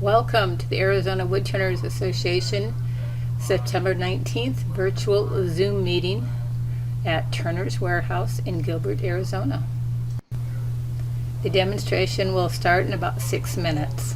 Welcome to the Arizona Woodturners Association September 19th virtual Zoom meeting at Turner's Warehouse in Gilbert, Arizona. The demonstration will start in about 6 minutes.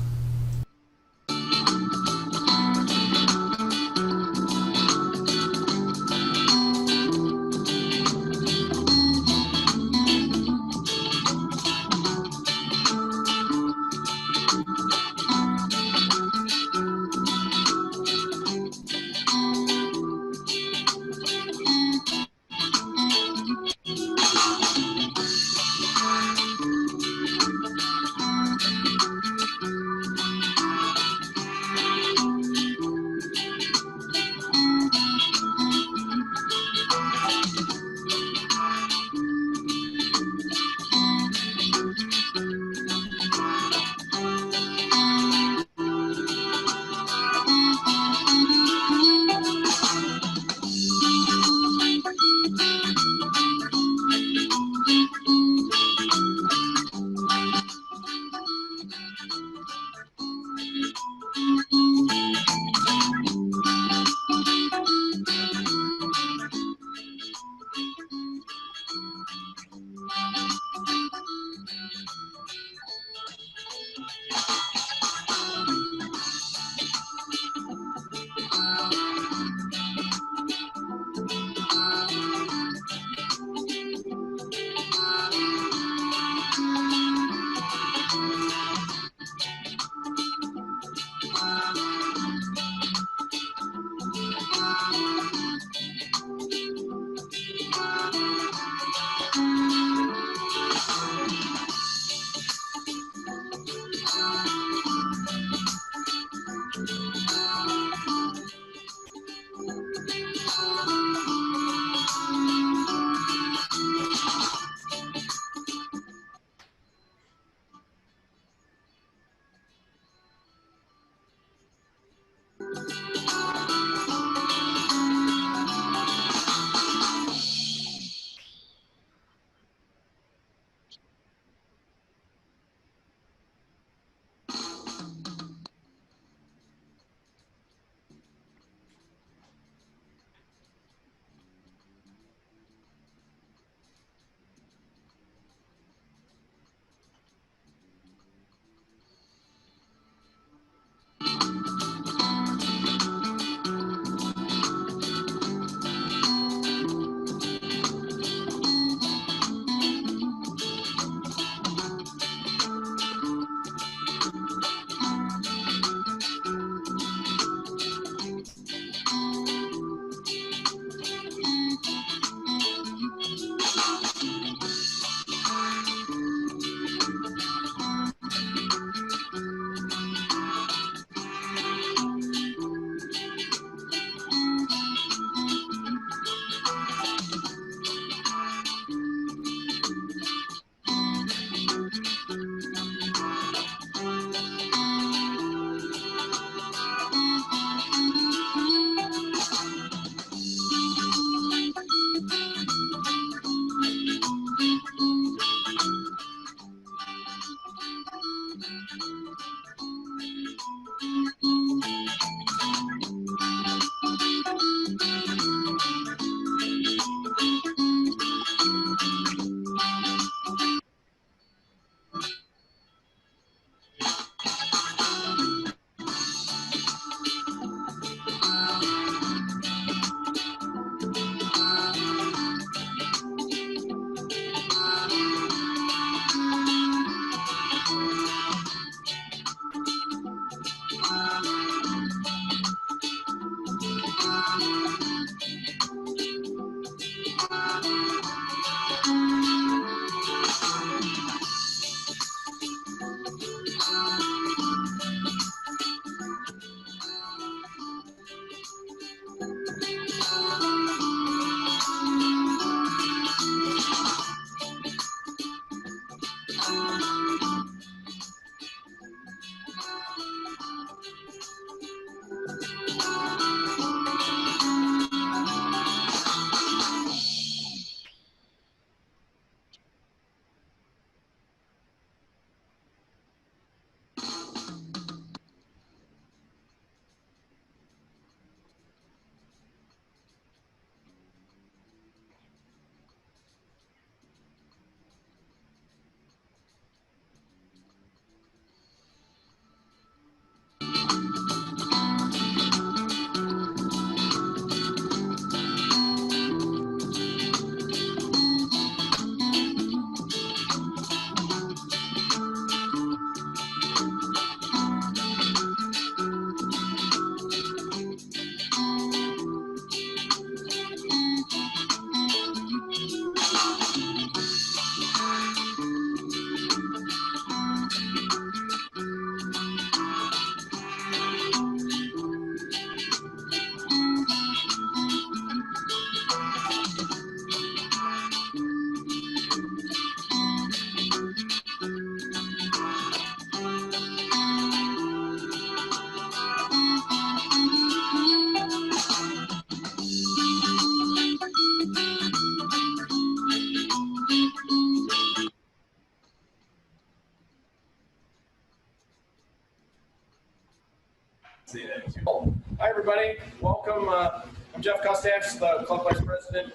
Say that too. Hi, everybody. Welcome. I'm Jeff Costache, the club vice president.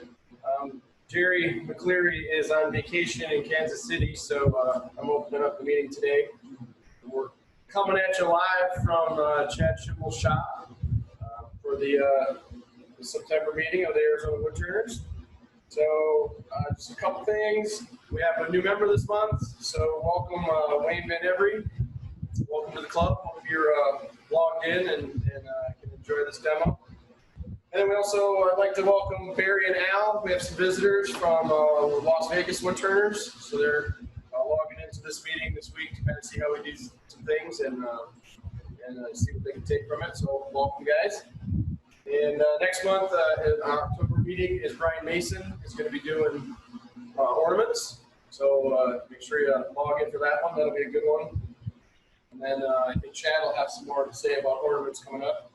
Jerry McCleary is on vacation in Kansas City, so I'm opening up the meeting today. We're coming at you live from Chad Schimmel's shop for the September meeting of the Arizona Woodturners. So just a couple things. We have a new member this month, so welcome Wayne Van Every. Welcome to the club. Hope you're logged in and can enjoy this demo. And then we also would like to welcome Barry and Al. We have some visitors from Las Vegas Woodturners, so they're logging into this meeting this week to kind of see how we do some things and see what they can take from it. So welcome, guys. And next month, our October meeting is Brian Mason is going to be doing ornaments. So make sure you log in for that one. That'll be a good one. And then I think Chad will have some more to say about ornaments coming up.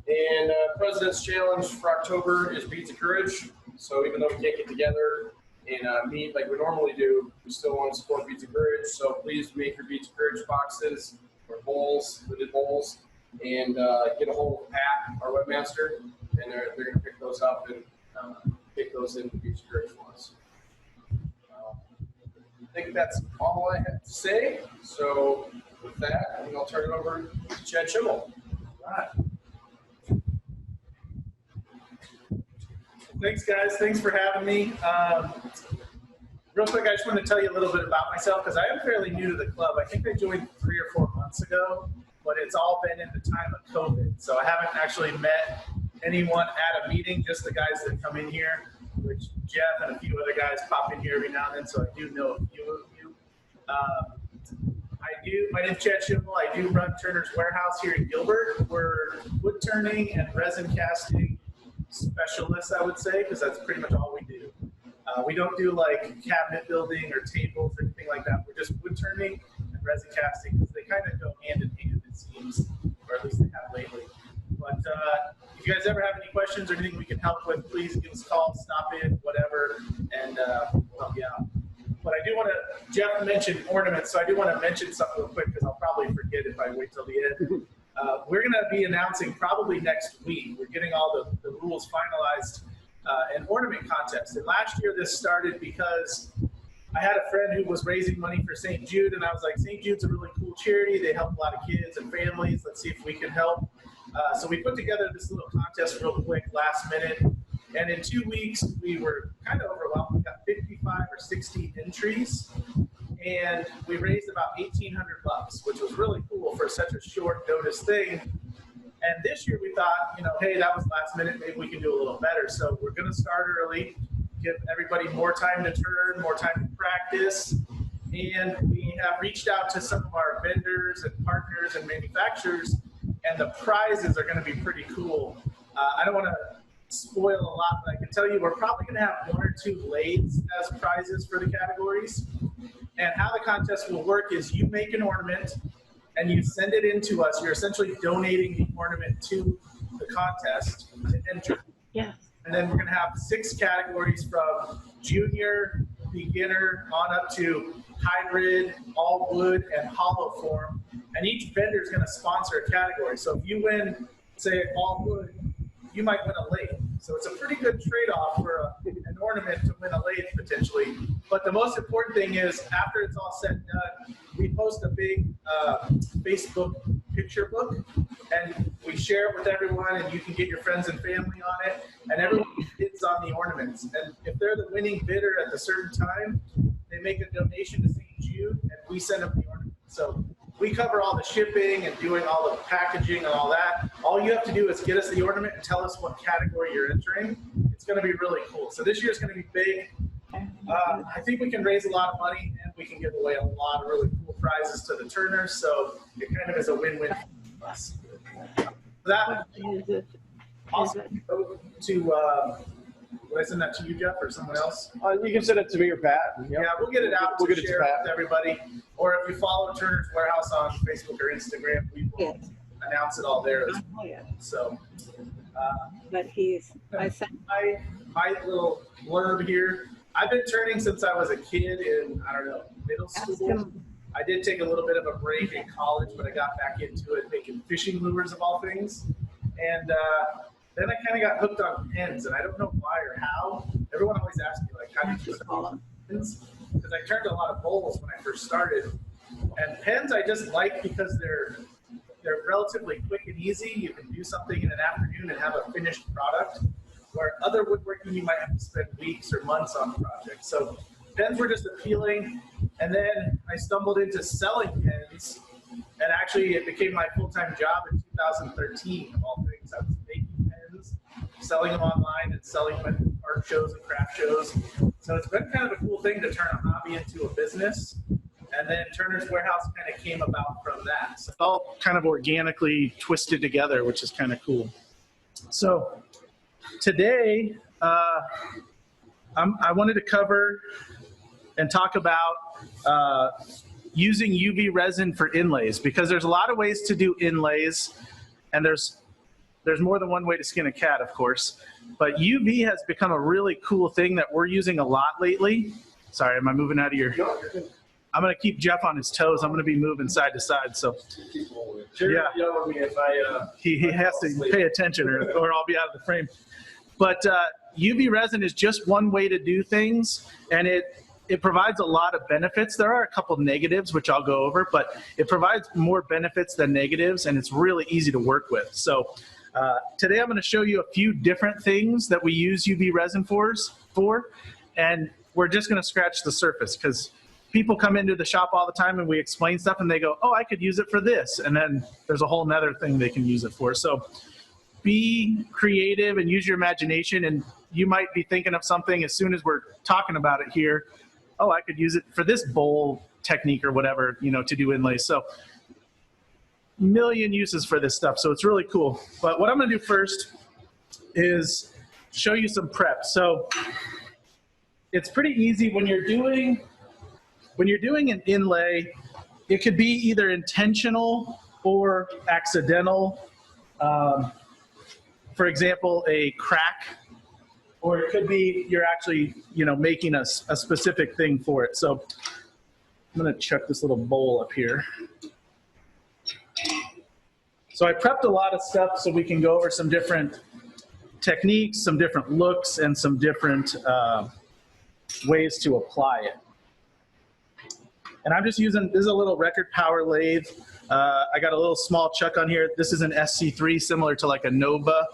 And President's Challenge for October is Beads of Courage. So even though we can't get together and meet like we normally do, we still want to support Beads of Courage. So please make your Beads of Courage boxes or bowls, hooded bowls, and get a hold of Pat, our webmaster, and they're going to pick those up and pick those into Beads of Courage for us. I think that's all I have to say. So with that, I think I'll turn it over to Chad Schimmel. All right. Thanks, guys. Thanks for having me. Real quick, I just want to tell you a little bit about myself because I am fairly new to the club. I think I joined 3 or 4 months ago, but it's all been in the time of COVID. So I haven't actually met anyone at a meeting, just the guys that come in here, which Jeff and a few other guys pop in here every now and then, so I do know a few of you. My name's Chad Schimmel. I do run Turner's Warehouse here in Gilbert. We're wood turning and resin casting specialists, I would say, because that's pretty much all we do. We don't do like cabinet building or tables or anything like that. We're just wood turning and resin casting because they kind of go hand in hand, it seems, or at least they have lately. But if you guys ever have any questions or anything we can help with, please give us a call, stop in, whatever, and we'll help you out. But I do want to, Jeff mentioned ornaments, so I do want to mention something real quick because I'll probably forget if I wait till the end. We're going to be announcing probably next week. We're getting all the rules finalized, an ornament contest. And last year this started because I had a friend who was raising money for St. Jude, and I was like, St. Jude's a really cool charity. They help a lot of kids and families. Let's see if we can help. So we put together this little contest real quick last minute. And in 2 weeks, we were kind of overwhelmed. We got 55 or 60 entries. And we raised about $1,800, which was really cool for such a short notice thing. And this year we thought, hey, that was last minute. Maybe we can do a little better. So we're going to start early, give everybody more time to turn, more time to practice. And we have reached out to some of our vendors and partners and manufacturers, and the prizes are going to be pretty cool. I don't want to spoil a lot, but I can tell you we're probably going to have 1 or 2 lathes as prizes for the categories. And how the contest will work is you make an ornament and you send it in to us. You're essentially donating the ornament to the contest to enter. Yes. And then we're going to have 6 categories from junior, beginner, on up to hybrid, all wood, and hollow form. And each vendor is going to sponsor a category. So if you win, say, all wood, you might win a lathe. So it's a pretty good trade-off for an ornament to win a lathe potentially. But the most important thing is after it's all said and done, we post a big Facebook picture book and we share it with everyone, and you can get your friends and family on it, and everyone bids on the ornaments. And if they're the winning bidder at a certain time, they make a donation to St. Jude and we send them the ornament. So we cover all the shipping and doing all the packaging and all that. All you have to do is get us the ornament and tell us what category you're entering. It's going to be really cool. So this year is going to be big. I think we can raise a lot of money, and we can give away a lot of really cool prizes to the Turners. So it kind of is a win-win for us. That also go to, would I send that to you, Jeff, or someone else? You can send it to me or Pat. Yeah, we'll get it out to share with everybody. Or if you follow Turner's Warehouse on Facebook or Instagram, we will announce it all there as well. So, But I sent my little blurb here. I've been turning since I was a kid in, I don't know, middle school. I did take a little bit of a break in college, but I got back into it making fishing lures of all things. And then I kind of got hooked on pens, and I don't know why or how. Everyone always asks me, like, how did you call them pens? Because I turned a lot of bowls when I first started. And pens I just like because they're relatively quick and easy. You can do something in an afternoon and have a finished product, where other woodworking you might have to spend weeks or months on projects. So pens were just appealing. And then I stumbled into selling pens, and actually it became my full-time job in 2013 of all things. I was making pens, selling them online, and selling them at art shows and craft shows. So it's been kind of a cool thing to turn a hobby into a business. And then Turner's Warehouse kind of came about from that. So it's all kind of organically twisted together, which is kind of cool. So today, I wanted to cover and talk about using UV resin for inlays, because there's a lot of ways to do inlays, and there's more than one way to skin a cat, of course. But UV has become a really cool thing that we're using a lot lately. Sorry, am I moving out of your... I'm going to keep Jeff on his toes. I'm going to be moving side to side. So, yeah, he has to pay attention, or I'll be out of the frame. But UV resin is just one way to do things, and it provides a lot of benefits. There are a couple negatives, which I'll go over, but it provides more benefits than negatives, and it's really easy to work with. So today I'm going to show you a few different things that we use UV resin for, and we're just going to scratch the surface, because people come into the shop all the time and we explain stuff and they go, oh, I could use it for this. And then there's a whole nother thing they can use it for. So be creative and use your imagination, and you might be thinking of something as soon as we're talking about it here. Oh, I could use it for this bowl technique or whatever, to do inlays. So million uses for this stuff. So it's really cool. But what I'm going to do first is show you some prep. So it's pretty easy when you're doing an inlay. It could be either intentional or accidental. For example, a crack, or it could be you're actually, making a specific thing for it. So I'm going to chuck this little bowl up here. So I prepped a lot of stuff so we can go over some different techniques, some different looks, and some different ways to apply it. And I'm just using, this is a little record power lathe. I got a little small chuck on here. This is an SC3, similar to like a Nova,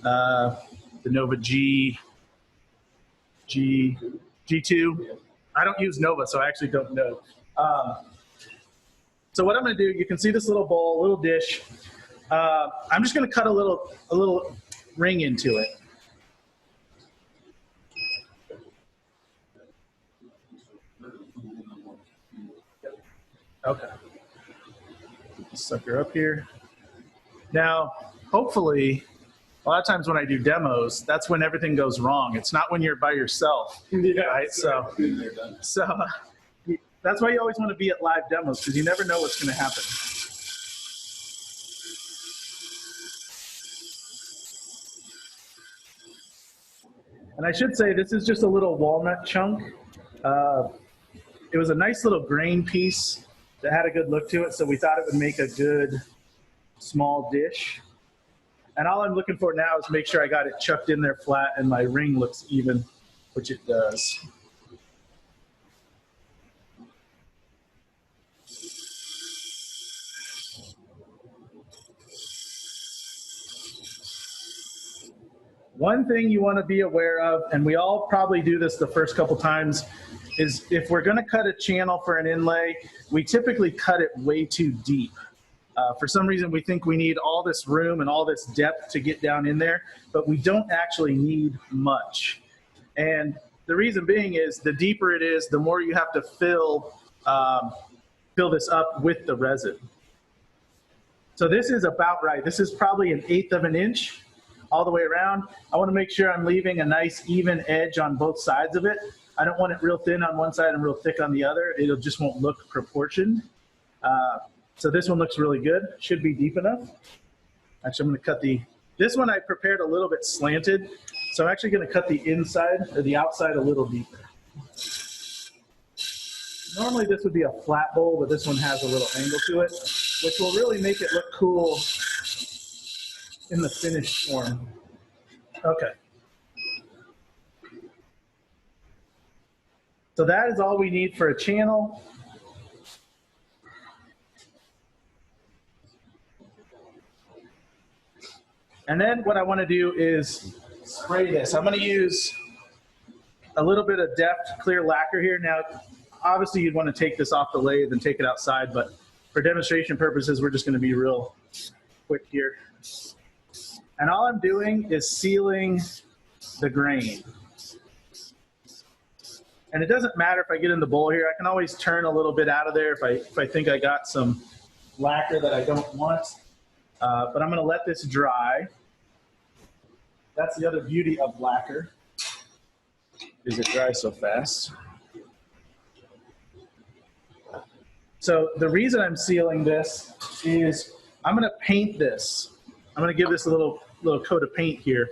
the Nova G2. I don't use Nova, so I actually don't know. So what I'm going to do, you can see this little bowl, little dish. I'm just going to cut a little ring into it. Okay. Put the sucker up here. Now, hopefully, a lot of times when I do demos, that's when everything goes wrong. It's not when you're by yourself, right? So that's why you always want to be at live demos, because you never know what's going to happen. And I should say, this is just a little walnut chunk. It was a nice little grain piece that had a good look to it, so we thought it would make a good small dish. And all I'm looking for now is make sure I got it chucked in there flat and my ring looks even, which it does. One thing you want to be aware of, and we all probably do this the first couple times, is if we're going to cut a channel for an inlay, we typically cut it way too deep. For some reason, we think we need all this room and all this depth to get down in there, but we don't actually need much. And the reason being is the deeper it is, the more you have to fill this up with the resin. So this is about right. This is probably 1/8 of an inch all the way around. I want to make sure I'm leaving a nice even edge on both sides of it. I don't want it real thin on one side and real thick on the other. It just won't look proportioned. So this one looks really good. Should be deep enough. Actually, I'm going to cut this one I prepared a little bit slanted. So I'm actually going to cut the inside or the outside a little deeper. Normally this would be a flat bowl, but this one has a little angle to it, which will really make it look cool in the finished form. Okay. So that is all we need for a channel. And then what I want to do is spray this. I'm going to use a little bit of Deft clear lacquer here. Now, obviously you'd want to take this off the lathe and take it outside, but for demonstration purposes, we're just going to be real quick here. And all I'm doing is sealing the grain. And it doesn't matter if I get in the bowl here. I can always turn a little bit out of there if I think I got some lacquer that I don't want. But I'm going to let this dry. That's the other beauty of lacquer, is it dries so fast. So the reason I'm sealing this is I'm going to paint this. I'm going to give this a little coat of paint here.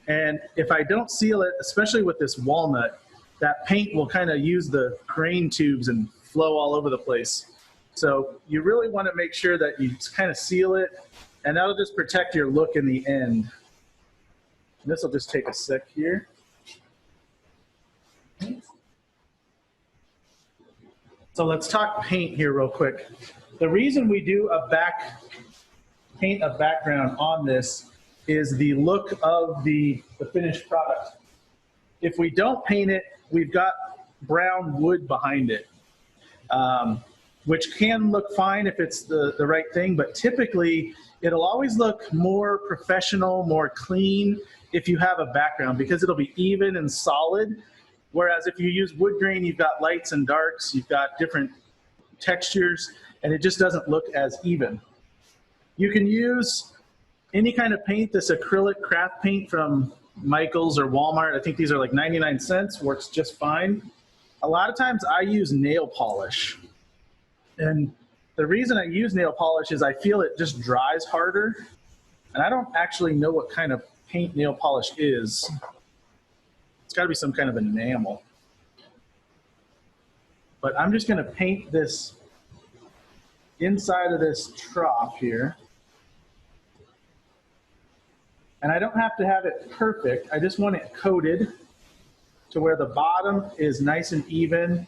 And if I don't seal it, especially with this walnut, that paint will kind of use the grain tubes and flow all over the place. So you really want to make sure that you kind of seal it, and that'll just protect your look in the end. And this will just take a sec here. So let's talk paint here real quick. The reason we do paint a background on this is the look of the finished product. If we don't paint it, we've got brown wood behind it, which can look fine if it's the right thing, but typically it'll always look more professional, more clean if you have a background, because it'll be even and solid. Whereas if you use wood grain, you've got lights and darks, you've got different textures, and it just doesn't look as even. You can use any kind of paint, this acrylic craft paint from Michael's or Walmart. I think these are like 99 cents, works just fine. A lot of times I use nail polish. And the reason I use nail polish is I feel it just dries harder. And I don't actually know what kind of paint nail polish is. It's got to be some kind of enamel. But I'm just going to paint this inside of this trough here. And I don't have to have it perfect. I just want it coated to where the bottom is nice and even,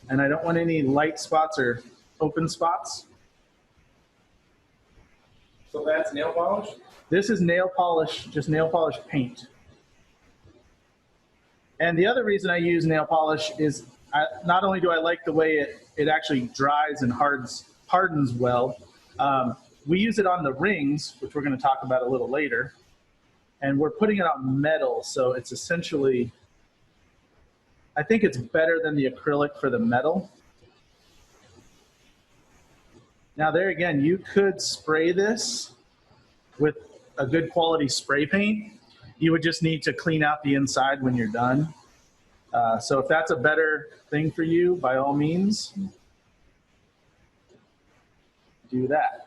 and I don't want any light spots or open spots. So that's nail polish? This is nail polish, just nail polish paint. And the other reason I use nail polish is not only do I like the way it actually dries and hardens well, we use it on the rings, which we're going to talk about a little later. And we're putting it on metal, so it's essentially, I think it's better than the acrylic for the metal. Now there again, you could spray this with a good quality spray paint. You would just need to clean out the inside when you're done. So if that's a better thing for you, by all means, do that.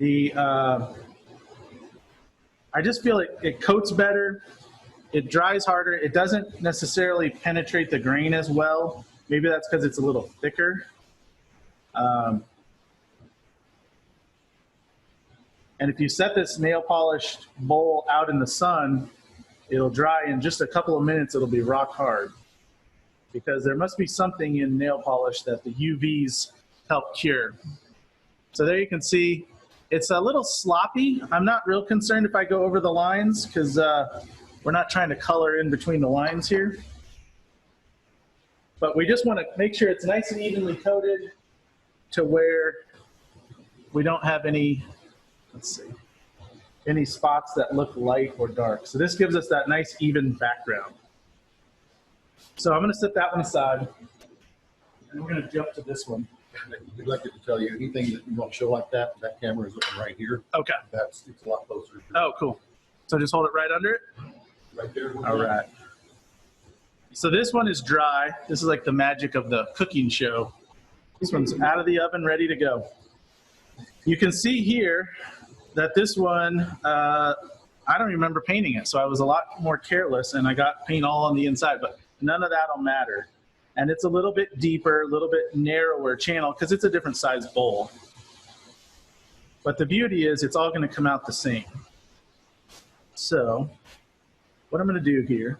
I just feel it coats better, it dries harder, it doesn't necessarily penetrate the grain as well. Maybe that's because it's a little thicker. And if you set this nail polished bowl out in the sun, it'll dry in just a couple of minutes, it'll be rock hard. Because there must be something in nail polish that the UVs help cure. So there you can see, it's a little sloppy. I'm not real concerned if I go over the lines because we're not trying to color in between the lines here. But we just want to make sure it's nice and evenly coated to where we don't have any, let's see, any spots that look light or dark. So this gives us that nice even background. So I'm going to set that one aside, and we're going to jump to this one. We'd like to tell you anything that you want to show like that. That camera is looking right here. Okay. It's a lot closer. Oh, cool. So just hold it right under it? Right there. All right. So this one is dry. This is like the magic of the cooking show. This one's out of the oven, ready to go. You can see here that this one, I don't remember painting it, so I was a lot more careless, and I got paint all on the inside. But none of that'll matter. And it's a little bit deeper, a little bit narrower channel because it's a different size bowl. But the beauty is it's all going to come out the same. So what I'm going to do here,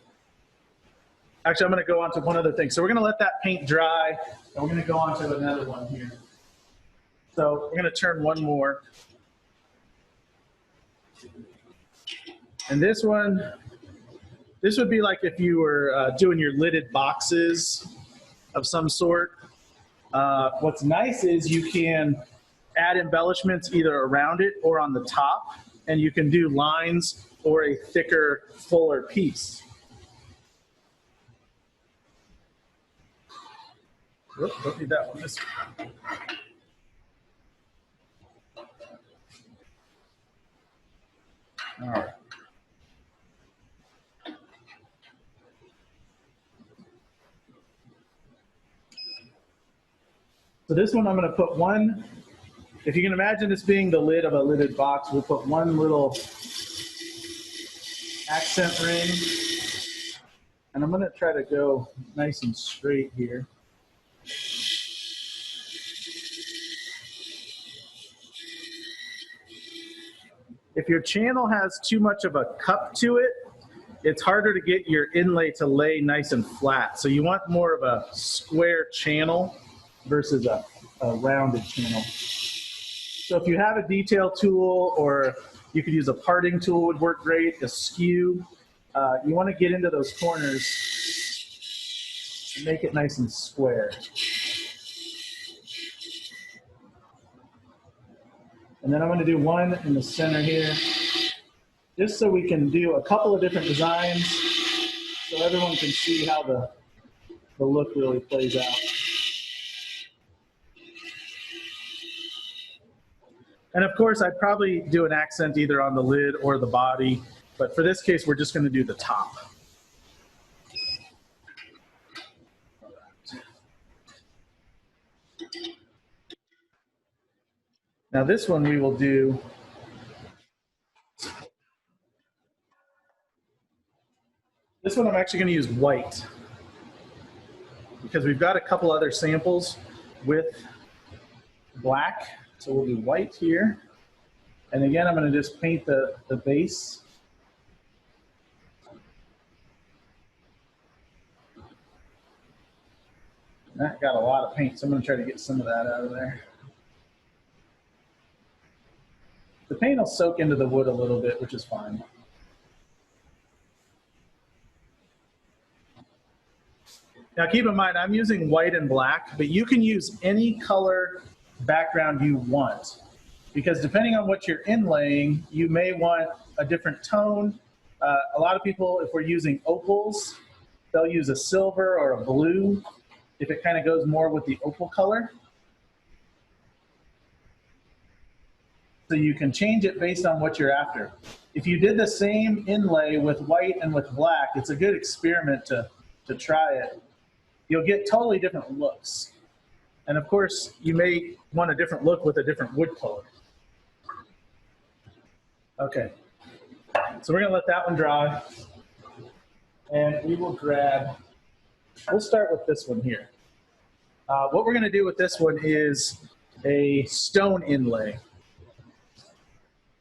actually I'm going to go on to one other thing. So we're going to let that paint dry and we're going to go on to another one here. So we're going to turn one more. And this one, this would be like if you were doing your lidded boxes of some sort. What's nice is you can add embellishments either around it or on the top, and you can do lines or a thicker, fuller piece. Whoop, don't need that one. This one. All right. So this one I'm going to put one, if you can imagine this being the lid of a lidded box, we'll put one little accent ring. And I'm going to try to go nice and straight here. If your channel has too much of a cup to it, it's harder to get your inlay to lay nice and flat. So you want more of a square channel versus a rounded channel. So if you have a detail tool, or you could use a parting tool would work great, a skew. You want to get into those corners and make it nice and square. And then I'm going to do one in the center here, just so we can do a couple of different designs so everyone can see how the look really plays out. And of course, I'd probably do an accent either on the lid or the body, but for this case, we're just going to do the top. Now this one we will do this one I'm actually going to use white because we've got a couple other samples with black. So we'll do white here. And again, I'm going to just paint the base. That got a lot of paint, so I'm going to try to get some of that out of there. The paint will soak into the wood a little bit, which is fine. Now keep in mind, I'm using white and black, but you can use any color background you want, because depending on what you're inlaying, you may want a different tone. A lot of people, if we're using opals, they'll use a silver or a blue if it kind of goes more with the opal color. So you can change it based on what you're after. If you did the same inlay with white and with black, it's a good experiment to try it. You'll get totally different looks. And of course, you may want a different look with a different wood color. Okay, so we're gonna let that one dry. And we will grab, we'll start with this one here. What we're gonna do with this one is a stone inlay.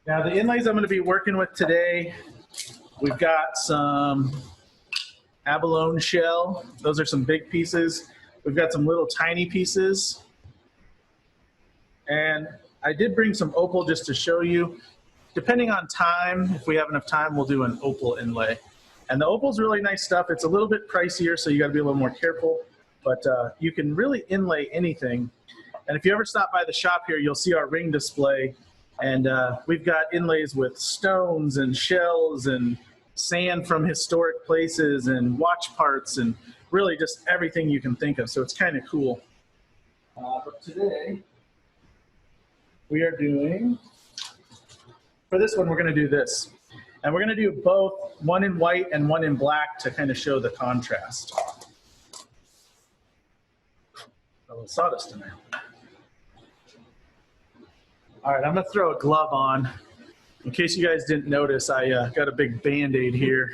Now the inlays I'm gonna be working with today, we've got some abalone shell. Those are some big pieces. We've got some little tiny pieces. And I did bring some opal just to show you. Depending on time, if we have enough time, we'll do an opal inlay. And the opal's really nice stuff. It's a little bit pricier, so you gotta be a little more careful, but you can really inlay anything. And if you ever stop by the shop here, you'll see our ring display. And we've got inlays with stones and shells and sand from historic places and watch parts and really just everything you can think of. So it's kind of cool. But today we are doing, for this one, we're going to do this. And we're going to do both, one in white and one in black to kind of show the contrast. A little sawdust in there. All right, I'm going to throw a glove on. In case you guys didn't notice, I got a big Band-Aid here.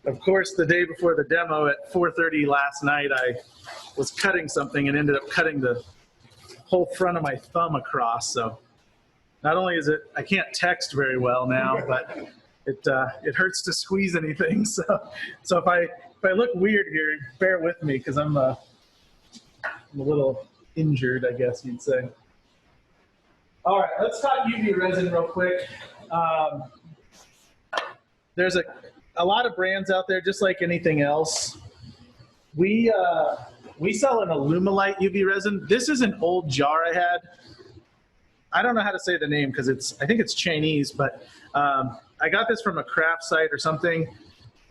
Of course, the day before the demo at 4:30 last night, I was cutting something and ended up cutting the whole front of my thumb across. So not only is it, I can't text very well now, but it hurts to squeeze anything. So if I look weird here, bear with me because I'm a little injured, I guess you'd say. All right, let's talk UV resin real quick. There's a lot of brands out there, just like anything else. We sell an Alumilite UV resin. This is an old jar I had. I don't know how to say the name because I think it's Chinese, but I got this from a craft site or something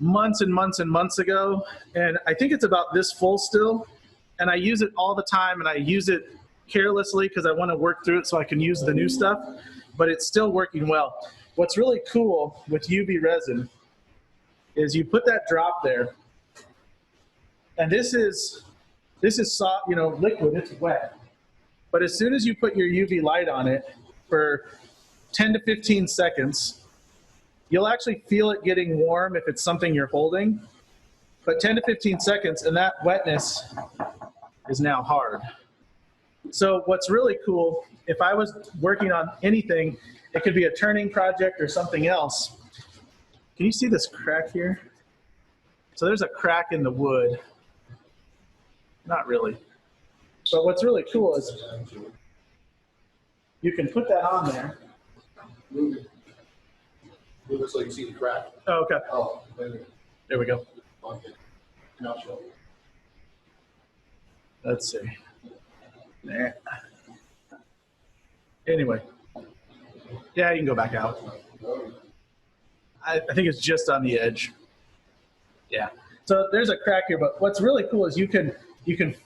months and months and months ago, and I think it's about this full still, and I use it all the time, and I use it carelessly because I want to work through it so I can use the new stuff, but it's still working well. What's really cool with UV resin is you put that drop there, and this is soft, liquid, it's wet. But as soon as you put your UV light on it for 10 to 15 seconds, you'll actually feel it getting warm if it's something you're holding. But 10 to 15 seconds, and that wetness is now hard. So what's really cool, if I was working on anything, it could be a turning project or something else. Can you see this crack here? So there's a crack in the wood. Not really. But what's really cool is you can put that on there. Move it so you can see the crack. Oh, okay. Oh, maybe. There we go. Okay. Now show. Let's see. There. Anyway. Yeah, you can go back out. I think it's just on the edge. Yeah. So there's a crack here, but what's really cool is you can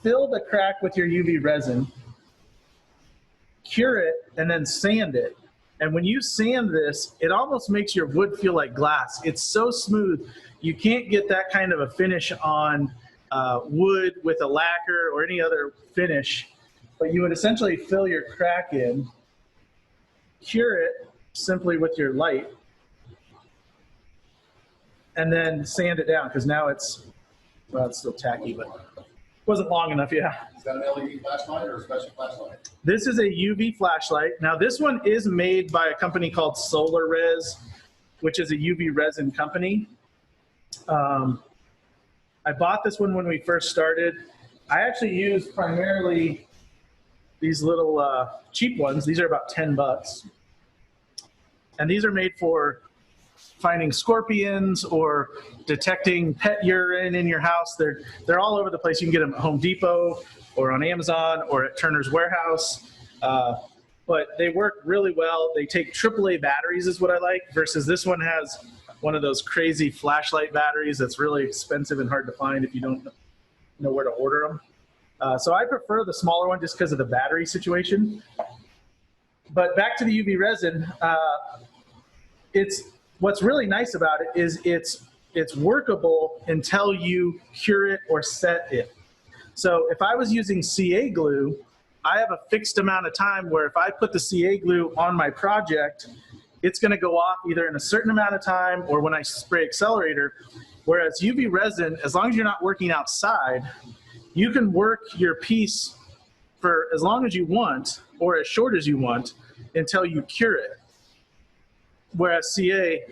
fill the crack with your UV resin, cure it, and then sand it. And when you sand this, it almost makes your wood feel like glass. It's so smooth. You can't get that kind of a finish on wood with a lacquer or any other finish, but you would essentially fill your crack in, cure it simply with your light, and then sand it down, because now it's still tacky, but it wasn't long enough, yeah. Is that an LED flashlight or a special flashlight? This is a UV flashlight. Now this one is made by a company called Solar Res, which is a UV resin company. I bought this one when we first started. I actually use primarily these little cheap ones. These are about 10 bucks. And these are made for finding scorpions or detecting pet urine in your house. They're all over the place. You can get them at Home Depot or on Amazon or at Turner's Warehouse. But they work really well. They take AAA batteries is what I like, versus this one has one of those crazy flashlight batteries that's really expensive and hard to find if you don't know where to order them. So I prefer the smaller one just because of the battery situation. But back to the UV resin, what's really nice about it is it's workable until you cure it or set it. So if I was using CA glue, I have a fixed amount of time where if I put the CA glue on my project, it's going to go off either in a certain amount of time or when I spray accelerator. Whereas UV resin, as long as you're not working outside, you can work your piece for as long as you want or as short as you want until you cure it. Whereas CA,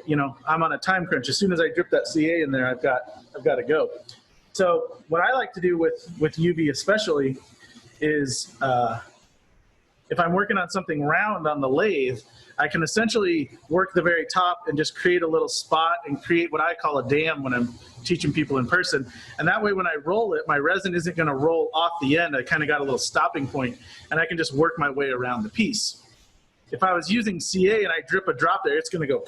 I'm on a time crunch. As soon as I drip that CA in there, I've got to go. So what I like to do with UV especially is if I'm working on something round on the lathe, I can essentially work the very top and just create a little spot and create what I call a dam when I'm teaching people in person. And that way when I roll it, my resin isn't going to roll off the end. I kind of got a little stopping point, and I can just work my way around the piece. If I was using CA and I drip a drop there, it's going to go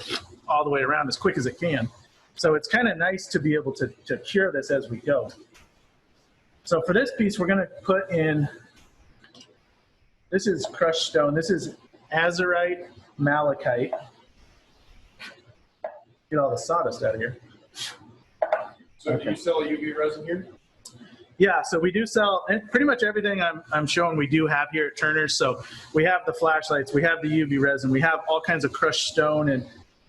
all the way around as quick as it can. So it's kind of nice to be able to cure this as we go. So for this piece, we're going to put in, this is crushed stone. This is azurite malachite. Get all the sawdust out of here. So do you sell UV resin here? Yeah, so we do sell, and pretty much everything I'm showing we do have here at Turner's. So we have the flashlights, we have the UV resin, we have all kinds of crushed stone and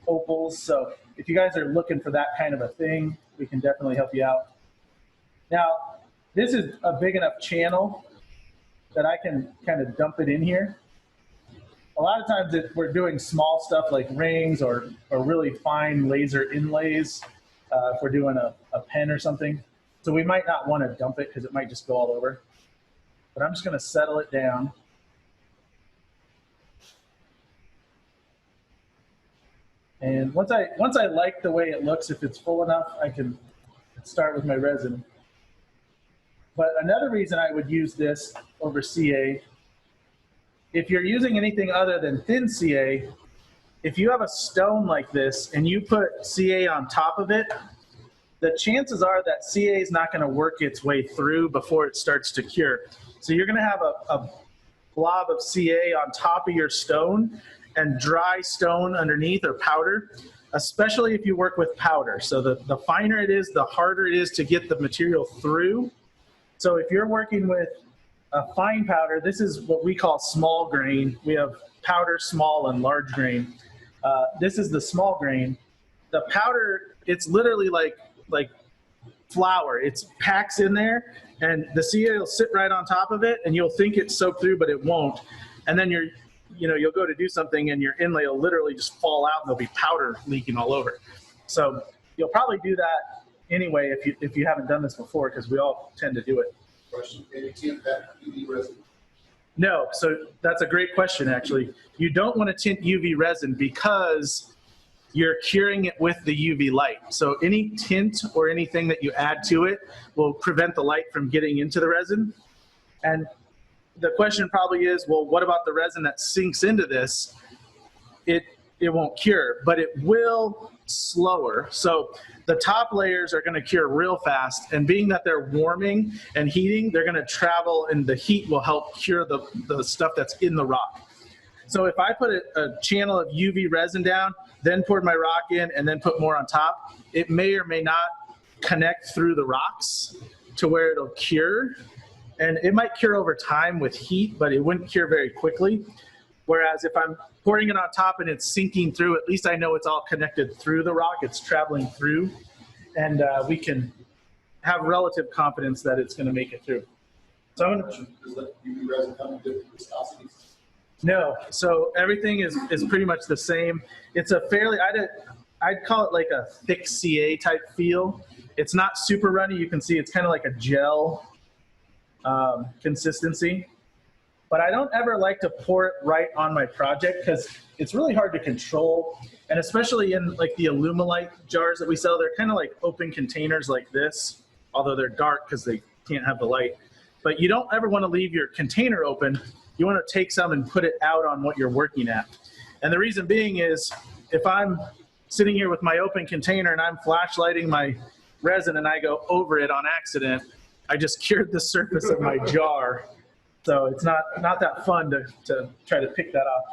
opals. So if you guys are looking for that kind of a thing, we can definitely help you out. Now, this is a big enough channel that I can kind of dump it in here. A lot of times we're doing small stuff like rings or really fine laser inlays if we're doing a pen or something. So we might not want to dump it because it might just go all over. But I'm just going to settle it down. And once I like the way it looks, if it's full enough, I can start with my resin. But another reason I would use this over CA, if you're using anything other than thin CA, if you have a stone like this and you put CA on top of it, the chances are that CA is not going to work its way through before it starts to cure. So you're going to have a blob of CA on top of your stone and dry stone underneath or powder, especially if you work with powder. So the finer it is, the harder it is to get the material through. So if you're working with a fine powder, this is what we call small grain. We have powder, small, and large grain. This is the small grain. The powder, it's literally like flour. It's packs in there, and the CA will sit right on top of it, and you'll think it's soaked through, but it won't. And then you'll go to do something, and your inlay will literally just fall out, and there'll be powder leaking all over. So you'll probably do that anyway if you haven't done this before, because we all tend to do it. Question, can you tint that UV resin? No, so that's a great question, actually. You don't want to tint UV resin because you're curing it with the UV light. So any tint or anything that you add to it will prevent the light from getting into the resin. And the question probably is, well, what about the resin that sinks into this? It won't cure, but it will slower. So the top layers are going to cure real fast, and being that they're warming and heating, they're going to travel, and the heat will help cure the stuff that's in the rock. So if I put a channel of UV resin down, then poured my rock in, and then put more on top, it may or may not connect through the rocks to where it'll cure. And it might cure over time with heat, but it wouldn't cure very quickly. Whereas if I'm pouring it on top and it's sinking through, at least I know it's all connected through the rock, it's traveling through, and we can have relative confidence that it's going to make it through. So I'm going to... Does that UV resin come in different viscosities? No, so everything is pretty much the same. It's a fairly, I'd call it like a thick CA type feel. It's not super runny. You can see it's kind of like a gel consistency. But I don't ever like to pour it right on my project because it's really hard to control. And especially in like the Alumilite jars that we sell, they're kind of like open containers like this, although they're dark because they can't have the light. But you don't ever want to leave your container open. You want to take some and put it out on what you're working at. And the reason being is if I'm sitting here with my open container and I'm flashlighting my resin and I go over it on accident, I just cured the surface of my jar. So it's not that fun to try to pick that off.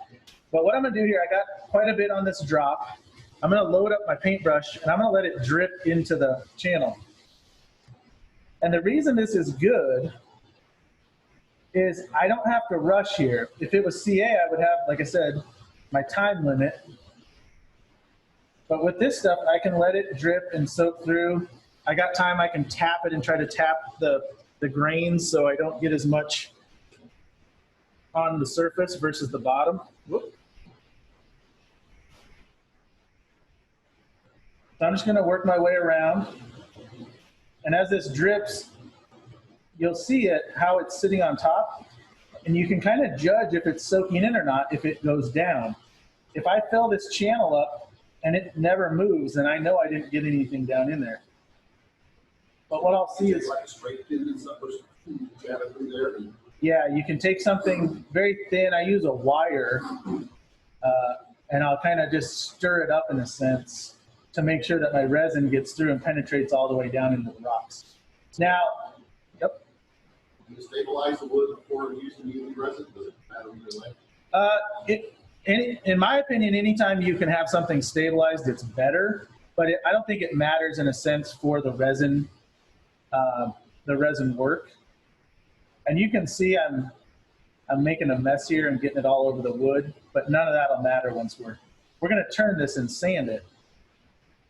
But what I'm going to do here, I got quite a bit on this drop. I'm going to load up my paintbrush and I'm going to let it drip into the channel. And the reason this is good is I don't have to rush here. If it was CA, I would have, like I said, my time limit. But with this stuff, I can let it drip and soak through. I got time, I can tap it and try to tap the grains so I don't get as much on the surface versus the bottom. Whoop. So I'm just gonna work my way around. And as this drips, you'll see it, how it's sitting on top. And you can kind of judge if it's soaking in or not if it goes down. If I fill this channel up and it never moves, then I know I didn't get anything down in there. But what I'll see is... Like a straight pin and stuff, jab it through there. Yeah, you can take something very thin. I use a wire, and I'll kind of just stir it up in a sense to make sure that my resin gets through and penetrates all the way down into the rocks. Now, yep. Can you stabilize the wood before using UV resin? Does it matter either way? In my opinion, anytime you can have something stabilized, it's better. But I don't think it matters in a sense for the resin work. And you can see I'm making a mess here and getting it all over the wood, but none of that'll matter once we're going to turn this and sand it.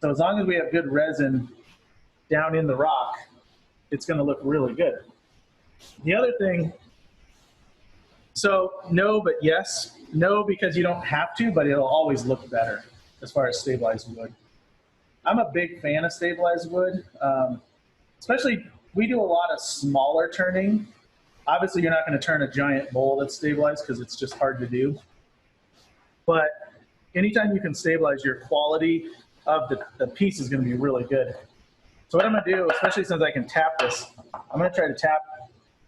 So as long as we have good resin, down in the rock, it's going to look really good. The other thing, so no, but yes. No, because you don't have to, but it'll always look better as far as stabilized wood. I'm a big fan of stabilized wood. Especially, we do a lot of smaller turning. Obviously, you're not going to turn a giant bowl that's stabilized because it's just hard to do. But anytime you can stabilize, your quality of the piece is going to be really good. So what I'm going to do, especially since I can tap this, I'm going to try to tap,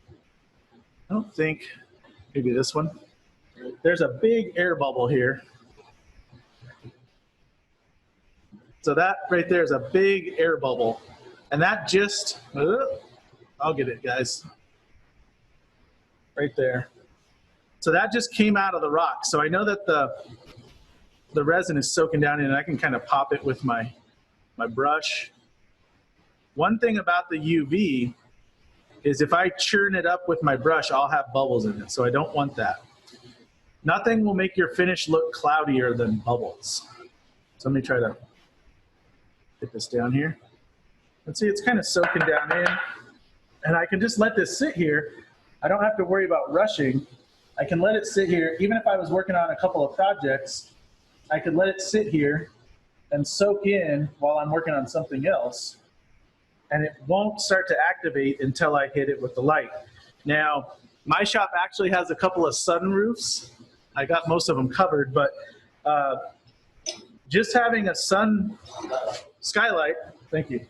I don't think, maybe this one. There's a big air bubble here. So that right there is a big air bubble. And that just, I'll get it, guys. Right there. So that just came out of the rock. So I know that the resin is soaking down in, and I can kind of pop it with my brush. One thing about the UV is if I churn it up with my brush, I'll have bubbles in it. So I don't want that. Nothing will make your finish look cloudier than bubbles. So let me try to get this down here. Let's see, it's kind of soaking down in. And I can just let this sit here. I don't have to worry about rushing. I can let it sit here. Even if I was working on a couple of projects, I could let it sit here and soak in while I'm working on something else. And it won't start to activate until I hit it with the light. Now, my shop actually has a couple of sunroofs. I got most of them covered, but just having a sun skylight, thank you.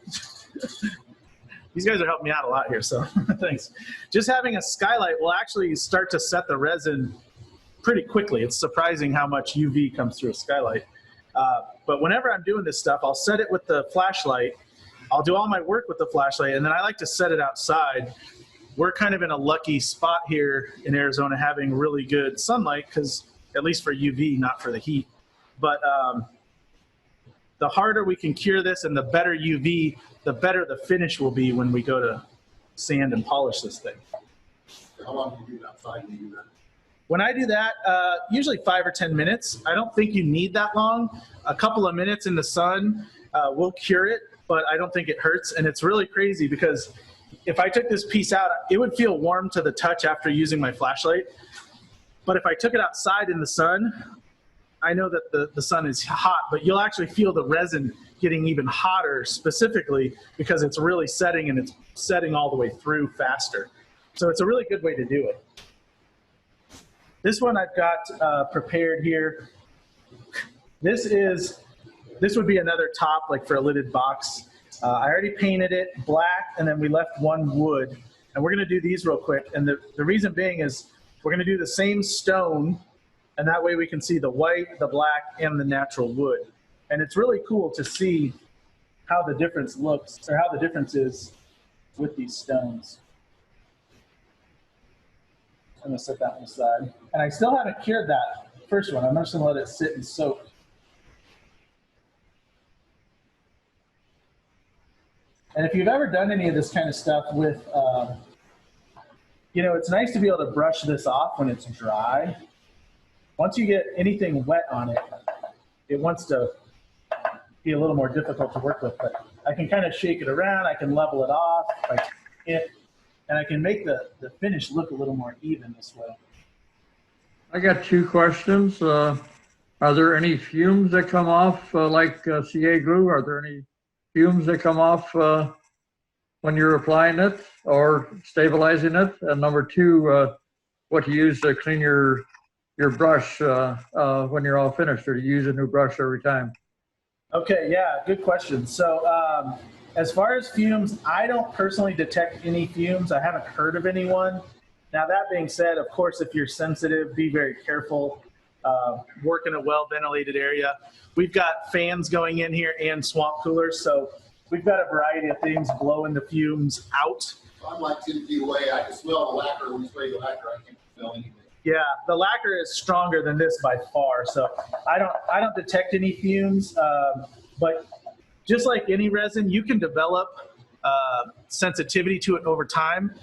These guys are helping me out a lot here, so thanks. Just having a skylight will actually start to set the resin pretty quickly. It's surprising how much UV comes through a skylight. But whenever I'm doing this stuff, I'll set it with the flashlight. I'll do all my work with the flashlight, and then I like to set it outside. We're kind of in a lucky spot here in Arizona having really good sunlight, because at least for UV, not for the heat. But the harder we can cure this and the better UV, the better the finish will be when we go to sand and polish this thing. How long do you do it outside when you do that? When I do that, usually 5 or 10 minutes. I don't think you need that long. A couple of minutes in the sun will cure it, but I don't think it hurts. And it's really crazy because if I took this piece out, it would feel warm to the touch after using my flashlight. But if I took it outside in the sun, I know that the sun is hot, but you'll actually feel the resin getting even hotter specifically because it's really setting, and it's setting all the way through faster. So it's a really good way to do it. This one I've got prepared here. This would be another top, like for a lidded box. I already painted it black, and then we left one wood. And we're gonna do these real quick. And the reason being is we're gonna do the same stone, and that way we can see the white, the black, and the natural wood. And it's really cool to see how the difference looks, or how the difference is with these stones. I'm gonna set that one aside. And I still haven't cured that first one. I'm just gonna let it sit and soak. And if you've ever done any of this kind of stuff with, it's nice to be able to brush this off when it's dry. Once you get anything wet on it, it wants to be a little more difficult to work with. But I can kind of shake it around. I can level it off. And I can make the finish look a little more even this way. I got 2 questions. Are there any fumes that come off like CA glue? Are there any fumes that come off when you're applying it or stabilizing it? And number 2, what do you use to clean your brush when you're all finished, or do you use a new brush every time? Okay, yeah, good question. So as far as fumes, I don't personally detect any fumes. I haven't heard of anyone. Now, that being said, of course, if you're sensitive, be very careful. Work in a well-ventilated area. We've got fans going in here and swamp coolers, so we've got a variety of things blowing the fumes out. I'm like 10 feet away. I can smell the lacquer. When you spray the lacquer, I can't smell anything. Yeah, the lacquer is stronger than this by far, so I don't detect any fumes. But just like any resin, you can develop sensitivity to it over time.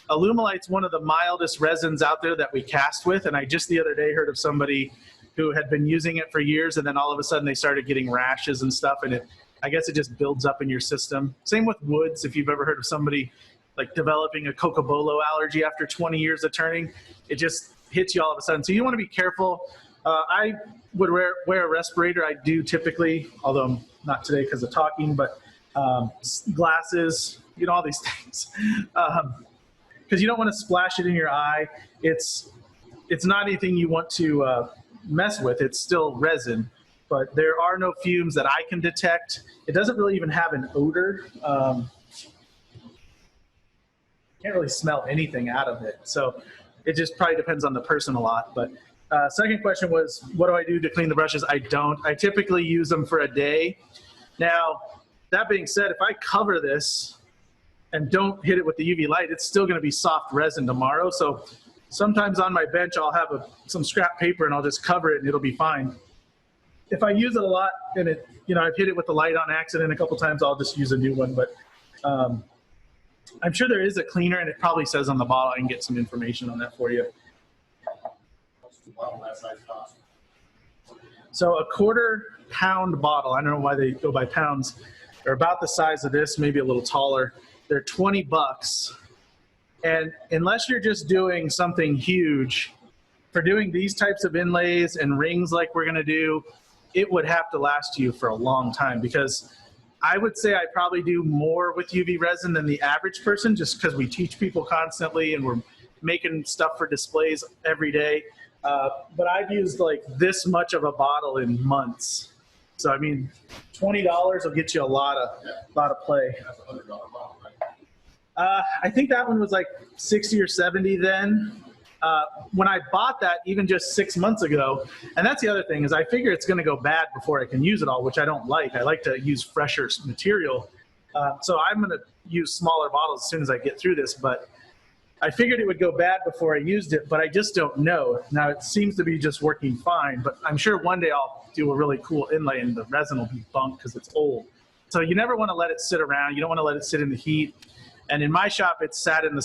Alumalite's one of the mildest resins out there that we cast with, and I just the other day heard of somebody who had been using it for years, and then all of a sudden they started getting rashes and stuff, and I guess it just builds up in your system. Same with woods. If you've ever heard of somebody like developing a cocobolo allergy after 20 years of turning, it just hits you all of a sudden. So you want to be careful. I would wear a respirator. I do typically, although not today because of talking, but glasses, all these things. Because you don't want to splash it in your eye. It's not anything you want to mess with. It's still resin, but there are no fumes that I can detect. It doesn't really even have an odor. Can't really smell anything out of it. So it just probably depends on the person a lot. But second question was, what do I do to clean the brushes? I don't. I typically use them for a day. Now, that being said, if I cover this and don't hit it with the UV light, it's still going to be soft resin tomorrow. So sometimes on my bench, I'll have some scrap paper and I'll just cover it and it'll be fine. If I use it a lot and I've hit it with the light on accident a couple times, I'll just use a new one. But I'm sure there is a cleaner, and it probably says on the bottle. I can get some information on that for you. What's the bottle that size cost? So a 1/4 pound bottle, I don't know why they go by pounds, they're about the size of this, maybe a little taller. They're $20. And unless you're just doing something huge, for doing these types of inlays and rings like we're gonna do, it would have to last you for a long time, because I would say I probably do more with UV resin than the average person, just because we teach people constantly and we're making stuff for displays every day. But I've used like this much of a bottle in months. So I mean, $20 will get you a lot of play. That's $100 bottle, right? I think that one was like 60 or 70 then. When I bought that, even just 6 months ago, and that's the other thing, is I figure it's going to go bad before I can use it all, which I don't like. I like to use fresher material. So I'm going to use smaller bottles as soon as I get through this, but I figured it would go bad before I used it, but I just don't know. Now it seems to be just working fine, but I'm sure one day I'll do a really cool inlay and the resin will be bunk because it's old. So you never want to let it sit around. You don't want to let it sit in the heat. And in my shop, it's sat in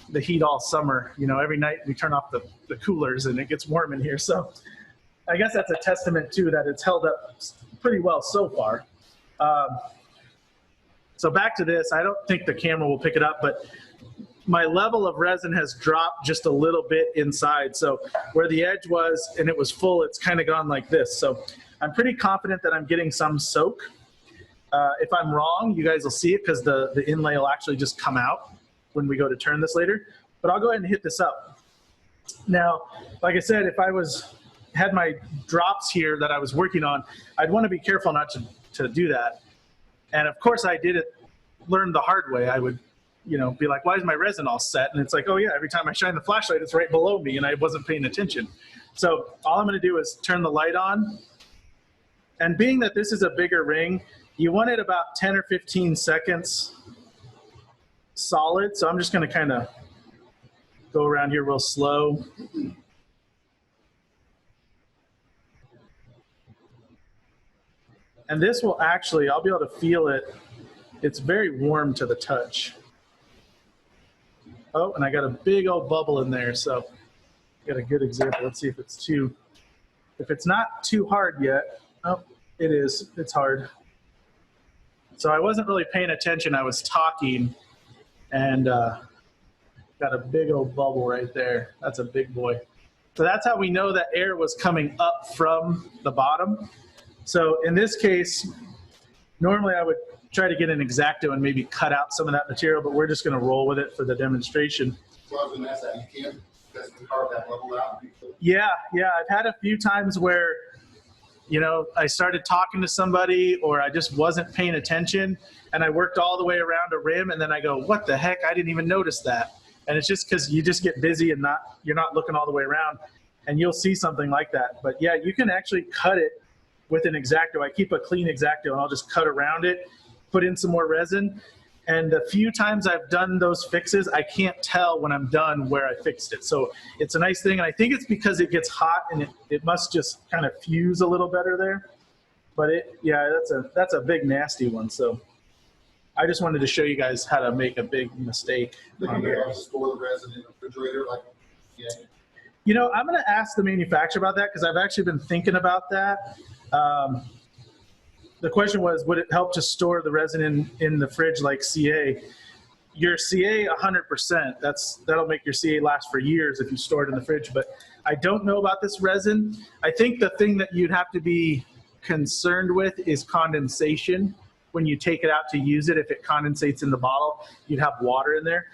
the heat all summer. Every night we turn off the coolers and it gets warm in here. So I guess that's a testament too that it's held up pretty well so far. So back to this, I don't think the camera will pick it up, but my level of resin has dropped just a little bit inside. So where the edge was and it was full, it's kind of gone like this. So I'm pretty confident that I'm getting some soak. If I'm wrong, you guys will see it because the inlay will actually just come out when we go to turn this later. But I'll go ahead and hit this up. Now, like I said, if I had my drops here that I was working on, I'd want to be careful not to do that. And of course I learned the hard way. I would, be like, why is my resin all set? And it's like, oh yeah, every time I shine the flashlight, it's right below me and I wasn't paying attention. So all I'm going to do is turn the light on. And being that this is a bigger ring, you want it about 10 or 15 seconds solid. So I'm just going to kind of go around here real slow. And this will actually, I'll be able to feel it. It's very warm to the touch. Oh, and I got a big old bubble in there. So got a good example. Let's see if it's not too hard yet. Oh, it is. It's hard. So I wasn't really paying attention. I was talking and got a big old bubble right there. That's a big boy. So that's how we know that air was coming up from the bottom. So in this case, normally I would try to get an X-Acto and maybe cut out some of that material, but we're just going to roll with it for the demonstration. So I was going to ask that. You can't carve that level out? Yeah. I've had a few times where I started talking to somebody or I just wasn't paying attention and I worked all the way around a rim and then I go, what the heck? I didn't even notice that. And it's just because you just get busy and you're not looking all the way around and you'll see something like that. But yeah, you can actually cut it with an X-Acto. I keep a clean X-Acto and I'll just cut around it, put in some more resin. And the few times I've done those fixes, I can't tell when I'm done where I fixed it. So it's a nice thing. And I think it's because it gets hot and it must just kind of fuse a little better there. But that's a big nasty one. So I just wanted to show you guys how to make a big mistake. Can you store the resin in the refrigerator? I'm going to ask the manufacturer about that because I've actually been thinking about that. the question was, would it help to store the resin in the fridge like CA? Your CA 100%, that'll make your CA last for years if you store it in the fridge, but I don't know about this resin. I think the thing that you'd have to be concerned with is condensation. When you take it out to use it, if it condensates in the bottle, you'd have water in there.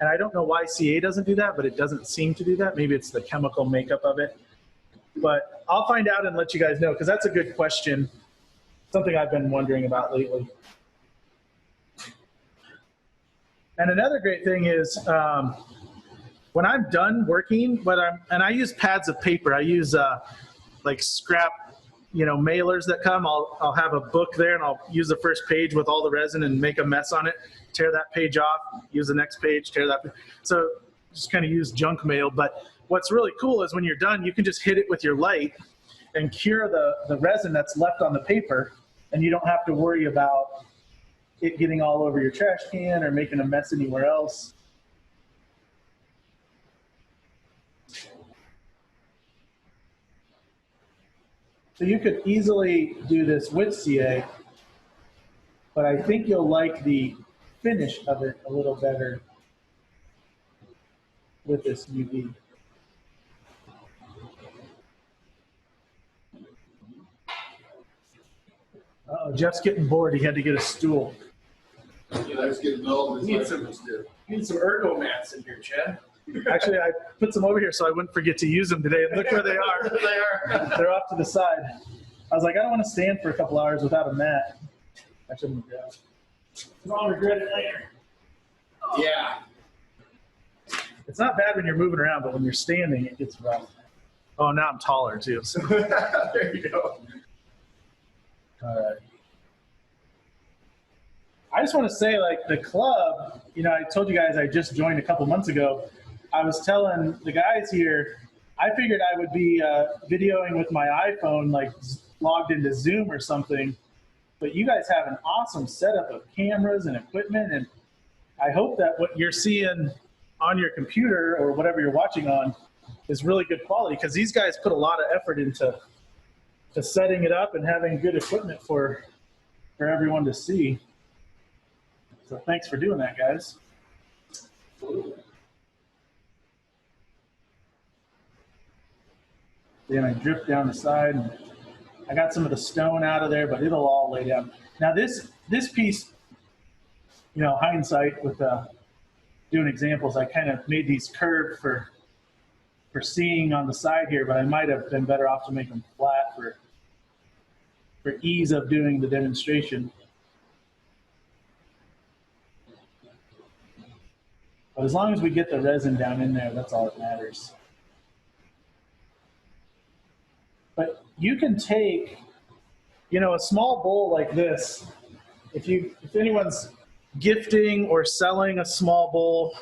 And I don't know why CA doesn't do that, but it doesn't seem to do that. Maybe it's the chemical makeup of it. But I'll find out and let you guys know, because that's a good question. Something I've been wondering about lately. And another great thing is when I'm done working, and I use pads of paper. I use like scrap, mailers that come. I'll have a book there, and I'll use the first page with all the resin and make a mess on it. Tear that page off. Use the next page. Tear that. So just kind of use junk mail. But what's really cool is when you're done, you can just hit it with your light and cure the resin that's left on the paper, and you don't have to worry about it getting all over your trash can or making a mess anywhere else. So you could easily do this with CA, but I think you'll like the finish of it a little better with this UV. Uh-oh, Jeff's getting bored. He had to get a stool. Yeah, I was getting dull. You need some ergo mats in here, Chad. Actually, I put some over here so I wouldn't forget to use them today. Look where they are. There they are. They're off to the side. I was like, I don't want to stand for a couple hours without a mat. I shouldn't have grabbed. I'll regret it later. Yeah. It's not bad when you're moving around, but when you're standing, it gets rough. Oh, now I'm taller too. So. There you go. All right. I just want to say, like, the club, I told you guys I just joined a couple months ago. I was telling the guys here, I figured I would be videoing with my iPhone, like logged into Zoom or something. But you guys have an awesome setup of cameras and equipment, and I hope that what you're seeing on your computer or whatever you're watching on is really good quality, because these guys put a lot of effort into setting it up and having good equipment for everyone to see. So thanks for doing that, guys. Then I drip down the side, and I got some of the stone out of there, but it'll all lay down. Now this piece, hindsight with doing examples, I kind of made these curved for seeing on the side here, but I might have been better off to make them flat for ease of doing the demonstration. But as long as we get the resin down in there, that's all that matters. But you can take, a small bowl like this. If anyone's gifting or selling a small bowl,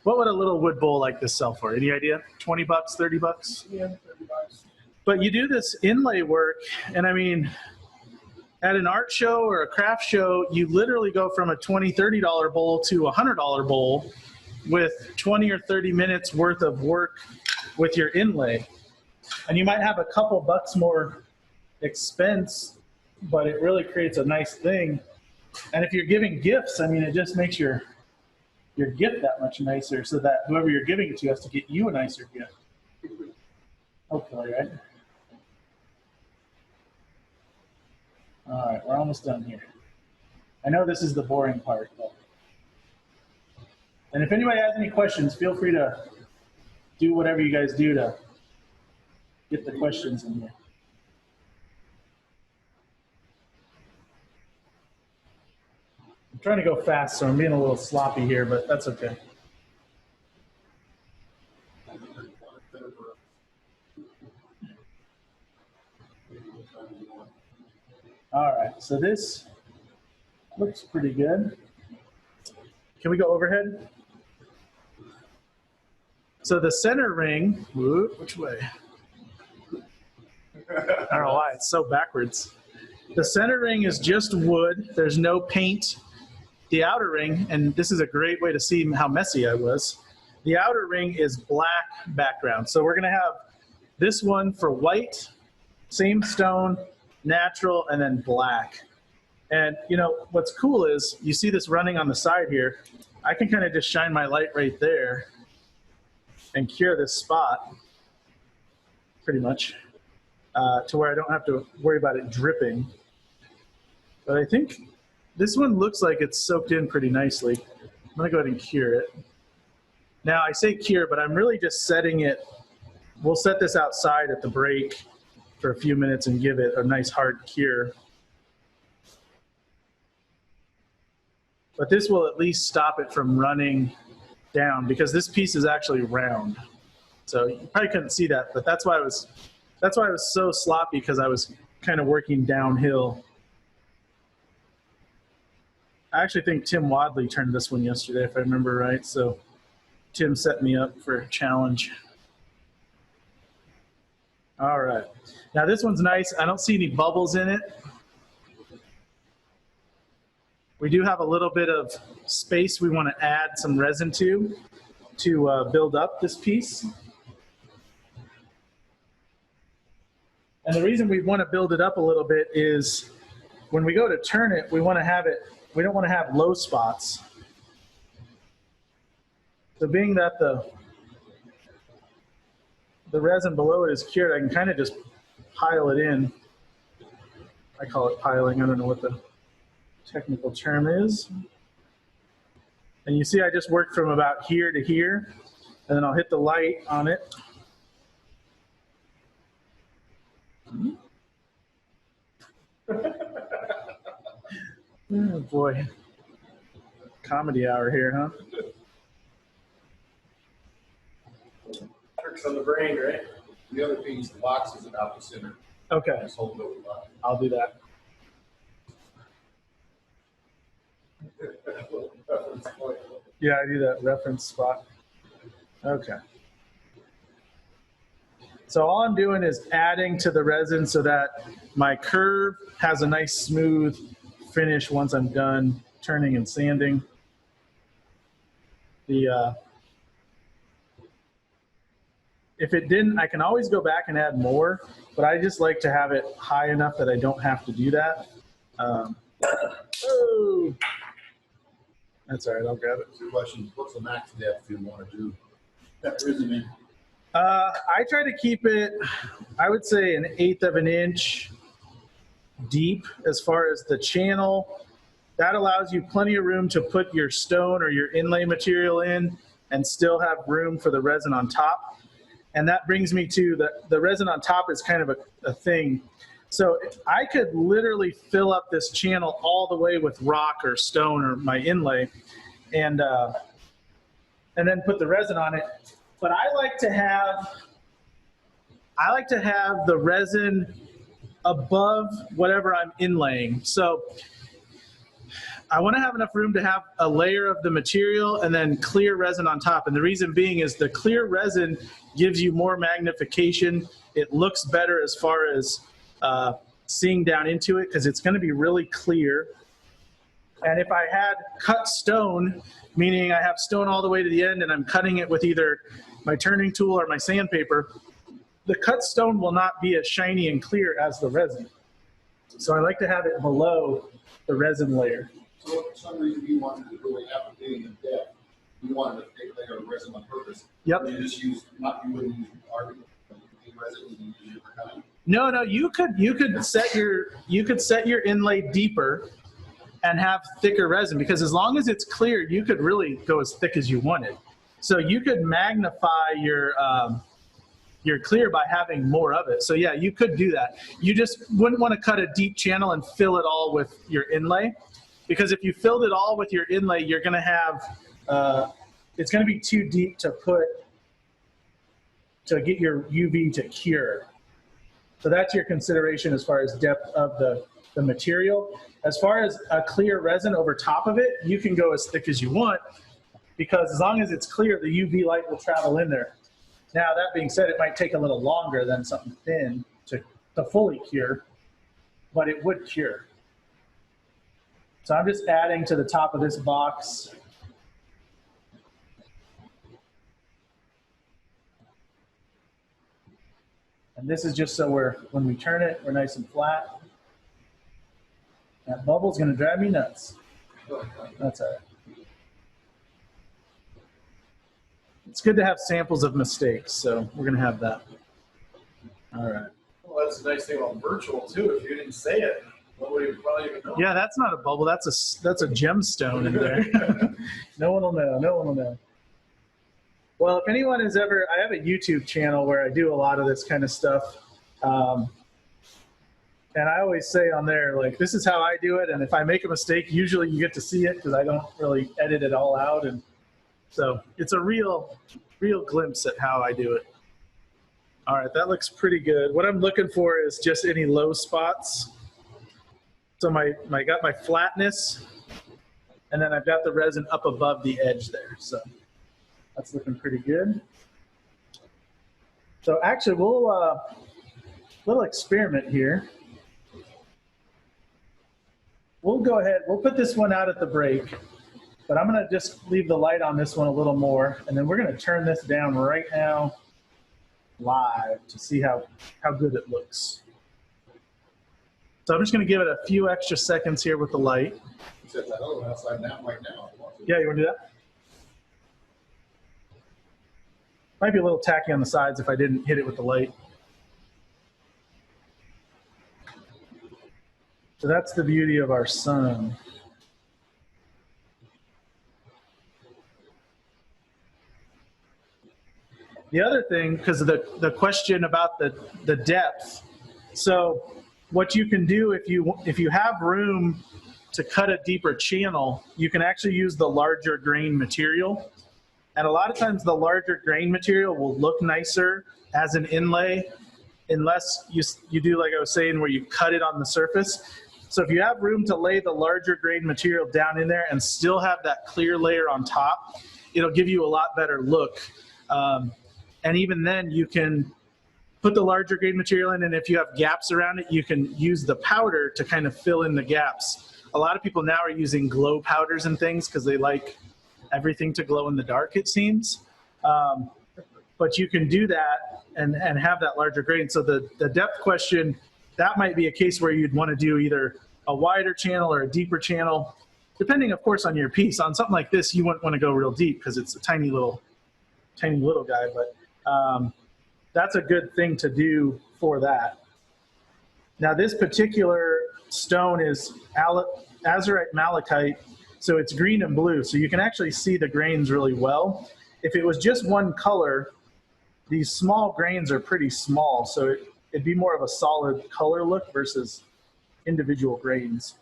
what would a little wood bowl like this sell for? Any idea? 20 bucks, 30 bucks? Yeah, 30 bucks. But you do this inlay work, and I mean, at an art show or a craft show, you literally go from a $20, $30 bowl to a $100 bowl with 20 or 30 minutes worth of work with your inlay. And you might have a couple bucks more expense, but it really creates a nice thing. And if you're giving gifts, I mean, it just makes your gift that much nicer, so that whoever you're giving it to has to get you a nicer gift. Hopefully, right? All right, we're almost done here. I know this is the boring part, but. And if anybody has any questions, feel free to do whatever you guys do to get the questions in here. I'm trying to go fast, so I'm being a little sloppy here, but that's okay. All right, so this looks pretty good. Can we go overhead? So the center ring, which way? I don't know why, it's so backwards. The center ring is just wood. There's no paint. The outer ring, and this is a great way to see how messy I was. The outer ring is black background. So we're gonna have this one for white, same stone, natural, and then black. And you know, what's cool is you see this running on the side here. I can kind of just shine my light right there and cure this spot pretty much to where I don't have to worry about it dripping. But I think this one looks like it's soaked in pretty nicely. I'm gonna go ahead and cure it. Now I say cure, but I'm really just setting it. We'll set this outside at the break for a few minutes and give it a nice hard cure. But this will at least stop it from running down because this piece is actually round. So you probably couldn't see that, but that's why I was so sloppy, because I was kind of working downhill. I actually think Tim Wadley turned this one yesterday, if I remember right. So Tim set me up for a challenge. All right. Now this one's nice. I don't see any bubbles in it. We do have a little bit of space we want to add some resin to build up this piece. And the reason we want to build it up a little bit is when we go to turn it, we want to have it, we don't want to have low spots. So being that the resin below it is cured, I can kind of just pile it in. I call it piling. I don't know what the technical term is. And you see I just worked from about here to here, and then I'll hit the light on it. Oh boy. Comedy hour here, huh? Tricks on the brain, right? The other piece, the box is about the center. Okay, Just hold it over the line. I'll do that. Yeah, I do that reference spot. Okay. So all I'm doing is adding to the resin so that my curve has a nice smooth finish once I'm done turning and sanding. If it didn't, I can always go back and add more, but I just like to have it high enough that I don't have to do that. Oh, that's all right, I'll grab it. So your question, what's the max depth you want to do that resin in? I try to keep it, I would say 1/8 of an inch deep as far as the channel. That allows you plenty of room to put your stone or your inlay material in and still have room for the resin on top. And that brings me to the resin on top is kind of a thing. So I could literally fill up this channel all the way with rock or stone or my inlay and then put the resin on it. But I like to have the resin above whatever I'm inlaying. So I want to have enough room to have a layer of the material and then clear resin on top. And the reason being is the clear resin gives you more magnification. It looks better as far as seeing down into it because it's going to be really clear. And if I had cut stone, meaning I have stone all the way to the end and I'm cutting it with either my turning tool or my sandpaper, the cut stone will not be as shiny and clear as the resin. So I like to have it below the resin layer. So for some reason you wanted to really have it being in depth. You wanted a thick layer of resin on purpose. Yep. You just use, you wouldn't use RV resin, you use different kind. No, you could set your inlay deeper and have thicker resin, because as long as it's clear, you could really go as thick as you wanted. So you could magnify your clear by having more of it. So yeah, you could do that. You just wouldn't want to cut a deep channel and fill it all with your inlay, because if you filled it all with your inlay, you're going to have, it's going to be too deep to get your UV to cure. So that's your consideration as far as depth of the material. As far as a clear resin over top of it, you can go as thick as you want, because as long as it's clear, the UV light will travel in there. Now, that being said, it might take a little longer than something thin to fully cure, but it would cure. So I'm just adding to the top of this box. And this is just so when we turn it, we're nice and flat. That bubble's gonna drive me nuts. That's all right. It's good to have samples of mistakes, so we're gonna have that. All right. Well, that's the nice thing about virtual too. If you didn't say it, nobody would probably even know. Yeah, that's not a bubble. That's a gemstone in there. No one will know. No one will know. Well, if anyone has ever, I have a YouTube channel where I do a lot of this kind of stuff. And I always say on there, like, this is how I do it. And if I make a mistake, usually you get to see it because I don't really edit it all out. And so it's a real glimpse at how I do it. All right, that looks pretty good. What I'm looking for is just any low spots. So I got my flatness, and then I've got the resin up above the edge there. So that's looking pretty good. So actually, we'll experiment here. We'll go ahead, we'll put this one out at the break, but I'm gonna just leave the light on this one a little more, and then we're gonna turn this down right now live to see how good it looks. So I'm just gonna give it a few extra seconds here with the light. You set that other one outside down right now. If you want to. Yeah, you wanna do that? Might be a little tacky on the sides if I didn't hit it with the light. So that's the beauty of our sun. The other thing, because of the question about the depth, so what you can do if you have room to cut a deeper channel, you can actually use the larger grain material. And a lot of times the larger grain material will look nicer as an inlay unless you do like I was saying where you cut it on the surface. So if you have room to lay the larger grain material down in there and still have that clear layer on top, it'll give you a lot better look. And even then you can put the larger grain material in, and if you have gaps around it, you can use the powder to kind of fill in the gaps. A lot of people now are using glow powders and things because they like everything to glow in the dark, it seems. But you can do that and have that larger grain. So the depth question, that might be a case where you'd want to do either a wider channel or a deeper channel, depending, of course, on your piece. On something like this, you wouldn't want to go real deep because it's a tiny little guy. But that's a good thing to do for that. Now, this particular stone is azurite malachite, so it's green and blue, so you can actually see the grains really well. If it was just one color, these small grains are pretty small, so it'd be more of a solid color look versus individual grains.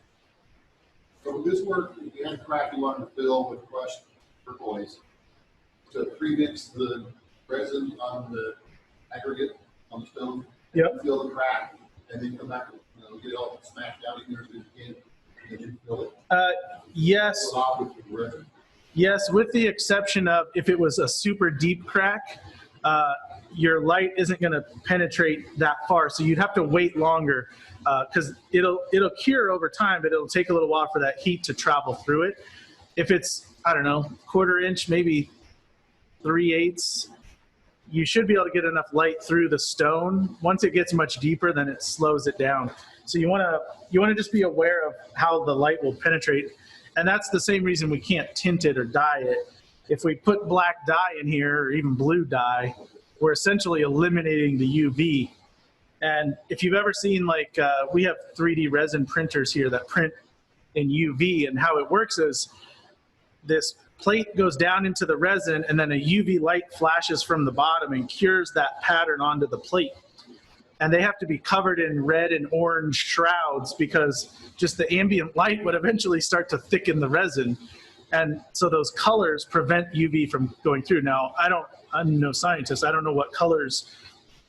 So with this work, if you had crack you wanted to fill with crushed turquoise, to pre-mix the resin on the aggregate on the stone, Yep. fill the crack, and then come back, get it all smashed out in here as you can, and then fill it. Yes. Fill it off with the resin. Yes, with the exception of if it was a super deep crack, your light isn't going to penetrate that far, so you'd have to wait longer because it'll cure over time, but it'll take a little while for that heat to travel through it. If it's, I don't know, 1/4 inch, maybe 3/8, you should be able to get enough light through the stone. Once it gets much deeper, then it slows it down. So you want to just be aware of how the light will penetrate, and that's the same reason we can't tint it or dye it. If we put black dye in here or even blue dye, we're essentially eliminating the UV. And if you've ever seen, like, we have 3D resin printers here that print in UV, and how it works is this plate goes down into the resin, and then a UV light flashes from the bottom and cures that pattern onto the plate. And they have to be covered in red and orange shrouds because just the ambient light would eventually start to thicken the resin. And so those colors prevent UV from going through. Now, I'm no scientist. I don't know what colors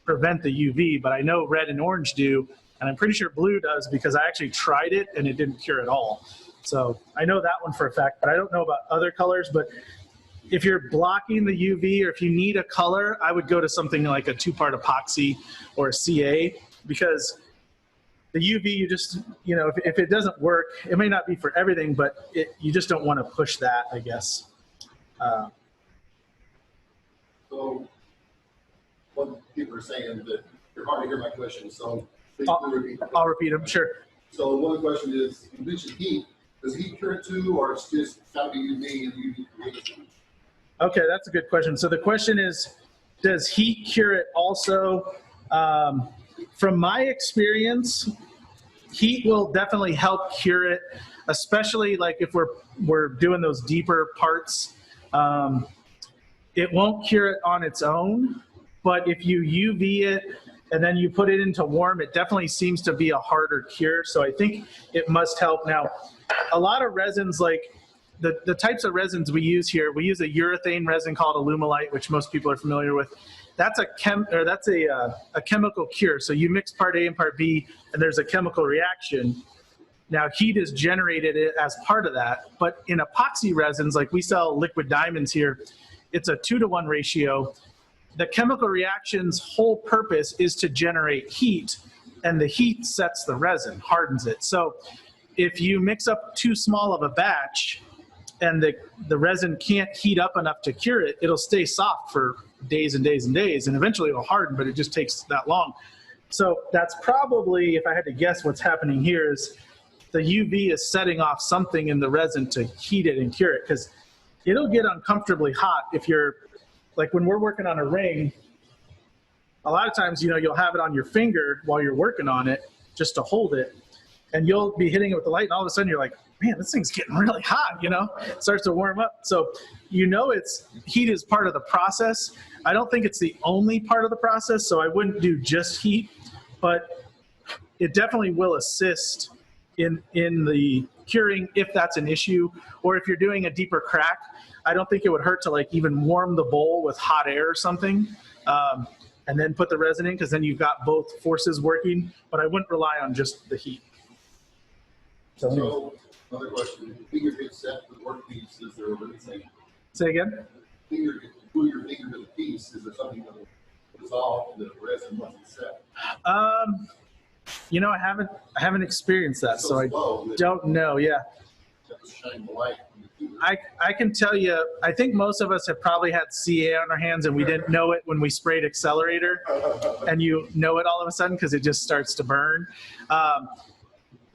prevent the UV, but I know red and orange do. And I'm pretty sure blue does because I actually tried it and it didn't cure at all. So I know that one for a fact, but I don't know about other colors. But if you're blocking the UV or if you need a color, I would go to something like a 2-part epoxy or a CA, because the UV, you just, if it doesn't work, it may not be for everything, but you just don't want to push that, I guess. So what people are saying that you're hard to hear my question, so please do repeat. I'll repeat them, sure. So one question is, you mentioned heat. Does heat cure it too, or it's just gotta be UV and UV creates it? Okay, that's a good question. So the question is, does heat cure it also? From my experience, heat will definitely help cure it, especially like if we're doing those deeper parts. It won't cure it on its own, but if you UV it and then you put it into warm, it definitely seems to be a harder cure. So I think it must help. Now, a lot of resins, like the types of resins we use here, we use a urethane resin called Alumilite, which most people are familiar with. That's a chemical cure. So you mix part A and part B, and there's a chemical reaction. Now, heat is generated as part of that. But in epoxy resins, like we sell liquid diamonds here, it's a 2-to-1 ratio. The chemical reaction's whole purpose is to generate heat, and the heat sets the resin, hardens it. So if you mix up too small of a batch and the resin can't heat up enough to cure it, it'll stay soft for days and days and days, and eventually it'll harden, but it just takes that long. So that's probably, if I had to guess, what's happening here is the UV is setting off something in the resin to heat it and cure it, because it'll get uncomfortably hot if you're, like when we're working on a ring, a lot of times, you'll have it on your finger while you're working on it just to hold it, and you'll be hitting it with the light, and all of a sudden you're like, man, this thing's getting really hot, It starts to warm up. So it's heat is part of the process. I don't think it's the only part of the process, so I wouldn't do just heat, but it definitely will assist in the curing if that's an issue, or if you're doing a deeper crack. I don't think it would hurt to like even warm the bowl with hot air or something, and then put the resin in, because then you've got both forces working, but I wouldn't rely on just the heat. So another question, the finger gets set to the workpiece, is there a rinsing? Say again? Glue your finger to the piece, is there something that will dissolve the resin once it's set? I haven't experienced that, so I don't know. Yeah. Shine the light on the finger. I can tell you, I think most of us have probably had CA on our hands and we didn't know it when we sprayed accelerator, and you know it all of a sudden because it just starts to burn.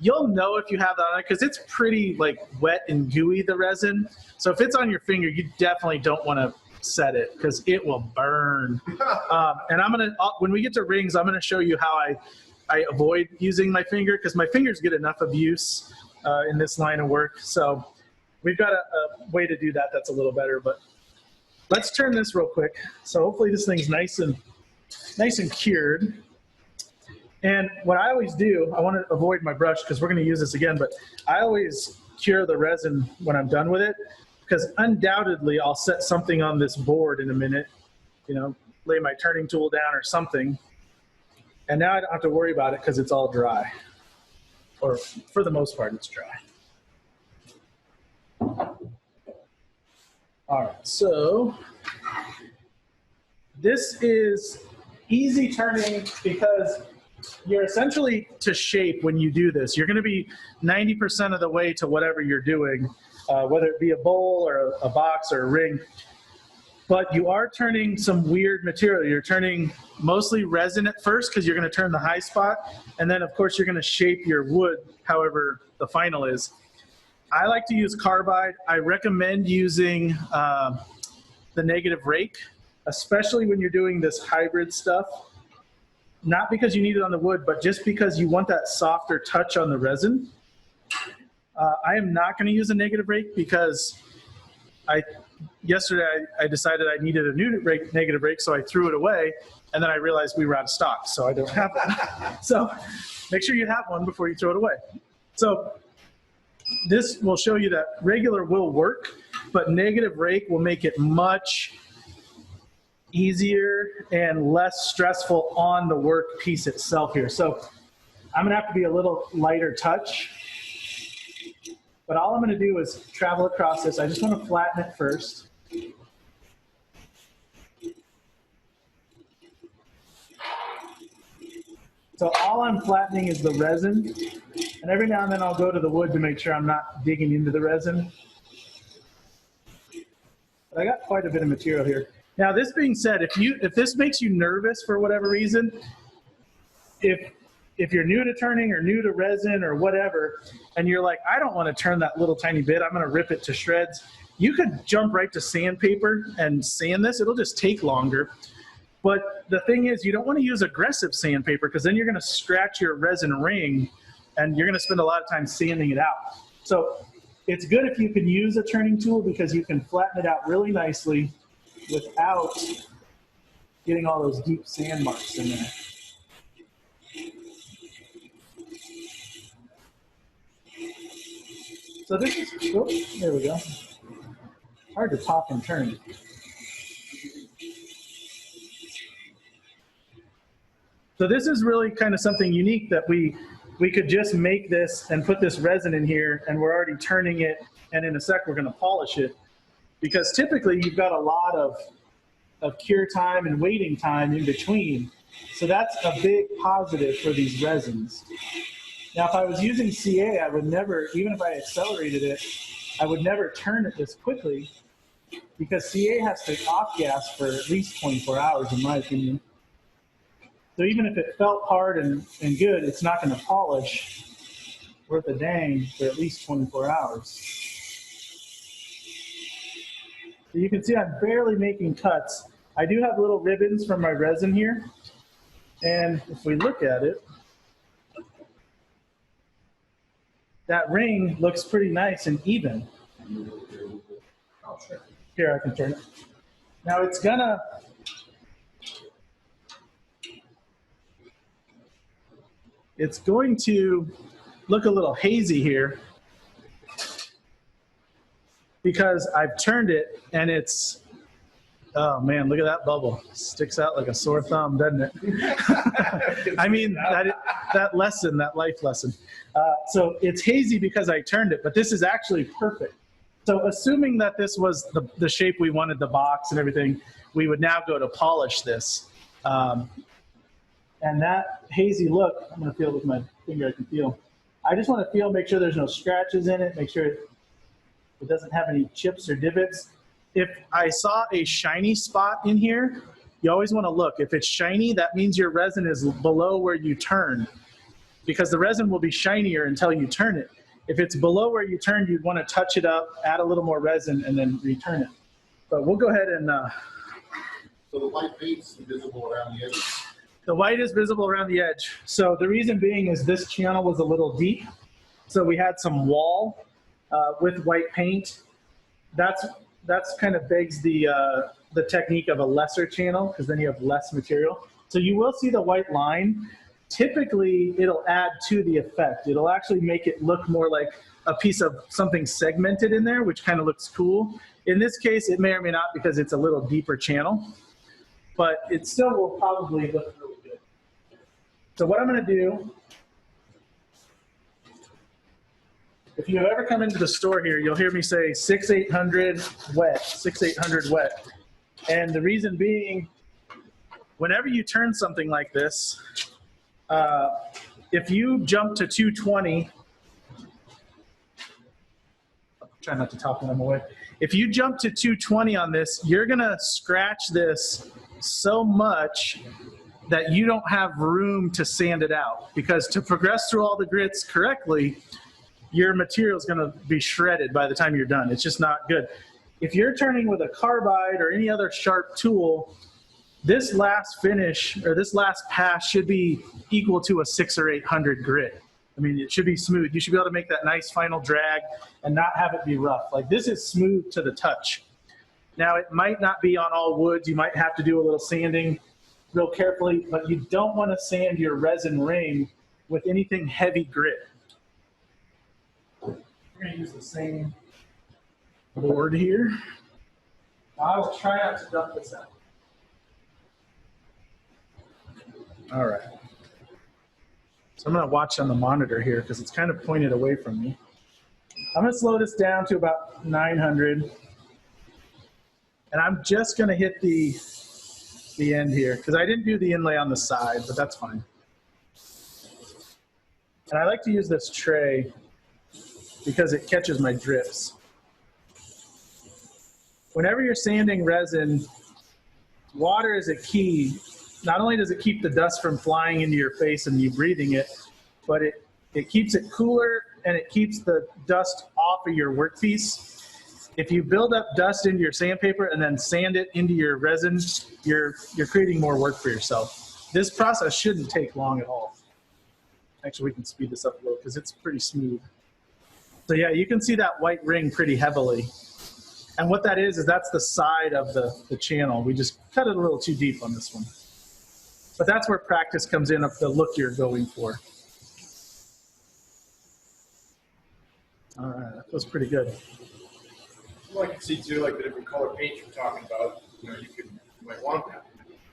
You'll know if you have that on it because it's pretty like wet and gooey, the resin. So if it's on your finger, you definitely don't want to set it because it will burn. And when we get to rings, I'm gonna show you how I avoid using my finger, because my fingers get enough abuse in this line of work. So we've got a way to do that that's a little better. But let's turn this real quick. So hopefully this thing's nice and cured. And what I always do, I want to avoid my brush because we're going to use this again, but I always cure the resin when I'm done with it, because undoubtedly I'll set something on this board in a minute, lay my turning tool down or something. And now I don't have to worry about it because it's all dry. Or for the most part, it's dry. All right, so this is easy turning because you're essentially to shape when you do this. You're going to be 90% of the way to whatever you're doing, whether it be a bowl or a box or a ring. But you are turning some weird material. You're turning mostly resin at first because you're going to turn the high spot. And then, of course, you're going to shape your wood however the final is. I like to use carbide. I recommend using the negative rake, especially when you're doing this hybrid stuff. Not because you need it on the wood, but just because you want that softer touch on the resin. I am not going to use a negative rake because yesterday I decided I needed a new negative rake, so I threw it away, and then I realized we were out of stock, so I don't have that. So make sure you have one before you throw it away. So this will show you that regular will work, but negative rake will make it much easier and less stressful on the work piece itself here. So I'm gonna have to be a little lighter touch, but all I'm gonna do is travel across this. I just wanna flatten it first. So all I'm flattening is the resin, and every now and then I'll go to the wood to make sure I'm not digging into the resin. But I got quite a bit of material here. Now, this being said, if this makes you nervous for whatever reason, if if you're new to turning or new to resin or whatever, and you're like, I don't want to turn that little tiny bit, I'm going to rip it to shreds. You could jump right to sandpaper and sand this. It'll just take longer. But the thing is, you don't want to use aggressive sandpaper because then you're going to scratch your resin ring and you're going to spend a lot of time sanding it out. So it's good if you can use a turning tool because you can flatten it out really nicely without getting all those deep sand marks in there. So this is, oh, there we go. Hard to talk and turn. So this is really kind of something unique that we could just make this and put this resin in here and we're already turning it, and in a sec we're going to polish it, because typically you've got a lot of cure time and waiting time in between. So that's a big positive for these resins. Now if I was using CA, I would never, even if I accelerated it, I would never turn it this quickly because CA has to off-gas for at least 24 hours in my opinion. So even if it felt hard and good, it's not going to polish worth a dang for at least 24 hours. So you can see I'm barely making cuts. I do have little ribbons from my resin here. And if we look at it, that ring looks pretty nice and even. Here, I can turn it. Now it's going to look a little hazy here because I've turned it and it's, oh man, look at that bubble. Sticks out like a sore thumb, doesn't it? I mean, that lesson, that life lesson. So it's hazy because I turned it, but this is actually perfect. So assuming that this was the shape we wanted, the box and everything, we would now go to polish this. And that hazy look, I'm going to feel it with my finger, I can feel. I just want to feel, make sure there's no scratches in it, make sure it doesn't have any chips or divots. If I saw a shiny spot in here, you always want to look. If it's shiny, that means your resin is below where you turn, because the resin will be shinier until you turn it. If it's below where you turned, you'd want to touch it up, add a little more resin, and then return it. But we'll go ahead and... So the white paint's visible around the edges. The white is visible around the edge. So the reason being is this channel was a little deep. So we had some wall with white paint. That's kind of begs the technique of a lesser channel, because then you have less material. So you will see the white line. Typically, it'll add to the effect. It'll actually make it look more like a piece of something segmented in there, which kind of looks cool. In this case, it may or may not, because it's a little deeper channel, but it still will probably look really good. So what I'm going to do, if you have ever come into the store here, you'll hear me say 6-800 wet, 6-800 wet. And the reason being, whenever you turn something like this, if you jump to 220, try not to talk when I'm away. If you jump to 220 on this, you're going to scratch this so much that you don't have room to sand it out, because to progress through all the grits correctly, your material is going to be shredded by the time you're done. It's just not good. If you're turning with a carbide or any other sharp tool, this last finish or this last pass should be equal to a 600 or 800 grit. I mean, it should be smooth. You should be able to make that nice final drag and not have it be rough. Like, this is smooth to the touch. Now, it might not be on all woods. You might have to do a little sanding real carefully, but you don't want to sand your resin ring with anything heavy grit. We're going to use the same board here. I will try not to dump this out. All right. So I'm going to watch on the monitor here because it's kind of pointed away from me. I'm going to slow this down to about 900. And I'm just going to hit the end here because I didn't do the inlay on the side, but that's fine. And I like to use this tray because it catches my drips. Whenever you're sanding resin, water is a key not only does it keep the dust from flying into your face and you breathing it, but it keeps it cooler and it keeps the dust off of your workpiece. If you build up dust into your sandpaper and then sand it into your resin, you're creating more work for yourself. This process shouldn't take long at all. Actually, we can speed this up a little because it's pretty smooth. So yeah, you can see that white ring pretty heavily. And what that is that's the side of the channel. We just cut it a little too deep on this one. But that's where practice comes in of the look you're going for. All right, that feels pretty good. Well, I can see too, like the different color paint you're talking about. You might want that.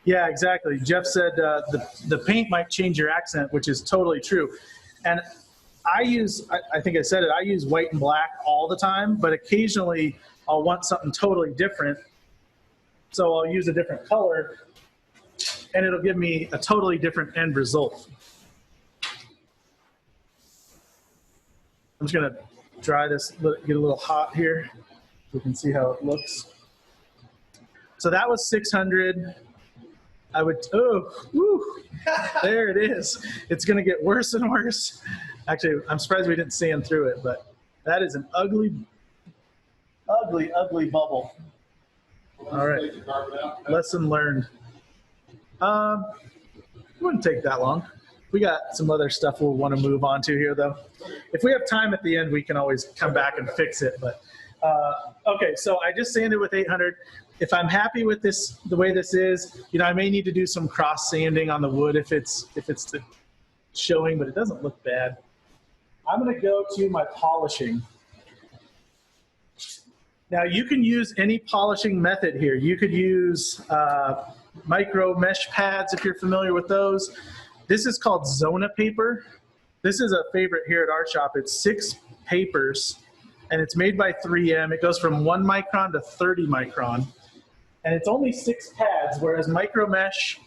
Yeah, exactly. Jeff said the paint might change your accent, which is totally true. And I think I said it, I use white and black all the time, but occasionally I'll want something totally different. So I'll use a different color and it'll give me a totally different end result. I'm just gonna dry this, get a little hot here. We can see how it looks. So that was 600. There it is. It's gonna get worse and worse. Actually, I'm surprised we didn't sand through it, but that is an ugly, ugly, ugly bubble. All right, lesson learned. It wouldn't take that long. We got some other stuff we'll want to move on to here, though. If we have time at the end, we can always come back and fix it. But okay, so I just sanded with 800. If I'm happy with this, the way this is, I may need to do some cross sanding on the wood if it's showing, but it doesn't look bad. I'm going to go to my polishing. Now you can use any polishing method here. You could use micro mesh pads if you're familiar with those. This is called Zona paper. This is a favorite here at our shop. It's 6 papers and it's made by 3M. It goes from 1 micron to 30 micron. And it's only 6 pads, whereas micro mesh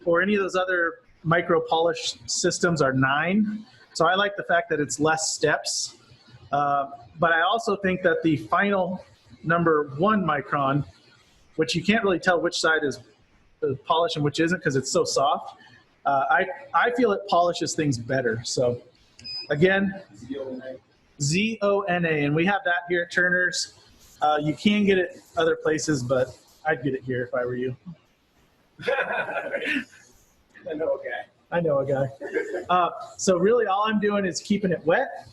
or any of those other micro polish systems are 9. So I like the fact that it's less steps. But I also think that the final number 1 micron, which you can't really tell which side is polished and which isn't because it's so soft, I feel it polishes things better. So again, Zona, and we have that here at Turner's. You can get it other places, but I'd get it here if I were you. I know a guy. I know a guy. So really all I'm doing is keeping it wet,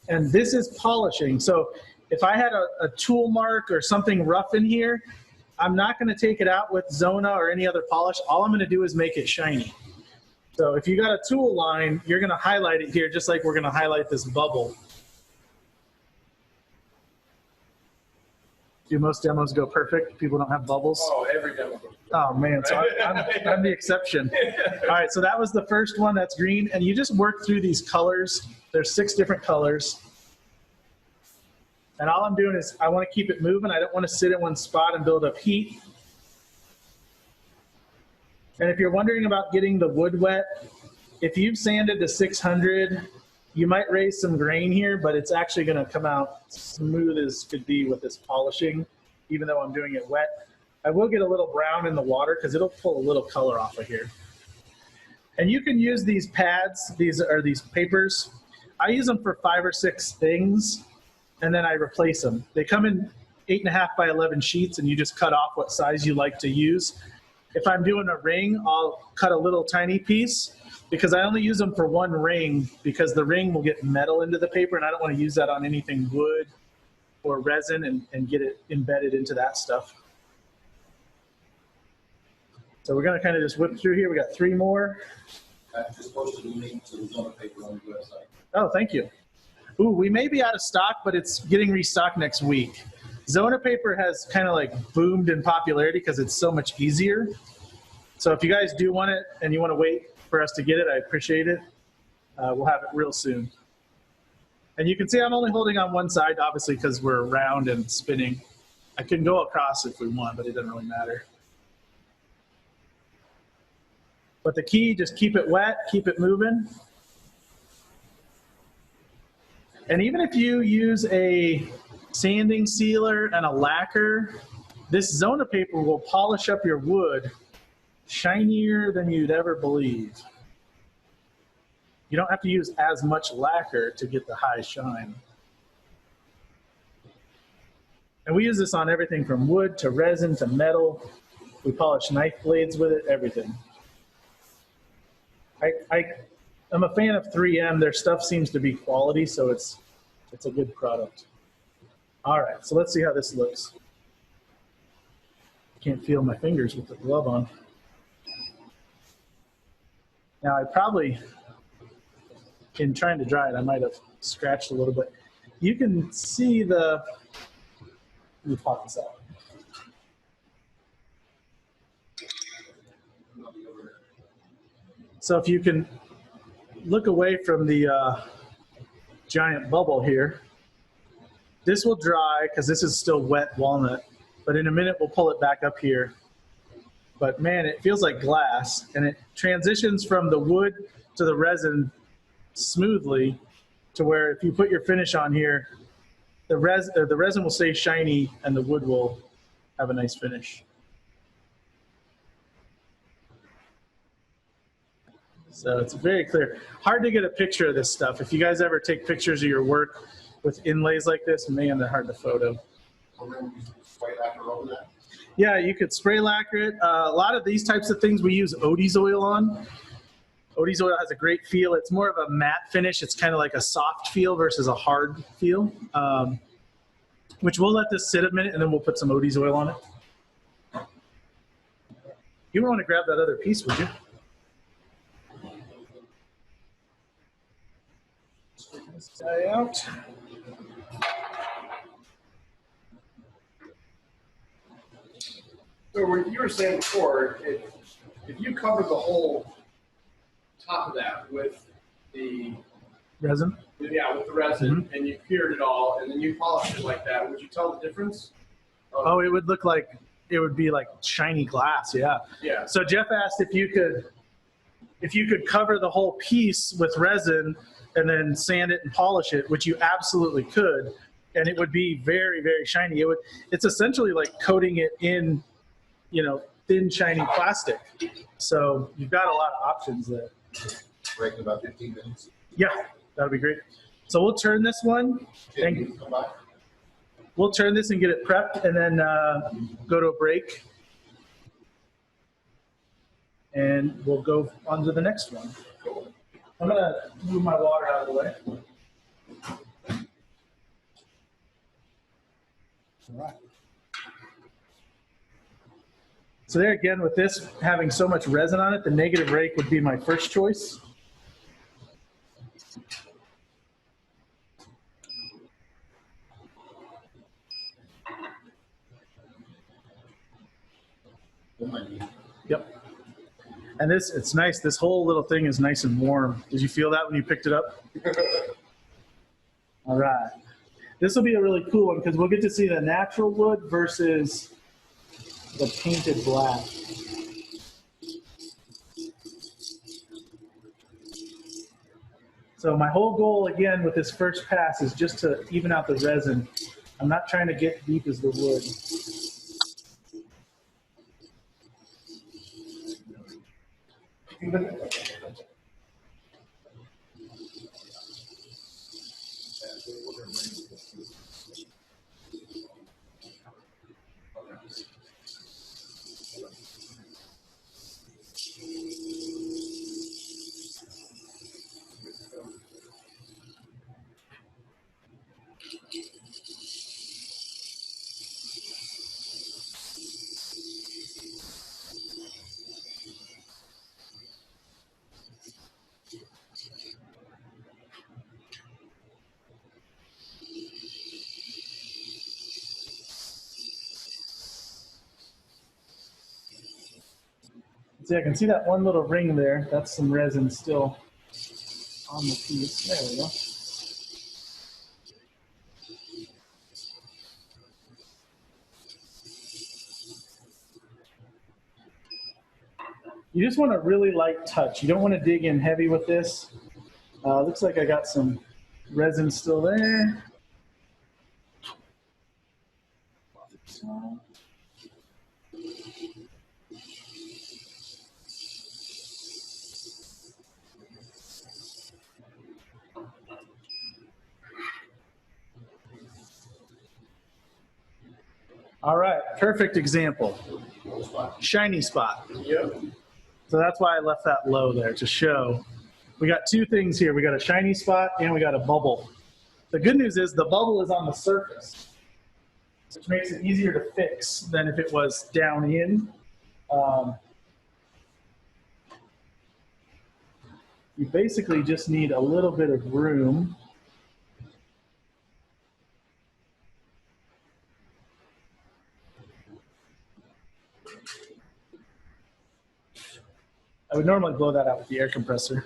and this is polishing. So if I had a tool mark or something rough in here, I'm not going to take it out with Zona or any other polish. All I'm going to do is make it shiny. So if you got a tool line, you're going to highlight it here just like we're going to highlight this bubble. Do most demos go perfect? People don't have bubbles? Oh, every demo. Oh man, so I'm the exception. All right, so that was the first one, that's green, and you just work through these colors. There's 6 different colors. And all I'm doing is I want to keep it moving. I don't want to sit in one spot and build up heat. And if you're wondering about getting the wood wet, if you've sanded to 600, you might raise some grain here, but it's actually going to come out smooth as could be with this polishing, even though I'm doing it wet. I will get a little brown in the water because it'll pull a little color off of here. And you can use these pads, these papers. I use them for 5 or 6 things, and then I replace them. They come in 8.5 by 11 sheets, and you just cut off what size you like to use. If I'm doing a ring, I'll cut a little tiny piece because I only use them for 1 ring because the ring will get metal into the paper, and I don't want to use that on anything wood or resin and get it embedded into that stuff. So we're going to kind of just whip through here. We got 3 more. I just posted a link to the Zona paper on the website. Oh, thank you. Ooh, we may be out of stock, but it's getting restocked next week. Zona paper has kind of like boomed in popularity because it's so much easier. So if you guys do want it and you want to wait for us to get it, I appreciate it. We'll have it real soon. And you can see I'm only holding on one side, obviously, because we're round and spinning. I can go across if we want, but it doesn't really matter. But the key, just keep it wet, keep it moving. And even if you use a sanding sealer and a lacquer, this Zona paper will polish up your wood shinier than you'd ever believe. You don't have to use as much lacquer to get the high shine. And we use this on everything from wood to resin to metal. We polish knife blades with it, everything. I'm a fan of 3M. Their stuff seems to be quality, so it's a good product. All right, so let's see how this looks. Can't feel my fingers with the glove on. Now I probably, in trying to dry it, I might have scratched a little bit. You can see the, let me pop this out. So if you can look away from the giant bubble here, this will dry because this is still wet walnut, but in a minute we'll pull it back up here. But man, it feels like glass, and it transitions from the wood to the resin smoothly to where if you put your finish on here, the resin will stay shiny and the wood will have a nice finish. So it's very clear. Hard to get a picture of this stuff. If you guys ever take pictures of your work with inlays like this, man, they're hard to photo. Yeah, you could spray lacquer it. A lot of these types of things we use Odie's oil on. Odie's oil has a great feel. It's more of a matte finish. It's kind of like a soft feel versus a hard feel, which we'll let this sit a minute and then we'll put some Odie's oil on it. You don't want to grab that other piece, would you? Straighten this guy out. So what you were saying before, if you cover the whole top of that with the Resin? yeah, with the resin, and you cured it all, and then you polished it like that, would you tell the difference? Oh, it would look like, it would be like shiny glass, yeah. Yeah. So Jeff asked if you could cover the whole piece with resin and then sand it and polish it, which you absolutely could, and it would be very, very shiny. It's essentially like coating it in, thin, shiny plastic. So you've got a lot of options there. Break in about 15 minutes. Yeah, that would be great. So we'll turn this one, and we'll turn this and get it prepped, and then go to a break. And we'll go on to the next one. I'm going to move my water out of the way. All right. So there again, with this having so much resin on it, the negative rake would be my first choice. Yep. And it's nice. This whole little thing is nice and warm. Did you feel that when you picked it up? All right. This will be a really cool one because we'll get to see the natural wood versus the painted black. So my whole goal again with this first pass is just to even out the resin. I'm not trying to get deep as the wood. See, I can see that one little ring there. That's some resin still on the piece. There we go. You just want a really light touch. You don't want to dig in heavy with this. Looks like I got some resin still there. All right, perfect example. Shiny spot. Yep. So that's why I left that low there to show. We got two things here. We got a shiny spot and we got a bubble. The good news is the bubble is on the surface, which makes it easier to fix than if it was down in. You basically just need a little bit of room. I would normally blow that out with the air compressor.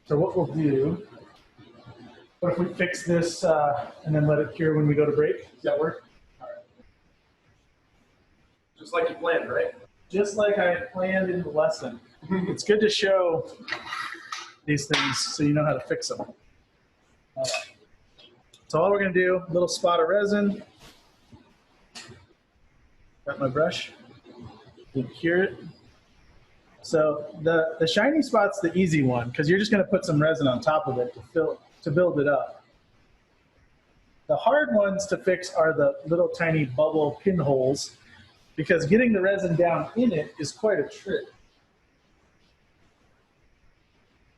So what we'll do, what if we fix this and then let it cure when we go to break? Does that work? All right. Just like you planned, right? Just like I had planned in the lesson. It's good to show these things so you know how to fix them. All right. So all we're going to do, a little spot of resin. Got my brush. Cure it. So the shiny spot's the easy one because you're just going to put some resin on top of it to build it up. The hard ones to fix are the little tiny bubble pinholes because getting the resin down in it is quite a trick.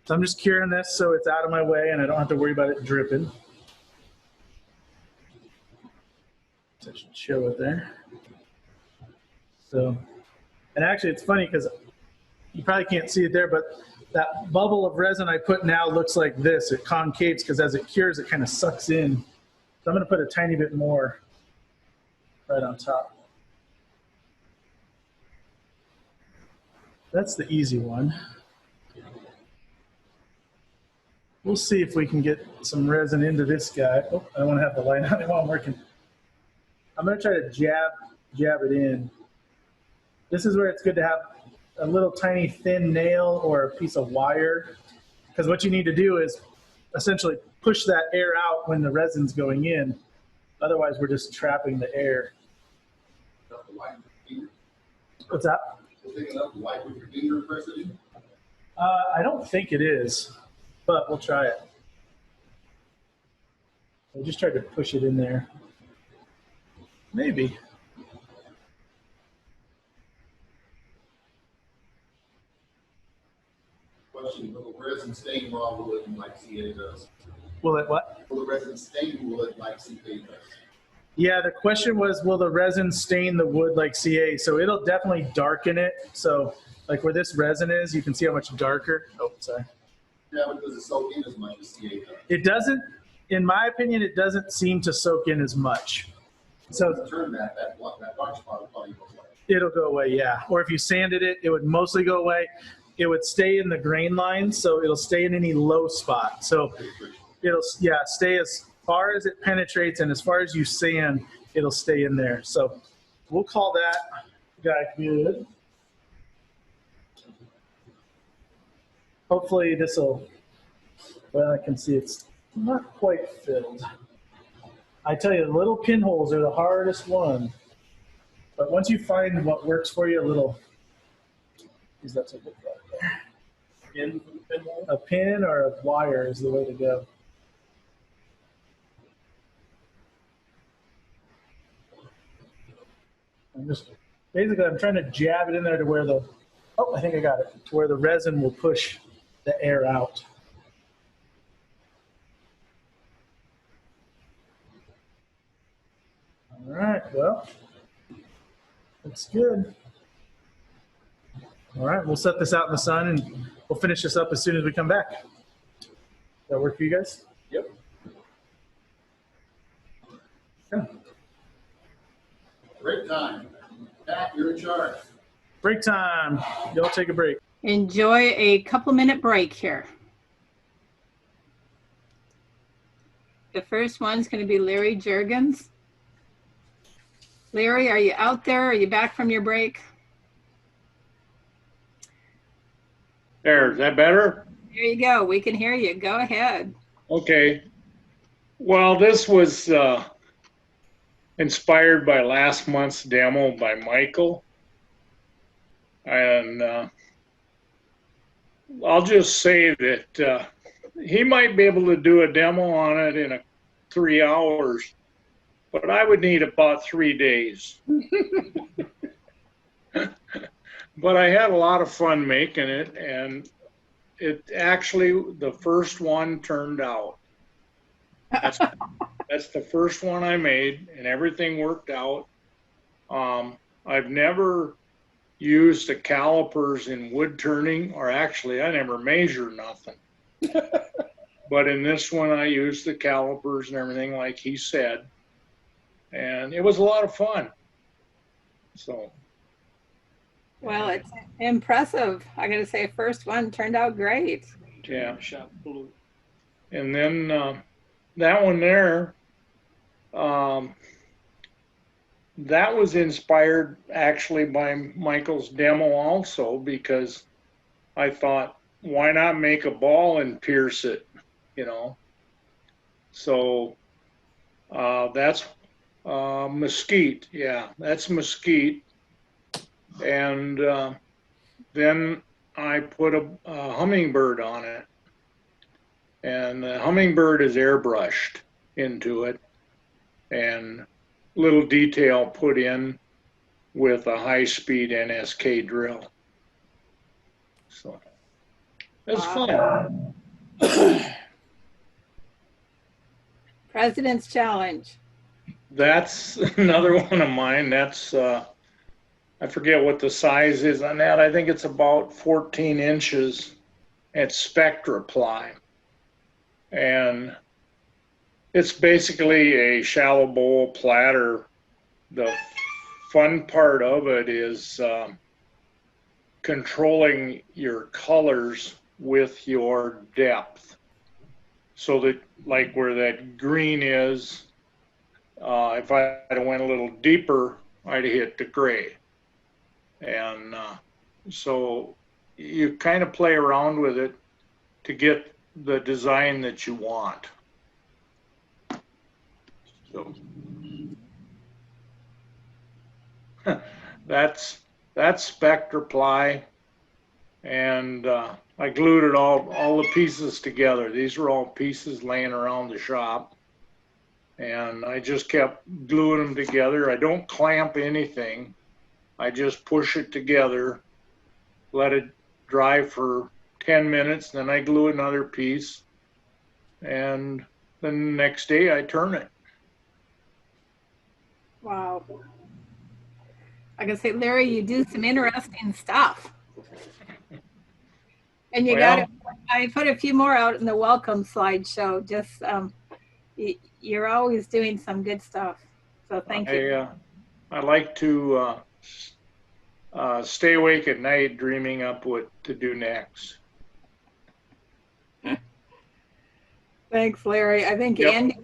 So I'm just curing this so it's out of my way and I don't have to worry about it dripping. So I should show it there. So, and actually it's funny because you probably can't see it there, but that bubble of resin I put now looks like this. It concaves because as it cures, it kind of sucks in. So I'm going to put a tiny bit more right on top. That's the easy one. We'll see if we can get some resin into this guy. Oh, I don't want to have the light on it while I'm working. I'm going to try to jab it in. This is where it's good to have a little tiny thin nail or a piece of wire, because what you need to do is essentially push that air out when the resin's going in. Otherwise, we're just trapping the air. What's that? I don't think it is, but we'll try it. I just tried to push it in there. Maybe. Question, will the resin stain while will it like CA does? Will it what? Will the resin stain will it like CA does? Yeah, the question was, will the resin stain the wood like CA? So it'll definitely darken it. So like where this resin is, you can see how much darker. Oh, sorry. Yeah, but does it soak in as much as CA does? It doesn't, in my opinion, it doesn't seem to soak in as much. So turn that dark spot will probably go away. It'll go away, yeah. Or if you sanded it, it would mostly go away. It would stay in the grain line, so it'll stay in any low spot. So it'll, yeah, stay as far as it penetrates and as far as you sand, it'll stay in there. So we'll call that guy good. Hopefully this will, well, I can see it's not quite filled. I tell you, the little pinholes are the hardest one. But once you find what works for you, a little, is that so good right there? A pin or a wire is the way to go. I'm trying to jab it in there to where the, oh, I think I got it, to where the resin will push the air out. All right, well, looks good. All right, we'll set this out in the sun and we'll finish this up as soon as we come back. Does that work for you guys? Yep. Yeah. Break time. Pat, you're in charge. Break time. Y'all take a break. Enjoy a couple-minute break here. The first one's going to be Larry Juergens. Larry, are you out there? Are you back from your break? There, is that better? There you go. We can hear you. Go ahead. Okay. Well, this was inspired by last month's demo by Michael. And I'll just say that he might be able to do a demo on it in a 3 hours, but I would need about 3 days. But I had a lot of fun making it, and it actually, the first one turned out. That's the first one I made, and everything worked out. I've never used the calipers in wood turning, or actually, I never measure nothing. But in this one, I used the calipers and everything like he said, and it was a lot of fun. So. Well, it's impressive. I got to say, first one turned out great. Yeah. And then that one there, that was inspired actually by Michael's demo also, because I thought, why not make a ball and pierce it, you know? So that's mesquite. Yeah, that's mesquite. And then I put a hummingbird on it. And the hummingbird is airbrushed into it, and little detail put in with a high-speed NSK drill. So it's fun. President's Challenge. That's another one of mine. That's I forget what the size is on that. I think it's about 14 inches at Spectra ply. And it's basically a shallow bowl platter. The fun part of it is controlling your colors with your depth. So that, like where that green is, if I had went a little deeper, I'd hit the gray. And so you kind of play around with it to get the design that you want. So that's Spectra ply, and I glued it all the pieces together. These were all pieces laying around the shop, and I just kept gluing them together. I don't clamp anything. I just push it together, let it dry for 10 minutes, then I glue another piece, and then the next day I turn it. Wow. I can say, Larry, you do some interesting stuff. And you got I put a few more out in the welcome slideshow. Just you're always doing some good stuff. So thank you. I like to stay awake at night dreaming up what to do next. Thanks, Larry. I think Yep.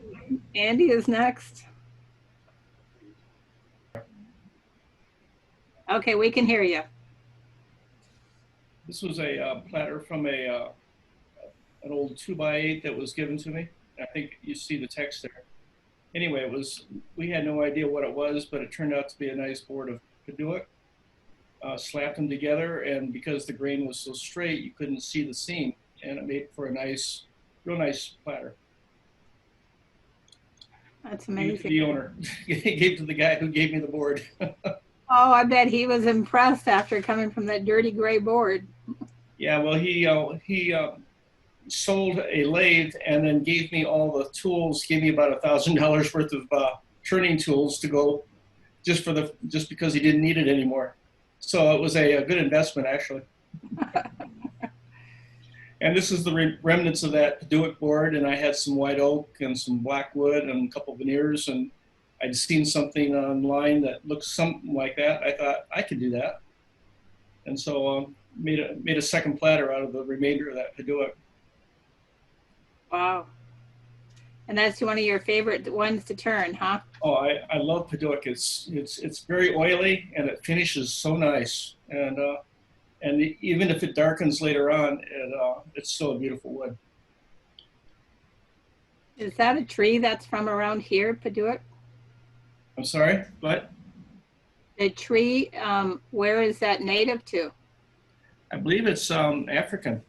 Andy is next. Okay, we can hear you. This was a platter from an old 2x8 that was given to me. I think you see the text there. Anyway, we had no idea what it was, but it turned out to be a nice board of Paduak. Slapped them together, and because the grain was so straight, you couldn't see the seam, and it made for a nice, real nice platter. That's amazing. The owner gave to the guy who gave me the board. Oh, I bet he was impressed after coming from that dirty gray board. Yeah, well, he sold a lathe and then gave me all the tools. Gave me about $1,000 worth of turning tools to go, just because he didn't need it anymore. So it was a good investment, actually. And this is the remnants of that Paduak board, and I had some white oak and some black wood and a couple veneers, and I'd seen something online that looked something like that. I thought I could do that, and so made a second platter out of the remainder of that Paduak. Wow. And that's one of your favorite ones to turn, huh? Oh, I love Paduak. It's very oily, and it finishes so nice. And even if it darkens later on, it's still a beautiful wood. Is that a tree that's from around here, Paduak? I'm sorry, what? The tree, where is that native to? I believe it's African.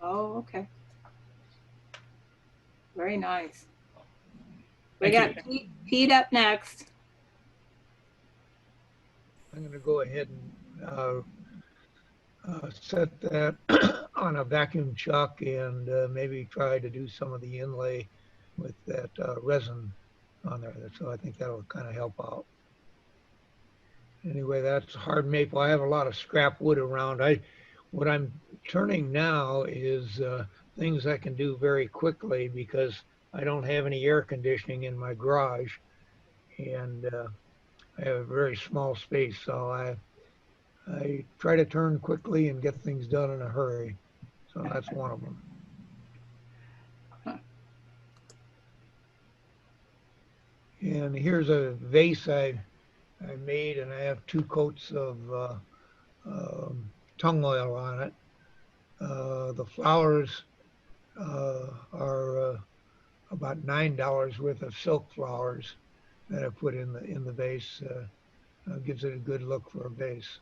Oh, okay. Very nice. We got Pete up next. I'm going to go ahead and set that on a vacuum chuck and maybe try to do some of the inlay with that resin on there. So I think that'll kind of help out. Anyway, that's hard maple. I have a lot of scrap wood around. What I'm turning now is things I can do very quickly because I don't have any air conditioning in my garage, and I have a very small space, so I try to turn quickly and get things done in a hurry. So that's one of them. And here's a vase I made, and I have 2 coats of tung oil on it. The flowers are about $9 worth of silk flowers that I put in the vase. Gives it a good look for a vase.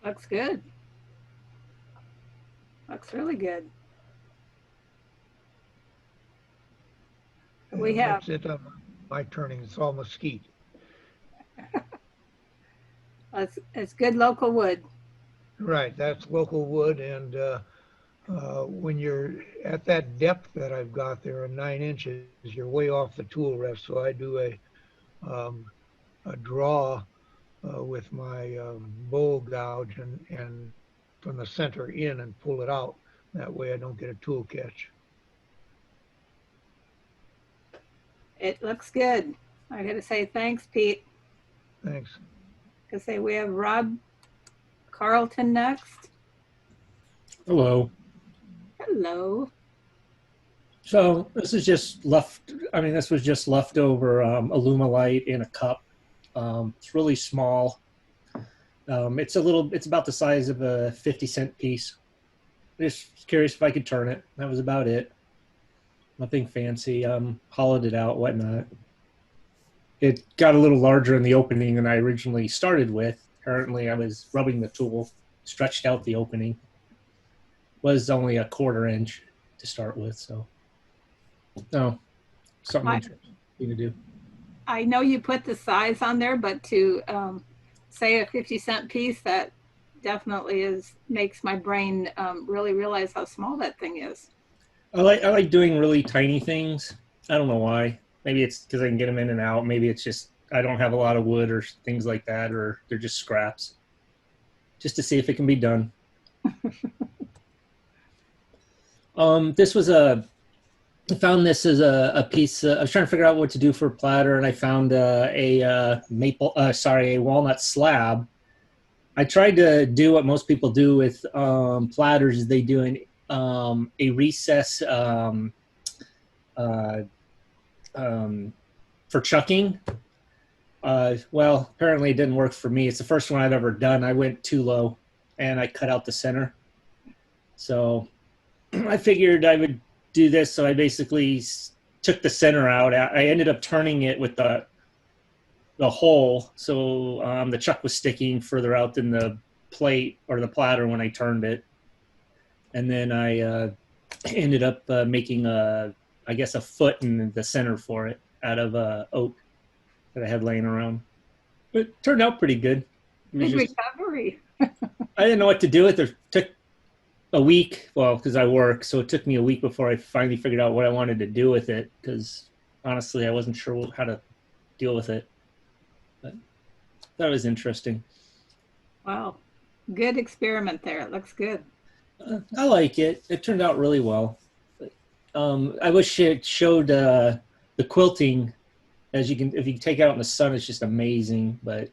Looks good. Looks really good. We And have. that's it on my turning. It's all mesquite. It's good local wood. Right, that's local wood, and when you're at that depth that I've got there, 9 inches, you're way off the tool rest. So I do a draw with my bowl gouge and from the center in and pull it out. That way I don't get a tool catch. It looks good. I got to say thanks, Pete. Thanks. I say we have Rob Carlton next. Hello. Hello. So this is just this was just leftover Alumilite in a cup. It's really small. It's about the size of a 50-cent piece. Just curious if I could turn it. That was about it. Nothing fancy. Hollowed it out, whatnot. It got a little larger in the opening than I originally started with. Apparently I was rubbing the tool, stretched out the opening. Was only a 1/4 inch to start with, so no, something interesting to do. I know you put the size on there, but to say a 50-cent piece, that definitely makes my brain really realize how small that thing is. I like doing really tiny things. I don't know why. Maybe it's because I can get them in and out. Maybe it's just I don't have a lot of wood or things like that, or they're just scraps. Just to see if it can be done. I found this as a piece. I was trying to figure out what to do for a platter, and I found a walnut slab. I tried to do what most people do with platters. They do a recess for chucking. Well, apparently it didn't work for me. It's the first one I've ever done. I went too low, and I cut out the center. So I figured I would do this. So I basically took the center out. I ended up turning it with the hole. So the chuck was sticking further out than the plate or the platter when I turned it. And then I ended up making a foot in the center for it out of oak that I had laying around. But it turned out pretty good. Good recovery. I didn't know what to do with it. It took a week, because I work, so it took me a week before I finally figured out what I wanted to do with it, because honestly, I wasn't sure how to deal with it. But that was interesting. Wow. Good experiment there. It looks good. I like it. It turned out really well. I wish it showed the quilting. If you take it out in the sun, it's just amazing, but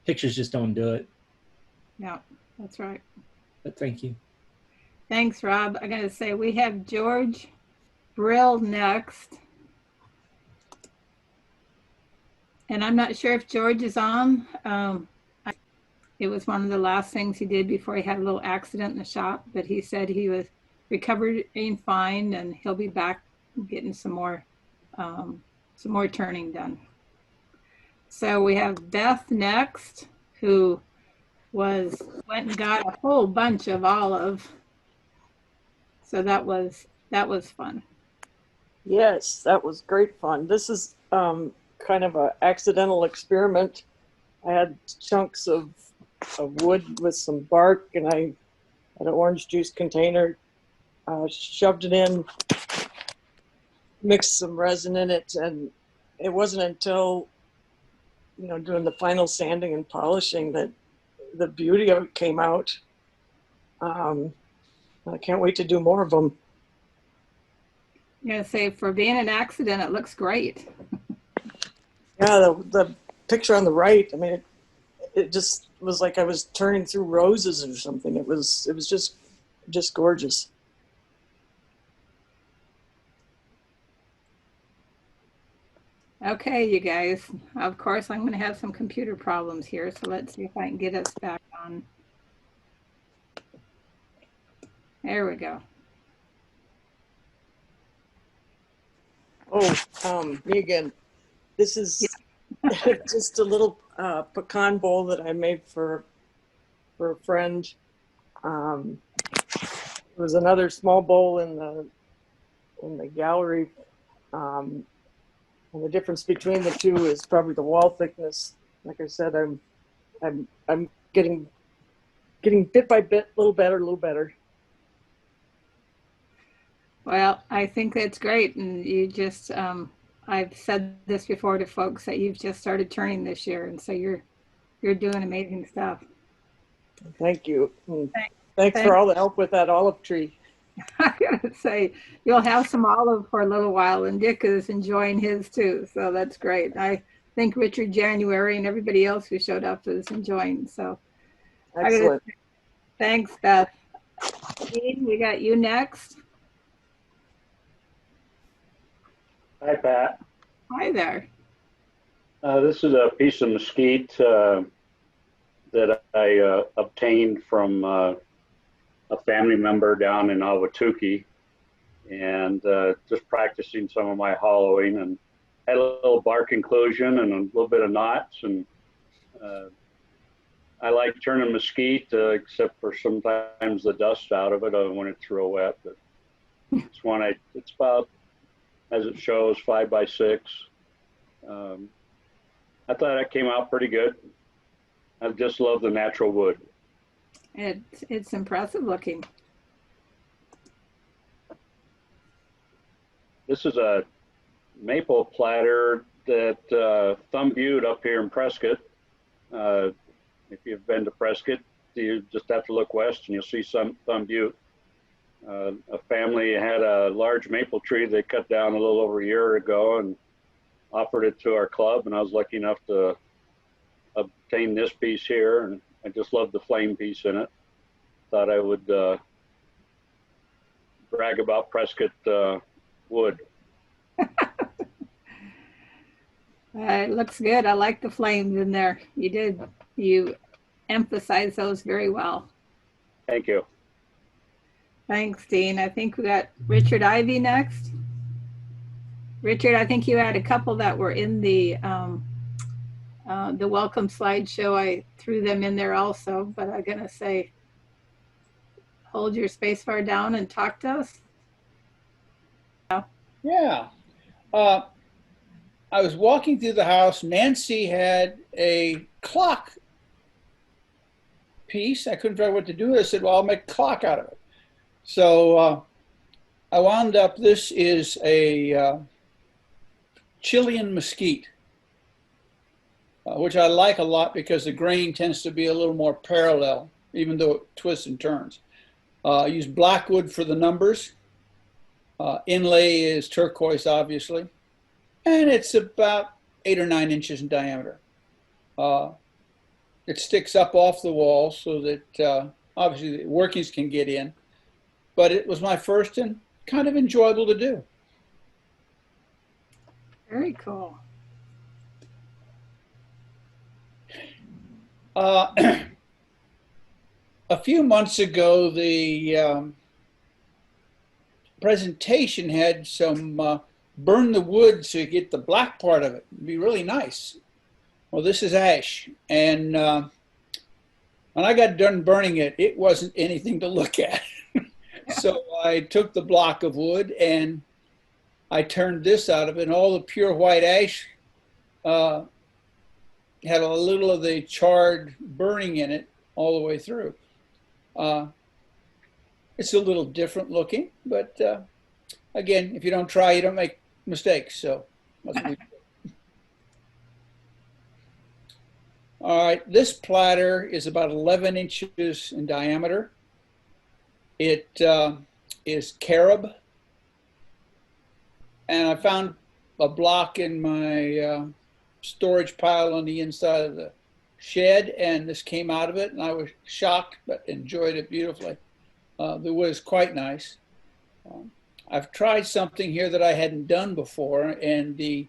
pictures just don't do it. Yeah, that's right. But thank you. Thanks, Rob. I got to say, we have George Brill next. And I'm not sure if George is on. It was one of the last things he did before he had a little accident in the shop, but he said he was recovering fine and he'll be back getting some more turning done. So we have Beth next, who went and got a whole bunch of olive. So that was fun. Yes, that was great fun. This is kind of an accidental experiment. I had chunks of wood with some bark, and I had an orange juice container, shoved it in, mixed some resin in it, and it wasn't until, doing the final sanding and polishing that the beauty of it came out. I can't wait to do more of them. I'm gonna say, for being an accident, it looks great. Yeah, the picture on the right, I mean, it just was like I was turning through roses or something. It was just gorgeous. Okay, you guys. Of course, I'm gonna have some computer problems here, so let's see if I can get us back on. There we go. Oh, me again. This is just a little pecan bowl that I made for a friend. There was another small bowl in the gallery. And the difference between the two is probably the wall thickness. Like I said, I'm getting bit by bit, a little better. Well, I think that's great, and you just I've said this before to folks that you've just started turning this year, and so you're doing amazing stuff. Thank you. Thanks for all the help with that olive tree. I gotta say, you'll have some olive for a little while, and Dick is enjoying his too, so that's great. I think Richard January and everybody else who showed up is enjoying. So, Excellent. Thanks, Beth. Dean, we got you next. Hi, Pat. Hi there. This is a piece of mesquite that I obtained from a family member down in Ahwatukee, and just practicing some of my hollowing, and had a little bark inclusion and a little bit of knots. And I like turning mesquite, except for sometimes the dust out of it when it's real wet. But it's it's about, as it shows, 5 by 6. I thought it came out pretty good. I just love the natural wood. It's impressive looking. This is a maple platter that Thumb Butte up here in Prescott. If you've been to Prescott, you just have to look west and you'll see some Thumb Butte. A family had a large maple tree they cut down a little over a year ago and offered it to our club, and I was lucky enough to obtain this piece here, and I just love the flame piece in it. Thought I would brag about Prescott wood. It looks good. I like the flames in there. You emphasize those very well. Thank you. Thanks, Dean. I think we got Richard Ivy next. Richard, I think you had a couple that were in the welcome slideshow. I threw them in there also, but I'm gonna say, hold your space bar down and talk to us. Yeah. I was walking through the house. Nancy had a clock piece. I couldn't figure out what to do with it. I said, well, I'll make a clock out of it. So I wound up, this is a Chilean mesquite, which I like a lot because the grain tends to be a little more parallel, even though it twists and turns. I use black wood for the numbers. Inlay is turquoise, obviously. And it's about 8 or 9 inches in diameter. It sticks up off the wall so that obviously the workings can get in. But it was my first and kind of enjoyable to do. Very cool. A few months ago, the presentation had some burn the wood to get the black part of it. It'd be really nice. Well, this is ash. And when I got done burning it, it wasn't anything to look at. So I took the block of wood and I turned this out of it, and all the pure white ash had a little of the charred burning in it all the way through. It's a little different looking, but again, if you don't try, you don't make mistakes. So that's what we do. All right, this platter is about 11 inches in diameter. It is carob, and I found a block in my storage pile on the inside of the shed, and this came out of it, and I was shocked but enjoyed it beautifully. The wood is quite nice. I've tried something here that I hadn't done before, and the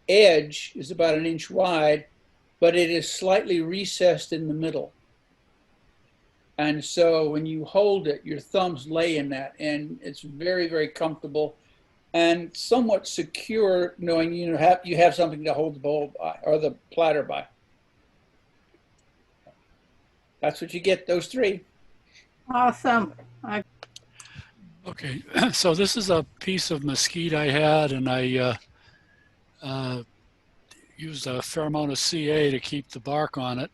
edge is about 1 inch wide, but it is slightly recessed in the middle. And so when you hold it, your thumbs lay in that, and it's very, very comfortable and somewhat secure, knowing you have something to hold the bowl by, or the platter by. That's what you get, those three. Awesome. Okay, so this is a piece of mesquite I had, and I used a fair amount of CA to keep the bark on it.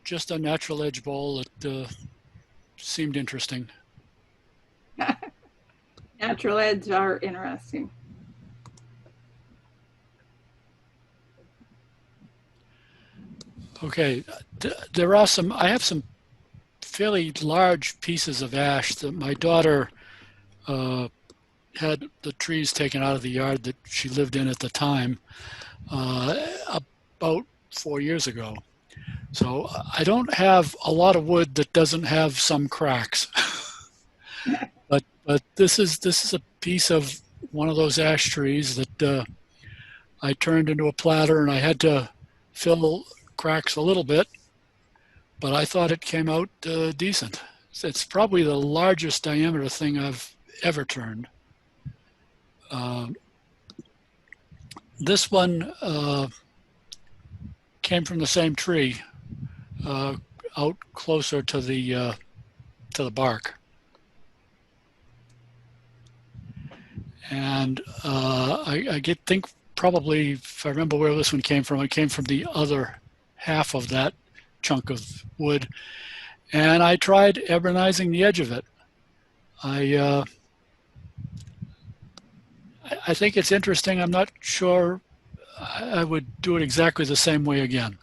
Just a natural edge bowl that seemed interesting. Natural edges are interesting. Okay, there are some, I have some fairly large pieces of ash that my daughter had the trees taken out of the yard that she lived in at the time about 4 years ago. So I don't have a lot of wood that doesn't have some cracks. but this is a piece of one of those ash trees that I turned into a platter, and I had to fill cracks a little bit, but I thought it came out decent. It's probably the largest diameter thing I've ever turned. This one came from the same tree, out closer to the bark. And I think probably, if I remember where this one came from, it came from the other half of that chunk of wood. And I tried ebonizing the edge of it. I think it's interesting. I'm not sure I would do it exactly the same way again.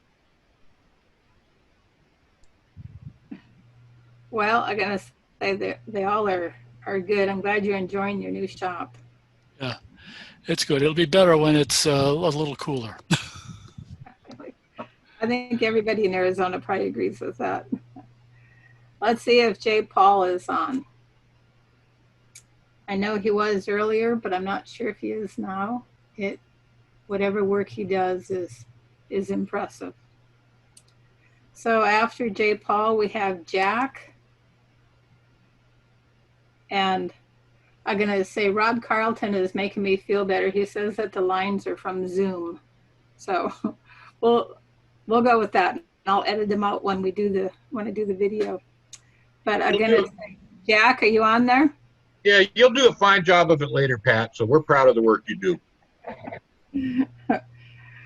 Well, I gotta say that they all are good. I'm glad you're enjoying your new shop. Yeah, it's good. It'll be better when it's a little cooler. I think everybody in Arizona probably agrees with that. Let's see if Jay Paul is on. I know he was earlier, but I'm not sure if he is now. Whatever work he does is impressive. So after Jay Paul, we have Jack. And I'm going to say Rob Carlton is making me feel better. He says that the lines are from Zoom. So we'll go with that. I'll edit them out when I do the video. But I'm going to say, Jack, are you on there? Yeah, you'll do a fine job of it later, Pat. So we're proud of the work you do.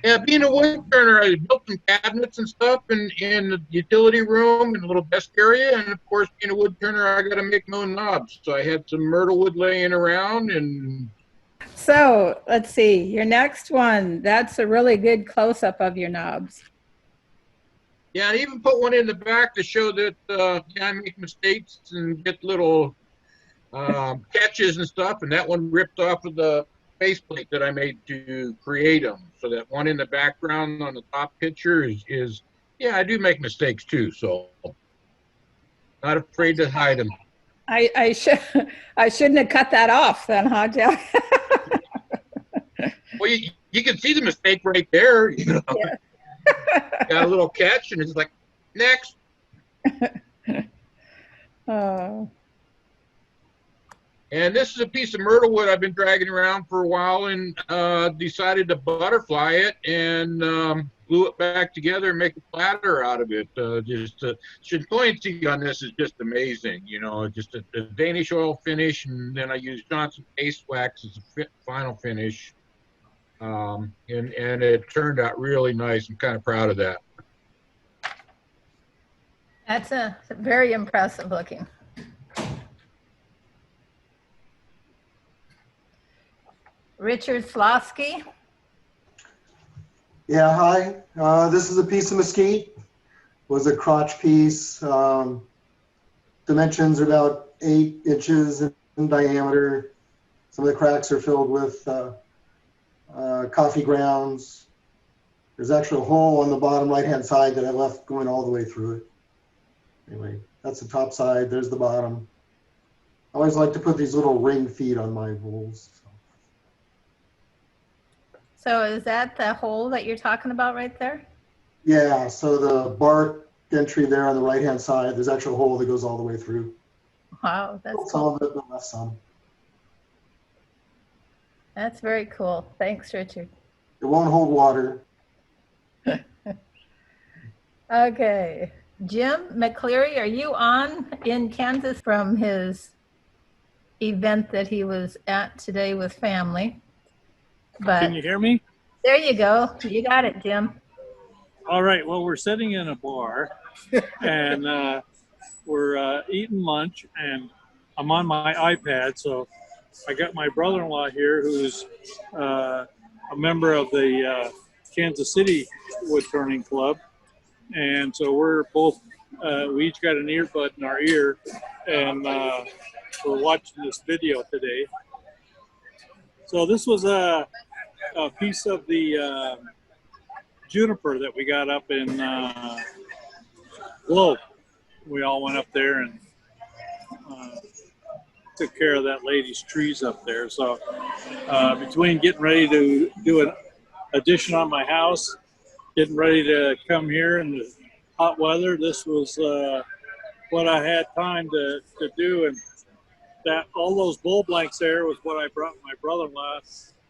Yeah, being a wood turner, I built some cabinets and stuff in the utility room and a little desk area. And of course, being a wood turner, I got to make my own knobs. So I had some myrtle wood laying around. And so let's see, your next one. That's a really good close-up of your knobs. Yeah, I even put one in the back to show that I make mistakes and get little catches and stuff. And that one ripped off of the faceplate that I made to create them. So that one in the background on the top picture is yeah, I do make mistakes too. So not afraid to hide them. I shouldn't have cut that off then, huh, Jack? Well, you can see the mistake right there. You know? Yeah. Got a little catch, and it's like, next. Oh. And this is a piece of myrtle wood I've been dragging around for a while, and decided to butterfly it. And glue it back together and make a platter out of it. Chinoiserie on this is just amazing. You know, just a Danish oil finish, and then I use Johnson paste wax as a final finish. And it turned out really nice. I'm kind of proud of that. That's very impressive looking. Richard Slosky. Yeah, hi. This is a piece of mesquite. Was a crotch piece. Dimensions are about 8 inches in diameter. Some of the cracks are filled with coffee grounds. There's actually a hole on the bottom right-hand side that I left going all the way through it. Anyway, that's the top side. There's the bottom. I always like to put these little ring feet on my bowls. So is that the hole that you're talking about right there? Yeah, so the bark entry there on the right-hand side, there's actually a hole that goes all the way through. Wow, that's Some cool. of it, but left some. That's very cool. Thanks, Richard. It won't hold water. Okay. Jim McCleary, are you on in Kansas from his event that he was at today with family? But Can you hear me? there you go. You got it, Jim. All right. Well, we're sitting in a bar and we're eating lunch, and I'm on my iPad. So I got my brother-in-law here who's a member of the Kansas City Woodturning Club. And so we're both, we each got an earbud in our ear, and we're watching this video today. So this was a piece of the juniper that we got up in Globe. We all went up there and took care of that lady's trees up there. So between getting ready to do an addition on my house, getting ready to come here in the hot weather, this was what I had time to do. And that all those bowl blanks there was what I brought my brother-in-law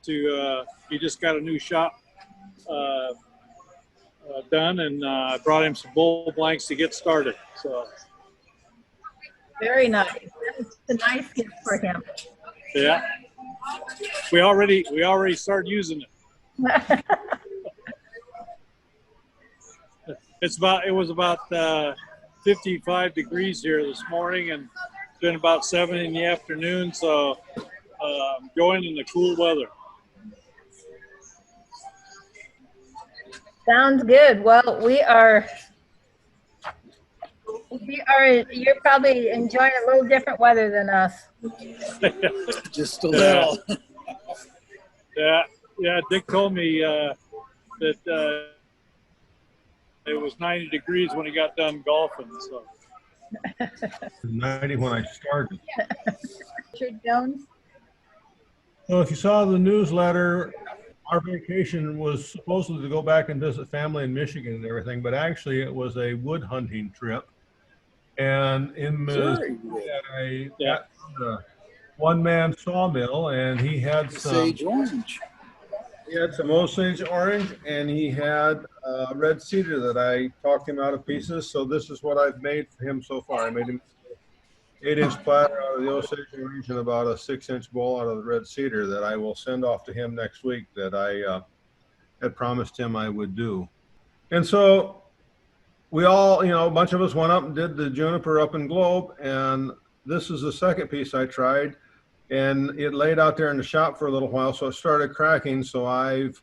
to. He just got a new shop done, and I brought him some bowl blanks to get started. So Very nice. That's a nice gift for him. yeah, we already started using it. It was about 55 degrees here this morning, and it's been about 7 in the afternoon. So going in the cool weather. Sounds good. Well, you're probably enjoying a little different weather than us. Just a little. Yeah. Dick told me that it was 90 degrees when he got done golfing. So 90 when I started. Richard Jones. So if you saw the newsletter, our vacation was supposedly to go back and visit family in Michigan and everything, but actually it was a wood hunting trip. And in Missouri, we had a one-man sawmill, and he had some Sage orange. He had some Osage orange, and he had red cedar that I talked him out of pieces. So this is what I've made for him so far. I made him 8-inch platter out of the Osage orange and about a 6-inch bowl out of the red cedar that I will send off to him next week that I had promised him I would do. And so we all, a bunch of us went up and did the juniper up in Globe, and this is the second piece I tried, and it laid out there in the shop for a little while, so it started cracking. So I've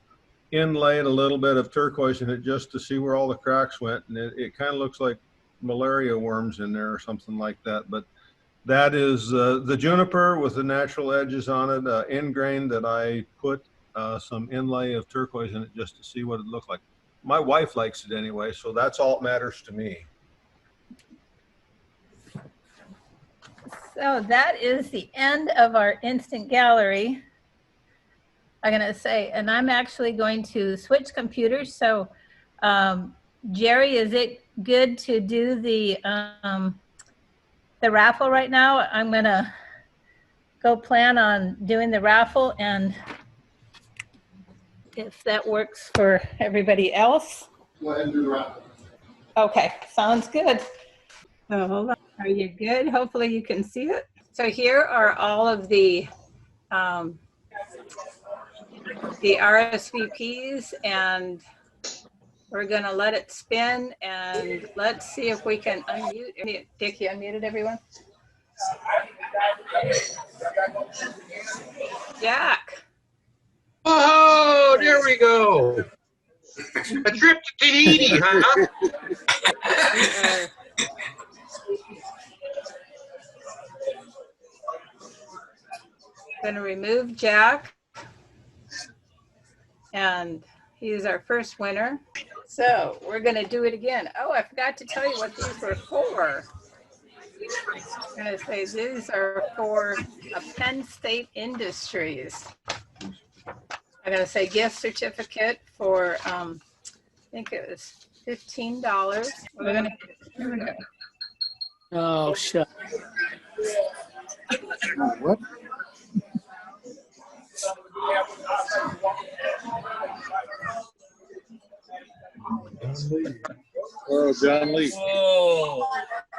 inlaid a little bit of turquoise in it just to see where all the cracks went, and it kind of looks like malaria worms in there or something like that. But that is the juniper with the natural edges on it, end grain that I put some inlay of turquoise in it just to see what it looked like. My wife likes it anyway, so that's all that matters to me. So that is the end of our instant gallery. I'm going to say, and I'm actually going to switch computers. So Jerry, is it good to do the raffle right now? I'm going to go plan on doing the raffle, and if that works for everybody else. Go ahead and do the wrap. Okay, sounds good. So hold on. Are you good? Hopefully you can see it. So here are all of the RSVPs, and we're gonna let it spin, and let's see if we can unmute. Dick, you unmuted everyone? Jack. Oh, there we go. A trip to Tahiti, huh? Going to remove Jack, and he's our first winner. So we're going to do it again. Oh, I forgot to tell you what these were for. I'm going to say these are for Penn State Industries. I'm going to say gift certificate for, I think it was $15. We're going to, here we go. Oh, shit. What? Oh, John Lee. Oh.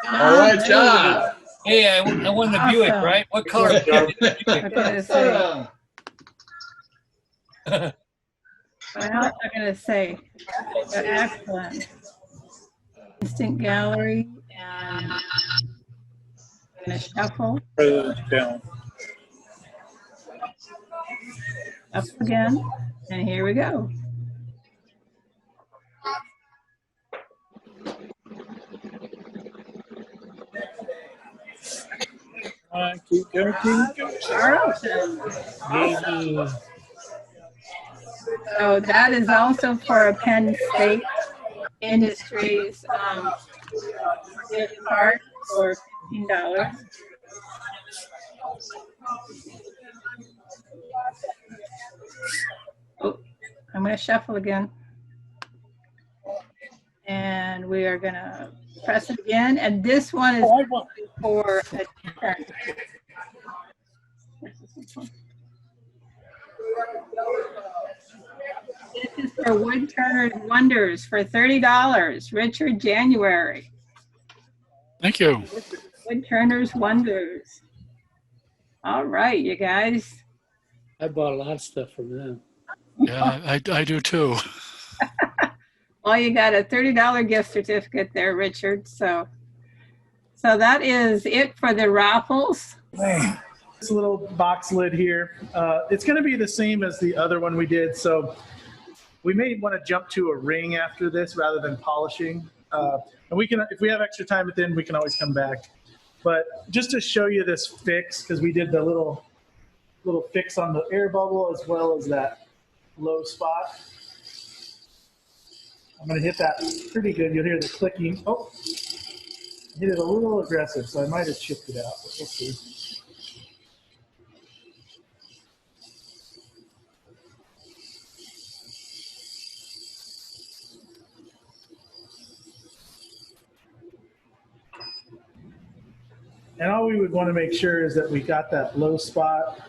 All right, John. Hey, I won the Buick, Awesome. right? What color? I'm going to say, well, I'm going to say, excellent. Instant gallery, and I'm going to shuffle. Down. Up again, and here we go. Keep going. So that is also for a Penn State Industries gift card for $15. Oh, I'm going to shuffle again. And we are going to press it again. And this one is for a different. This is for Woodturners Wonders for $30. Richard January. Thank you. Woodturners Wonders. All right, you guys. I bought a lot of stuff from them. Yeah, I do too. Well, you got a $30 gift certificate there, Richard. So that is it for the raffles. This little box lid here, it's going to be the same as the other one we did. So we may want to jump to a ring after this rather than polishing. And we can, if we have extra time at the end, we can always come back. But just to show you this fix, because we did the little fix on the air bubble as well as that low spot. I'm going to hit that pretty good. You'll hear the clicking. Oh, I hit it a little aggressive, so I might have chipped it out, but we'll see. And all we would want to make sure is that we got that low spot.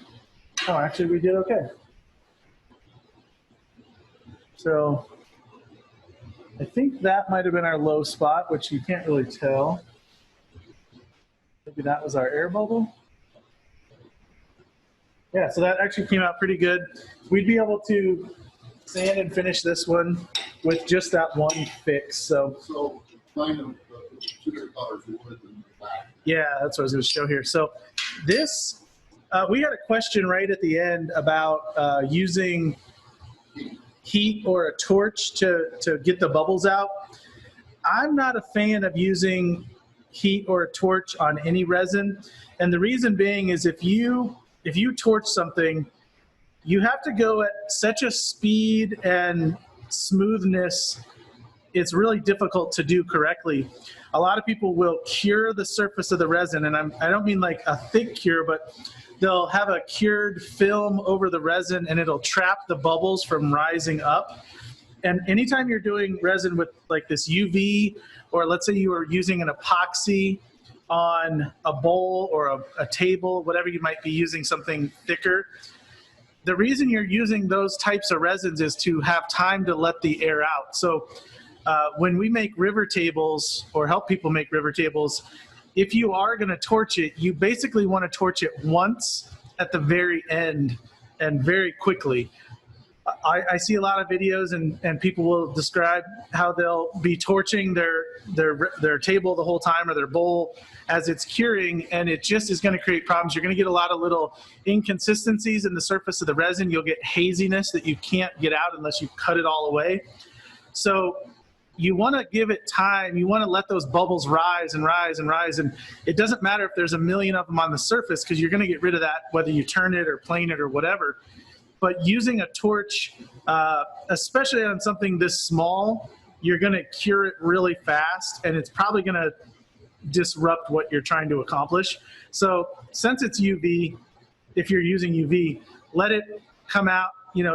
Oh, actually, we did okay. So I think that might have been our low spot, which you can't really tell. Maybe that was our air bubble. Yeah, so that actually came out pretty good. We'd be able to sand and finish this one with just that one fix. So Find the two different colors, wood and black. yeah, that's what I was going to show here. So this, we had a question right at the end about using heat or a torch to get the bubbles out. I'm not a fan of using heat or a torch on any resin. And the reason being is if you torch something, you have to go at such a speed and smoothness, it's really difficult to do correctly. A lot of people will cure the surface of the resin, and I don't mean like a thick cure, but they'll have a cured film over the resin and it'll trap the bubbles from rising up. And anytime you're doing resin with like this UV, or let's say you were using an epoxy on a bowl or a table, whatever you might be using, something thicker, the reason you're using those types of resins is to have time to let the air out. So when we make river tables or help people make river tables, if you are going to torch it, you basically want to torch it once at the very end and very quickly. I see a lot of videos and people will describe how they'll be torching their table the whole time or their bowl as it's curing, and it just is going to create problems. You're going to get a lot of little inconsistencies in the surface of the resin. You'll get haziness that you can't get out unless you cut it all away. So you want to give it time. You want to let those bubbles rise and rise and rise. And it doesn't matter if there's a million of them on the surface, because you're going to get rid of that whether you turn it or plane it or whatever. But using a torch, especially on something this small, you're going to cure it really fast, and it's probably going to disrupt what you're trying to accomplish. So since it's UV, if you're using UV, let it come out,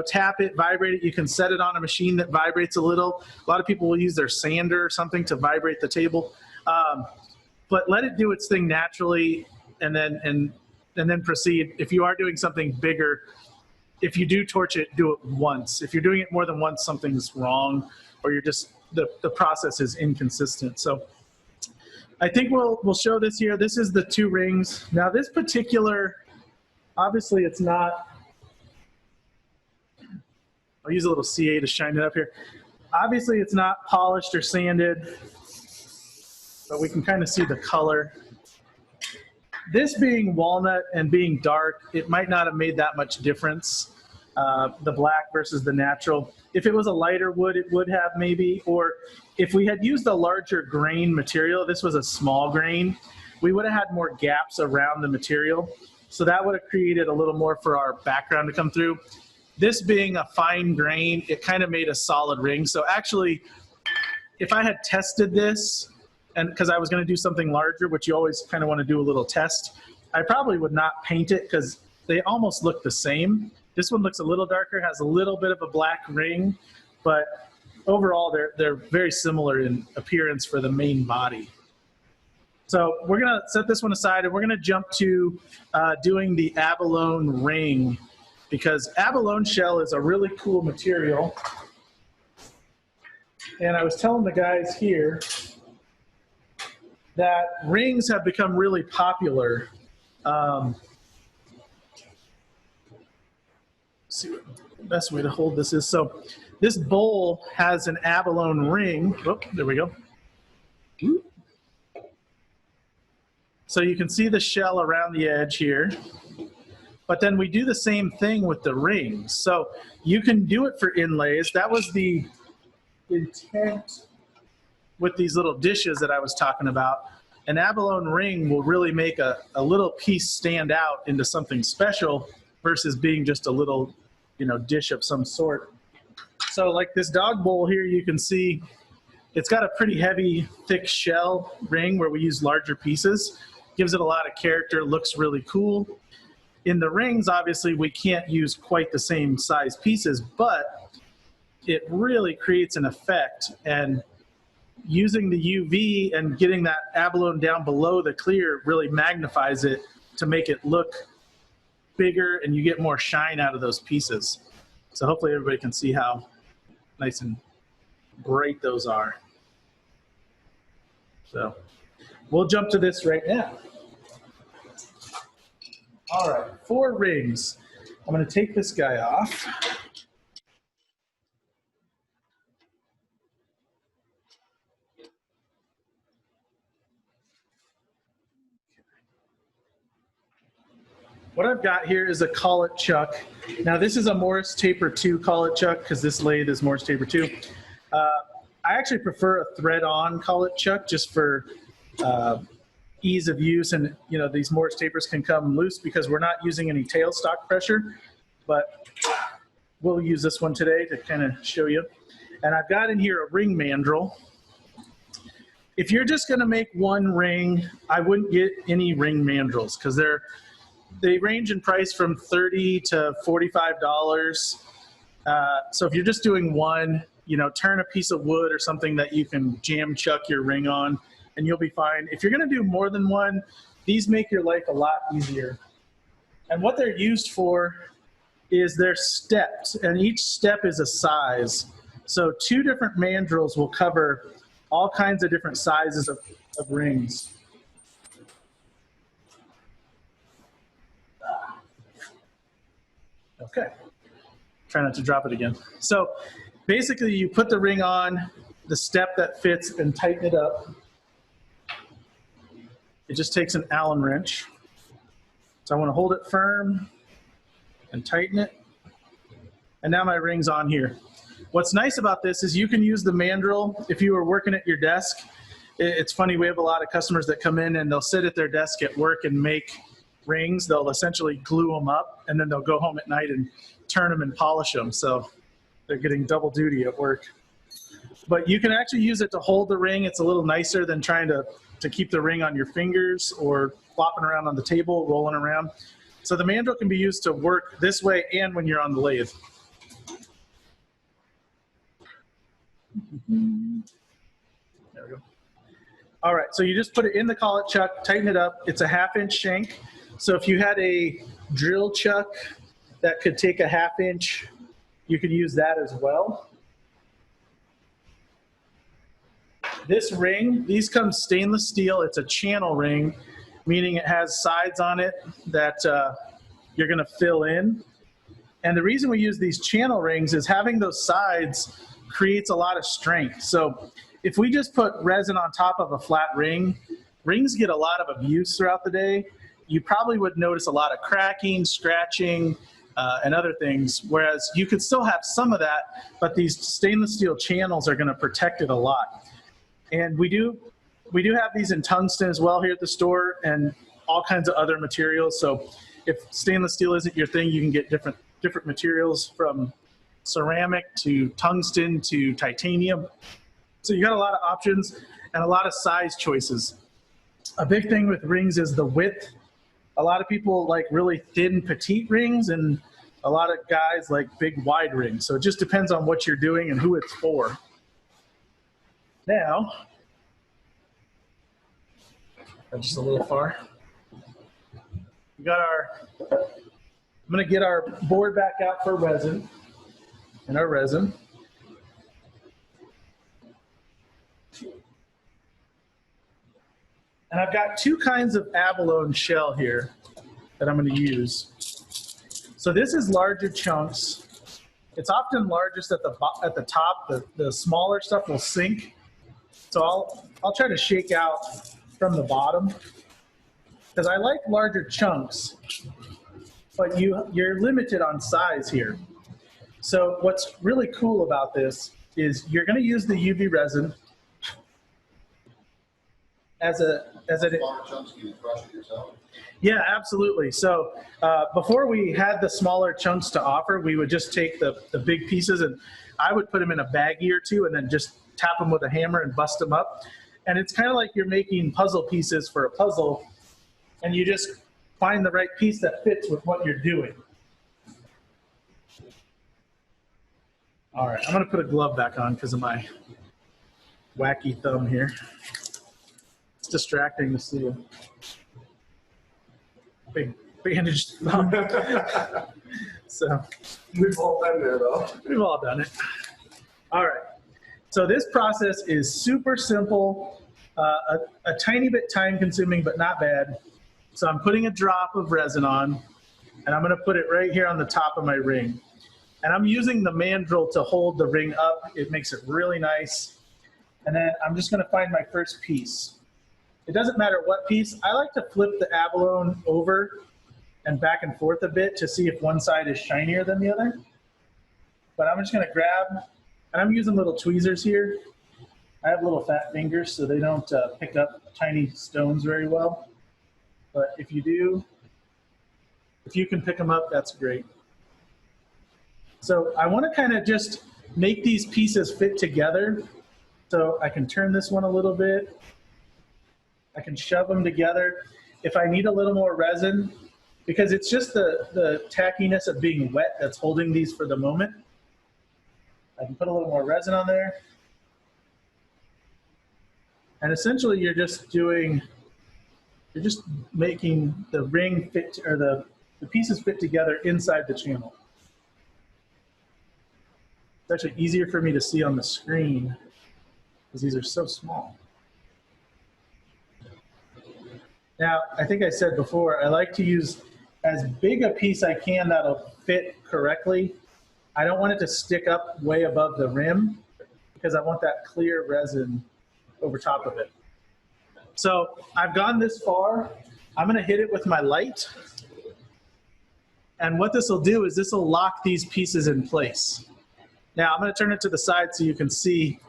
tap it, vibrate it. You can set it on a machine that vibrates a little. A lot of people will use their sander or something to vibrate the table. But let it do its thing naturally, and then proceed. If you are doing something bigger, if you do torch it, do it once. If you're doing it more than once, something's wrong, or you're just, the process is inconsistent. So I think we'll show this here. This is the 2 rings. Now this particular, obviously it's not, I'll use a little CA to shine it up here. Obviously it's not polished or sanded, but we can kind of see the color. This being walnut and being dark, it might not have made that much difference, the black versus the natural. If it was a lighter wood, it would have maybe, or if we had used a larger grain material, this was a small grain, we would have had more gaps around the material. So that would have created a little more for our background to come through. This being a fine grain, it kind of made a solid ring. So actually, if I had tested this, and because I was going to do something larger, which you always kind of want to do a little test, I probably would not paint it because they almost look the same. This one looks a little darker, has a little bit of a black ring, but overall they're very similar in appearance for the main body. So we're going to set this one aside, and we're going to jump to doing the abalone ring, because abalone shell is a really cool material. And I was telling the guys here that rings have become really popular. See what the best way to hold this is. So this bowl has an abalone ring. Oh, there we go. So you can see the shell around the edge here. But then we do the same thing with the rings. So you can do it for inlays. That was the intent with these little dishes that I was talking about. An abalone ring will really make a little piece stand out into something special versus being just a little, dish of some sort. So like this dog bowl here, you can see it's got a pretty heavy, thick shell ring where we use larger pieces. Gives it a lot of character, looks really cool. In the rings, obviously, we can't use quite the same size pieces, but it really creates an effect. And using the UV and getting that abalone down below the clear really magnifies it to make it look bigger, and you get more shine out of those pieces. So hopefully everybody can see how nice and bright those are. So we'll jump to this right now. All right, 4 rings. I'm going to take this guy off. What I've got here is a collet chuck. Now this is a Morris Taper 2 collet chuck because this lathe is Morris Taper 2. I actually prefer a thread-on collet chuck just for ease of use, and these Morris Tapers can come loose because we're not using any tailstock pressure, but we'll use this one today to kind of show you. And I've got in here a ring mandrel. If you're just going to make one ring, I wouldn't get any ring mandrels because they range in price from $30 to $45. So if you're just doing one, turn a piece of wood or something that you can jam chuck your ring on, and you'll be fine. If you're going to do more than one, these make your life a lot easier. And what they're used for is they're stepped, and each step is a size. So 2 different mandrels will cover all kinds of different sizes of rings. Okay, try not to drop it again. So basically you put the ring on the step that fits and tighten it up. It just takes an Allen wrench. So I want to hold it firm and tighten it. And now my ring's on here. What's nice about this is you can use the mandrel if you were working at your desk. It's funny, we have a lot of customers that come in and they'll sit at their desk at work and make rings. They'll essentially glue them up and then they'll go home at night and turn them and polish them. So they're getting double duty at work. But you can actually use it to hold the ring. It's a little nicer than trying to keep the ring on your fingers or flopping around on the table, rolling around. So the mandrel can be used to work this way and when you're on the lathe. There we go. All right, so you just put it in the collet chuck, tighten it up. It's a 1/2 inch shank. So if you had a drill chuck that could take a 1/2 inch, you could use that as well. This ring, these come stainless steel. It's a channel ring, meaning it has sides on it that you're gonna fill in. And the reason we use these channel rings is having those sides creates a lot of strength. So if we just put resin on top of a flat ring, rings get a lot of abuse throughout the day. You probably would notice a lot of cracking, scratching, and other things, whereas you could still have some of that, but these stainless steel channels are gonna protect it a lot. And we do have these in tungsten as well here at the store and all kinds of other materials. So if stainless steel isn't your thing, you can get different materials from ceramic to tungsten to titanium. So you got a lot of options and a lot of size choices. A big thing with rings is the width. A lot of people like really thin, petite rings, and a lot of guys like big, wide rings. So it just depends on what you're doing and who it's for. Now, just a little far. We got I'm gonna get our board back out for resin, and our resin. And I've got 2 kinds of abalone shell here that I'm gonna use. So this is larger chunks. It's often largest at the top. The smaller stuff will sink. So I'll try to shake out from the bottom because I like larger chunks, but you're limited on size here. So what's really cool about this is you're going to use the UV resin as a Smaller chunks, can you crush it yourself? Yeah, absolutely. So before we had the smaller chunks to offer, we would just take the big pieces and I would put them in a baggie or 2 and then just tap them with a hammer and bust them up. And it's kind of like you're making puzzle pieces for a puzzle, and you just find the right piece that fits with what you're doing. All right, I'm gonna put a glove back on because of my wacky thumb here. It's distracting to see a big bandaged thumb. So we've all been there though. We've all done it. All right. So this process is super simple, a tiny bit time consuming, but not bad. So I'm putting a drop of resin on, and I'm gonna put it right here on the top of my ring. And I'm using the mandrel to hold the ring up. It makes it really nice. And then I'm just gonna find my first piece. It doesn't matter what piece. I like to flip the abalone over and back and forth a bit to see if one side is shinier than the other. But I'm just gonna grab, and I'm using little tweezers here. I have little fat fingers, so they don't pick up tiny stones very well. But if you do, if you can pick them up, that's great. So I want to kind of just make these pieces fit together. So I can turn this one a little bit. I can shove them together. If I need a little more resin, because it's just the tackiness of being wet that's holding these for the moment. I can put a little more resin on there. And essentially you're just making the ring fit, or the pieces fit together inside the channel. actually easier for me to see on the screen because these are so small. Now, I think I said before, I like to use as big a piece I can that'll fit correctly. I don't want it to stick up way above the rim because I want that clear resin over top of it. So I've gone this far. I'm going to hit it with my light. And what this will do is this will lock these pieces in place. Now I'm going to turn it to the side so you can see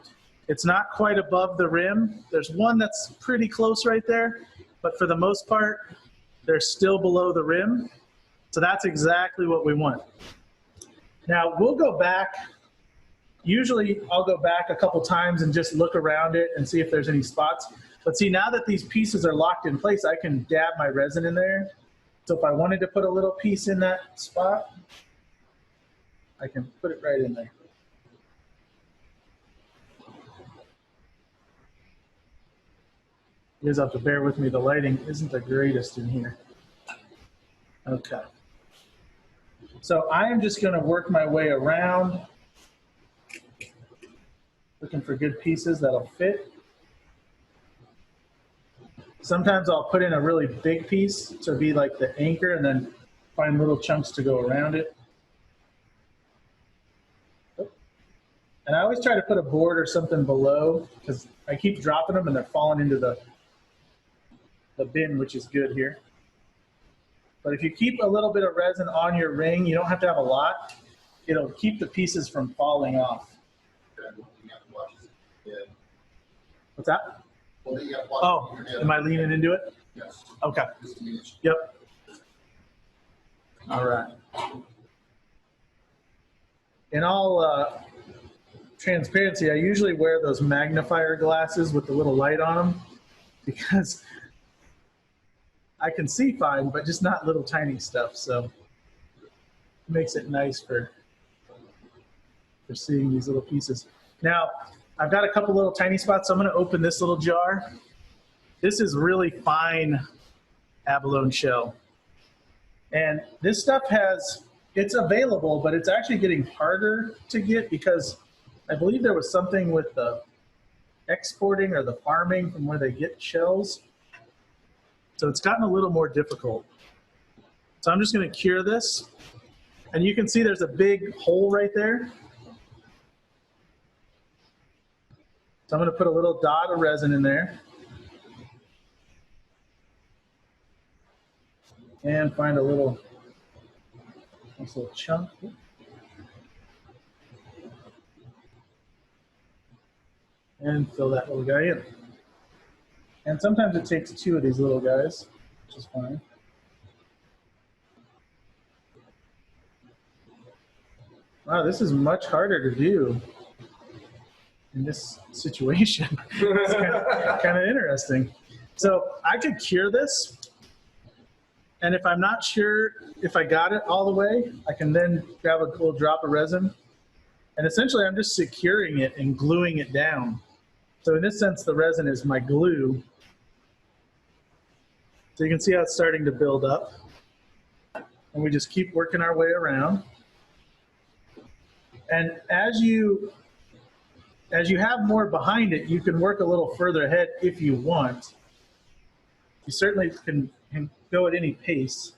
it's not quite above the rim. There's one that's pretty close right there, but for the most part, they're still below the rim. So that's exactly what we want. Now we'll go back. Usually I'll go back a couple times and just look around it and see if there's any spots. But see, now that these pieces are locked in place, I can dab my resin in there. So if I wanted to put a little piece in that spot, I can put it right in there. You guys have to bear with me. The lighting isn't the greatest in here. Okay. So I am just going to work my way around, looking for good pieces that'll fit. Sometimes I'll put in a really big piece to be like the anchor and then find little chunks to go around it. And I always try to put a board or something below because I keep dropping them and they're falling into the bin, which is good here. But if you keep a little bit of resin on your ring, you don't have to have a lot. It'll keep the pieces from falling off. What's that? Oh, am I leaning into it? Yes. Okay. Yep. All right. In all transparency, I usually wear those magnifier glasses with the little light on them because I can see fine, but just not little tiny stuff. So it makes it nice for seeing these little pieces. Now, I've got a couple little tiny spots, so I'm going to open this little jar. This is really fine abalone shell. And this stuff it's available, but it's actually getting harder to get because I believe there was something with the exporting or the farming from where they get shells. So it's gotten a little more difficult. So I'm just going to cure this. And you can see there's a big hole right there. So I'm going to put a little dot of resin in there. And find a nice little chunk. And fill that little guy in. And sometimes it takes two of these little guys, which is fine. Wow, this is much harder to do in this situation. It's kind of interesting. So I could cure this. And if I'm not sure if I got it all the way, I can then grab a little drop of resin. And essentially I'm just securing it and gluing it down. So in this sense, the resin is my glue. So you can see how it's starting to build up. And we just keep working our way around. And as you have more behind it, you can work a little further ahead if you want. You certainly can go at any pace.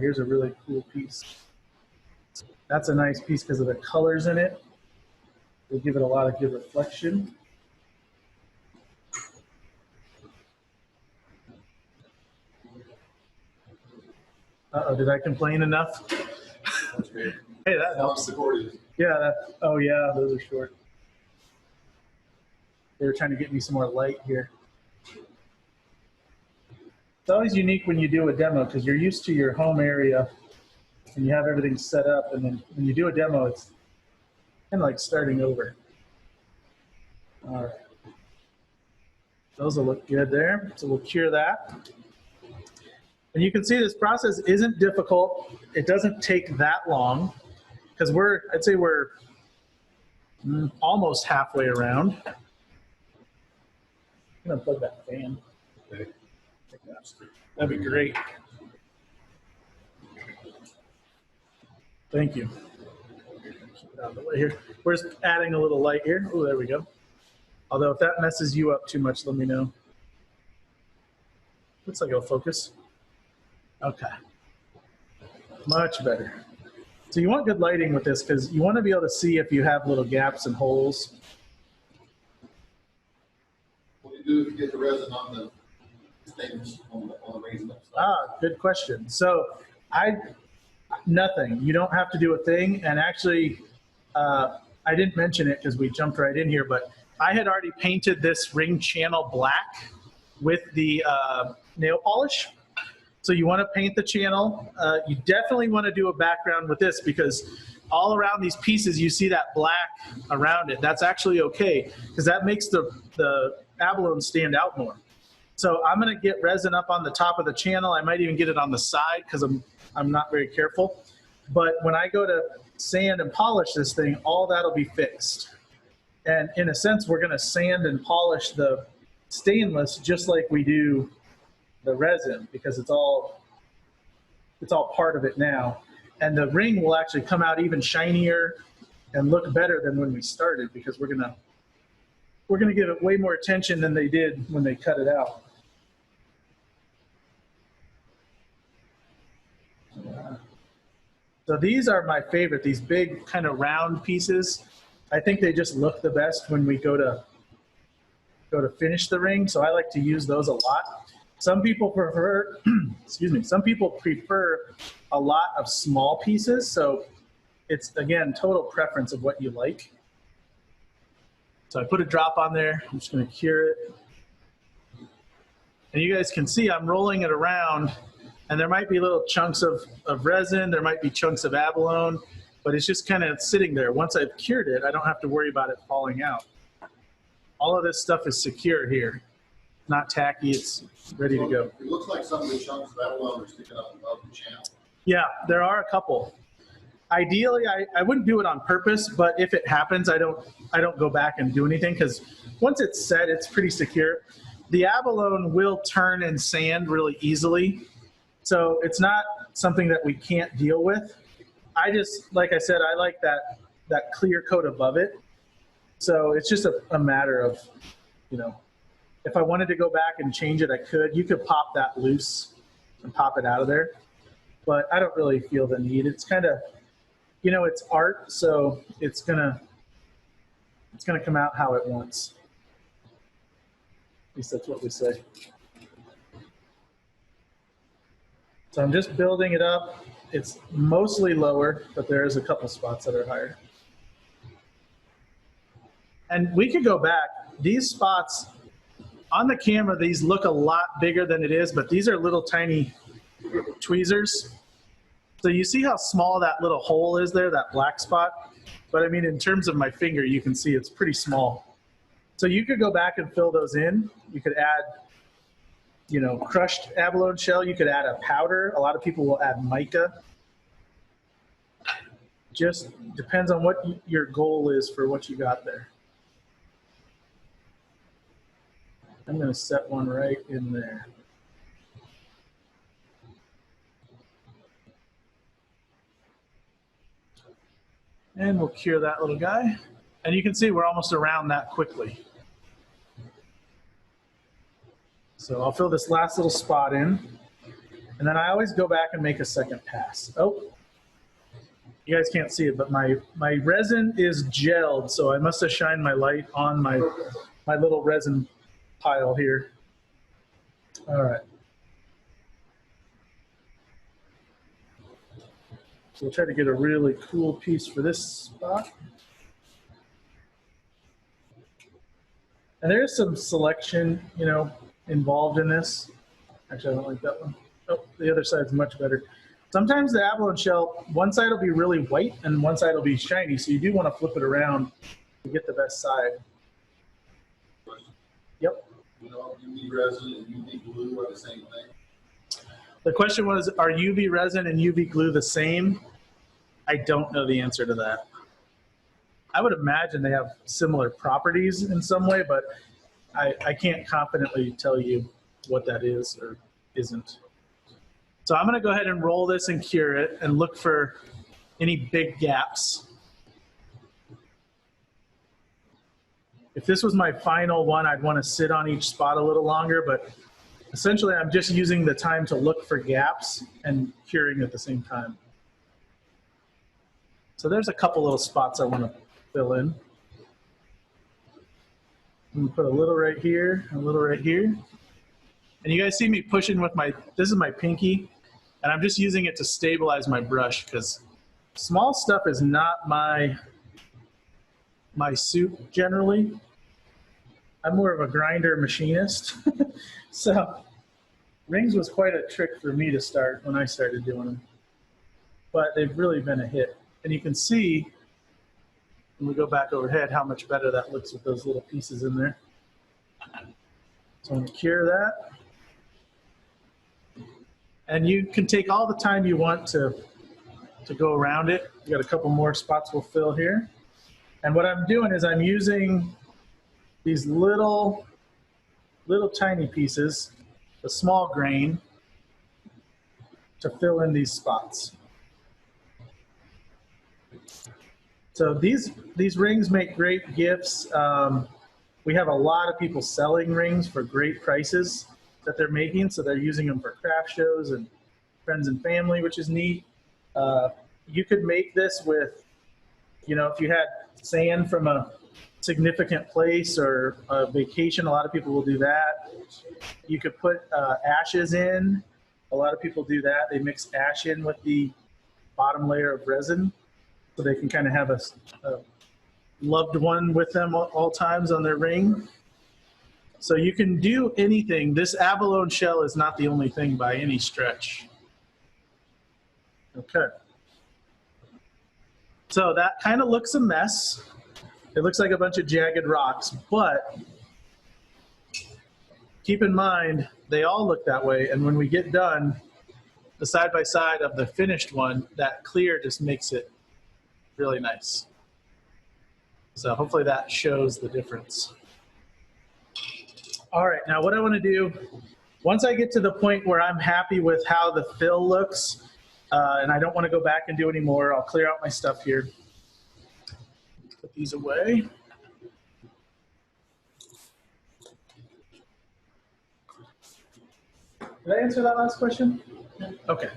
Here's a really cool piece. That's a nice piece because of the colors in it. They give it a lot of good reflection. Uh-oh, did I complain enough? Hey, that helps. Yeah, oh yeah, those are short. They were trying to get me some more light here. It's always unique when you do a demo because you're used to your home area and you have everything set up, and then when you do a demo, it's kind of like starting over. All right. Those will look good there. So we'll cure that. And you can see this process isn't difficult. It doesn't take that long because I'd say we're almost halfway around. I'm gonna plug that fan. Okay. That'd be great. Thank you. Out of the way here. We're just adding a little light here. Oh, there we go. Although if that messes you up too much, let me know. Looks like it'll focus. Okay. Much better. So you want good lighting with this because you want to be able to see if you have little gaps and holes. What do you do if you get the resin on the stains on the raised up side? Ah, good question. So nothing. You don't have to do a thing. And actually, I didn't mention it because we jumped right in here, but I had already painted this ring channel black with the nail polish. So you want to paint the channel. You definitely want to do a background with this because all around these pieces, you see that black around it. That's actually okay because that makes the abalone stand out more. So I'm going to get resin up on the top of the channel. I might even get it on the side because I'm not very careful. But when I go to sand and polish this thing, all that'll be fixed. And in a sense, we're going to sand and polish the stainless just like we do the resin because it's all part of it now. And the ring will actually come out even shinier and look better than when we started because we're gonna give it way more attention than they did when they cut it out. So these are my favorite, these big kind of round pieces. I think they just look the best when we go to finish the ring. So I like to use those a lot. Some people prefer, excuse me, some people prefer a lot of small pieces. So it's, again, total preference of what you like. So I put a drop on there. I'm just going to cure it. And you guys can see I'm rolling it around. And there might be little chunks of resin. There might be chunks of abalone. But it's just kind of sitting there. Once I've cured it, I don't have to worry about it falling out. All of this stuff is secure here. Not tacky, it's ready to go. It looks like some of the chunks of abalone are sticking up above the channel. Yeah, there are a couple. Ideally, I wouldn't do it on purpose, but if it happens, I don't go back and do anything because once it's set, it's pretty secure. The abalone will turn and sand really easily, so it's not something that we can't deal with. I just, like I said, I like that clear coat above it. So it's just a matter of, if I wanted to go back and change it, I could. You could pop that loose and pop it out of there. But I don't really feel the need. It's kind of, it's art, so it's gonna come out how it wants. At least that's what we say. So I'm just building it up. It's mostly lower, but there is a couple spots that are higher. And we could go back. These spots, on the camera, these look a lot bigger than it is, but these are little tiny tweezers. So you see how small that little hole is there, that black spot? But I mean, in terms of my finger, you can see it's pretty small. So you could go back and fill those in. You could add, crushed abalone shell. You could add a powder. A lot of people will add mica. Just depends on what your goal is for what you got there. I'm going to set one right in there. And we'll cure that little guy. And you can see we're almost around that quickly. So I'll fill this last little spot in. And then I always go back and make a second pass. Oh, you guys can't see it, but my resin is gelled. So I must have shined my light on my little resin pile here. All right. So we'll try to get a really cool piece for this spot. And there's some selection, involved in this. Actually, I don't like that one. Oh, the other side's much better. Sometimes the abalone shell, one side will be really white and one side will be shiny. So you do want to flip it around to get the best side. Yep. UV resin and UV glue are the same thing? The question was, are UV resin and UV glue the same? I don't know the answer to that. I would imagine they have similar properties in some way, but I can't confidently tell you what that is or isn't. So I'm going to go ahead and roll this and cure it and look for any big gaps. If this was my final one, I'd want to sit on each spot a little longer, but essentially I'm just using the time to look for gaps and curing at the same time. So there's a couple little spots I want to fill in. I'm gonna put a little right here, a little right here. And you guys see me pushing with this is my pinky, and I'm just using it to stabilize my brush because small stuff is not my suit generally. I'm more of a grinder machinist. So rings was quite a trick for me to start when I started doing them. But they've really been a hit. And you can see, when we go back overhead, how much better that looks with those little pieces in there. So I'm going to cure that. And you can take all the time you want to go around it. You got a couple more spots we'll fill here. And what I'm doing is I'm using these little tiny pieces, a small grain, to fill in these spots. So these rings make great gifts. We have a lot of people selling rings for great prices that they're making, so they're using them for craft shows and friends and family, which is neat. You could make this with, if you had sand from a significant place or a vacation, a lot of people will do that. You could put ashes in. A lot of people do that. They mix ash in with the bottom layer of resin so they can kind of have a loved one with them all times on their ring. So you can do anything. This abalone shell is not the only thing by any stretch. Okay. So that kind of looks a mess. It looks like a bunch of jagged rocks, but keep in mind, they all look that way. And when we get done, the side by side of the finished one, that clear just makes it really nice. So hopefully that shows the difference. All right, now what I want to do, once I get to the point where I'm happy with how the fill looks, and I don't want to go back and do any more, I'll clear out my stuff here. Put these away. Did I answer that last question? Okay.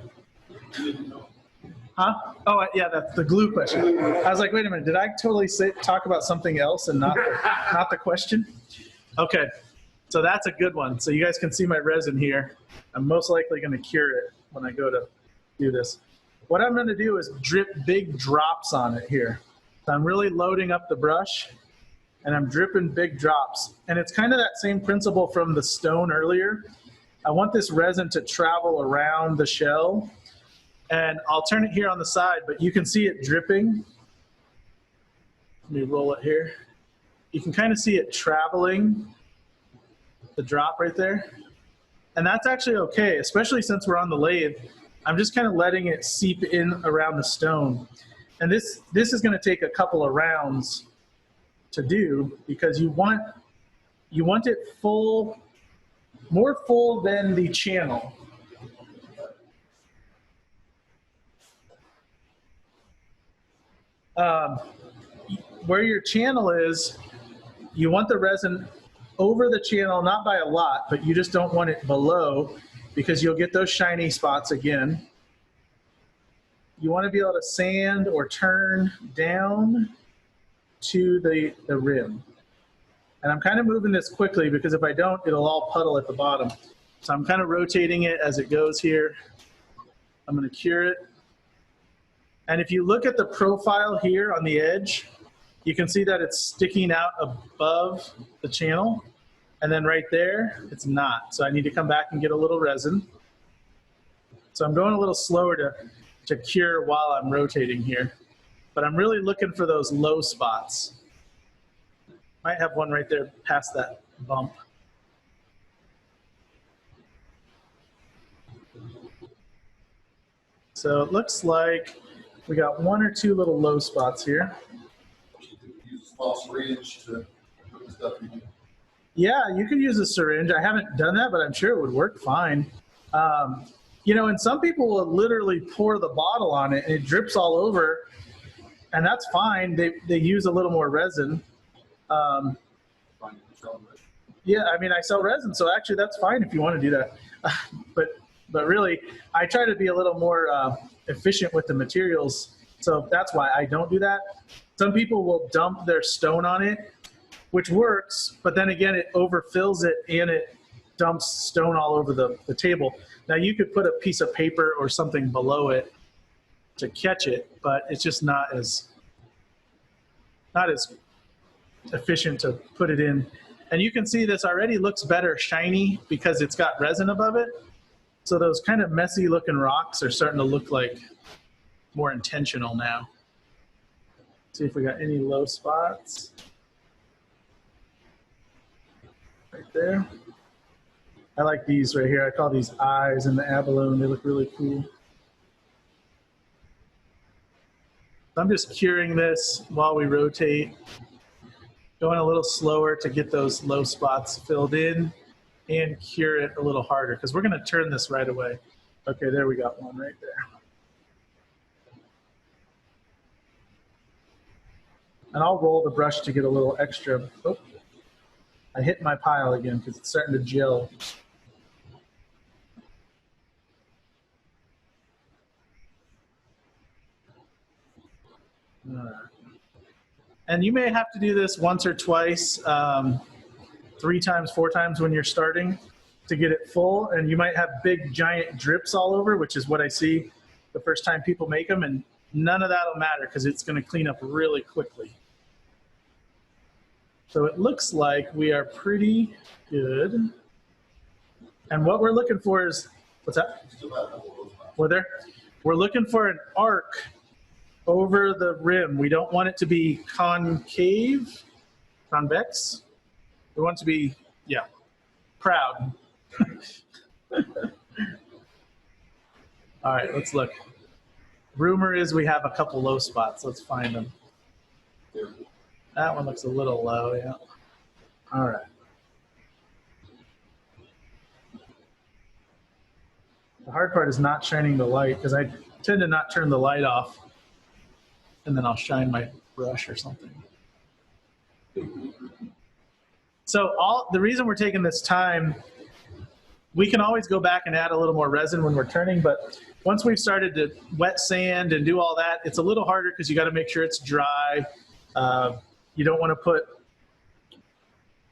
Huh? Oh, yeah, that's the glue question. I was like, wait a minute, did I totally talk about something else and not the question? Okay, so that's a good one. So you guys can see my resin here. I'm most likely going to cure it when I go to do this. What I'm going to do is drip big drops on it here. So I'm really loading up the brush, and I'm dripping big drops. And it's kind of that same principle from the stone earlier. I want this resin to travel around the shell. And I'll turn it here on the side, but you can see it dripping. Let me roll it here. You can kind of see it traveling, the drop right there. And that's actually okay, especially since we're on the lathe. I'm just kind of letting it seep in around the stone. And this is going to take a couple of rounds to do because you want it full, more full than the channel. Where your channel is, you want the resin over the channel, not by a lot, but you just don't want it below because you'll get those shiny spots again. You want to be able to sand or turn down to the rim. And I'm kind of moving this quickly because if I don't, it'll all puddle at the bottom. So I'm kind of rotating it as it goes here. I'm going to cure it. And if you look at the profile here on the edge, you can see that it's sticking out above the channel. And then right there, it's not. So I need to come back and get a little resin. So I'm going a little slower to cure while I'm rotating here. But I'm really looking for those low spots. Might have one right there past that bump. So it looks like we got one or two little low spots here. Use a small syringe to put the stuff in. Yeah, you can use a syringe. I haven't done that, but I'm sure it would work fine. And some people will literally pour the bottle on it and it drips all over, and that's fine. They use a little more resin. Yeah, I mean, I sell resin, so actually that's fine if you want to do that. But really, I try to be a little more efficient with the materials, so that's why I don't do that. Some people will dump their stone on it, which works, but then again, it overfills it and it dumps stone all over the table. Now you could put a piece of paper or something below it to catch it, but it's just not as efficient to put it in. And you can see this already looks better shiny because it's got resin above it. So those kind of messy looking rocks are starting to look like more intentional now. See if we got any low spots. Right there. I like these right here. I call these eyes in the abalone. They look really cool. I'm just curing this while we rotate. Going a little slower to get those low spots filled in and cure it a little harder because we're going to turn this right away. Okay, there we got one right there. And I'll roll the brush to get a little extra. Oh, I hit my pile again because it's starting to gel. All right. And you may have to do this once or twice, 3 times, 4 times when you're starting to get it full. And you might have big giant drips all over, which is what I see the first time people make them. And none of that will matter because it's going to clean up really quickly. So it looks like we are pretty good. And what we're looking for is, what's that? We're looking for an arc over the rim. We don't want it to be concave, convex. We want it to be, yeah, proud. All right, let's look. Rumor is we have a couple low spots. Let's find them. That one looks a little low, yeah. All right. The hard part is not shining the light because I tend to not turn the light off and then I'll shine my brush or something. So the reason we're taking this time, we can always go back and add a little more resin when we're turning, but once we've started to wet sand and do all that, it's a little harder because you got to make sure it's dry. You don't want to put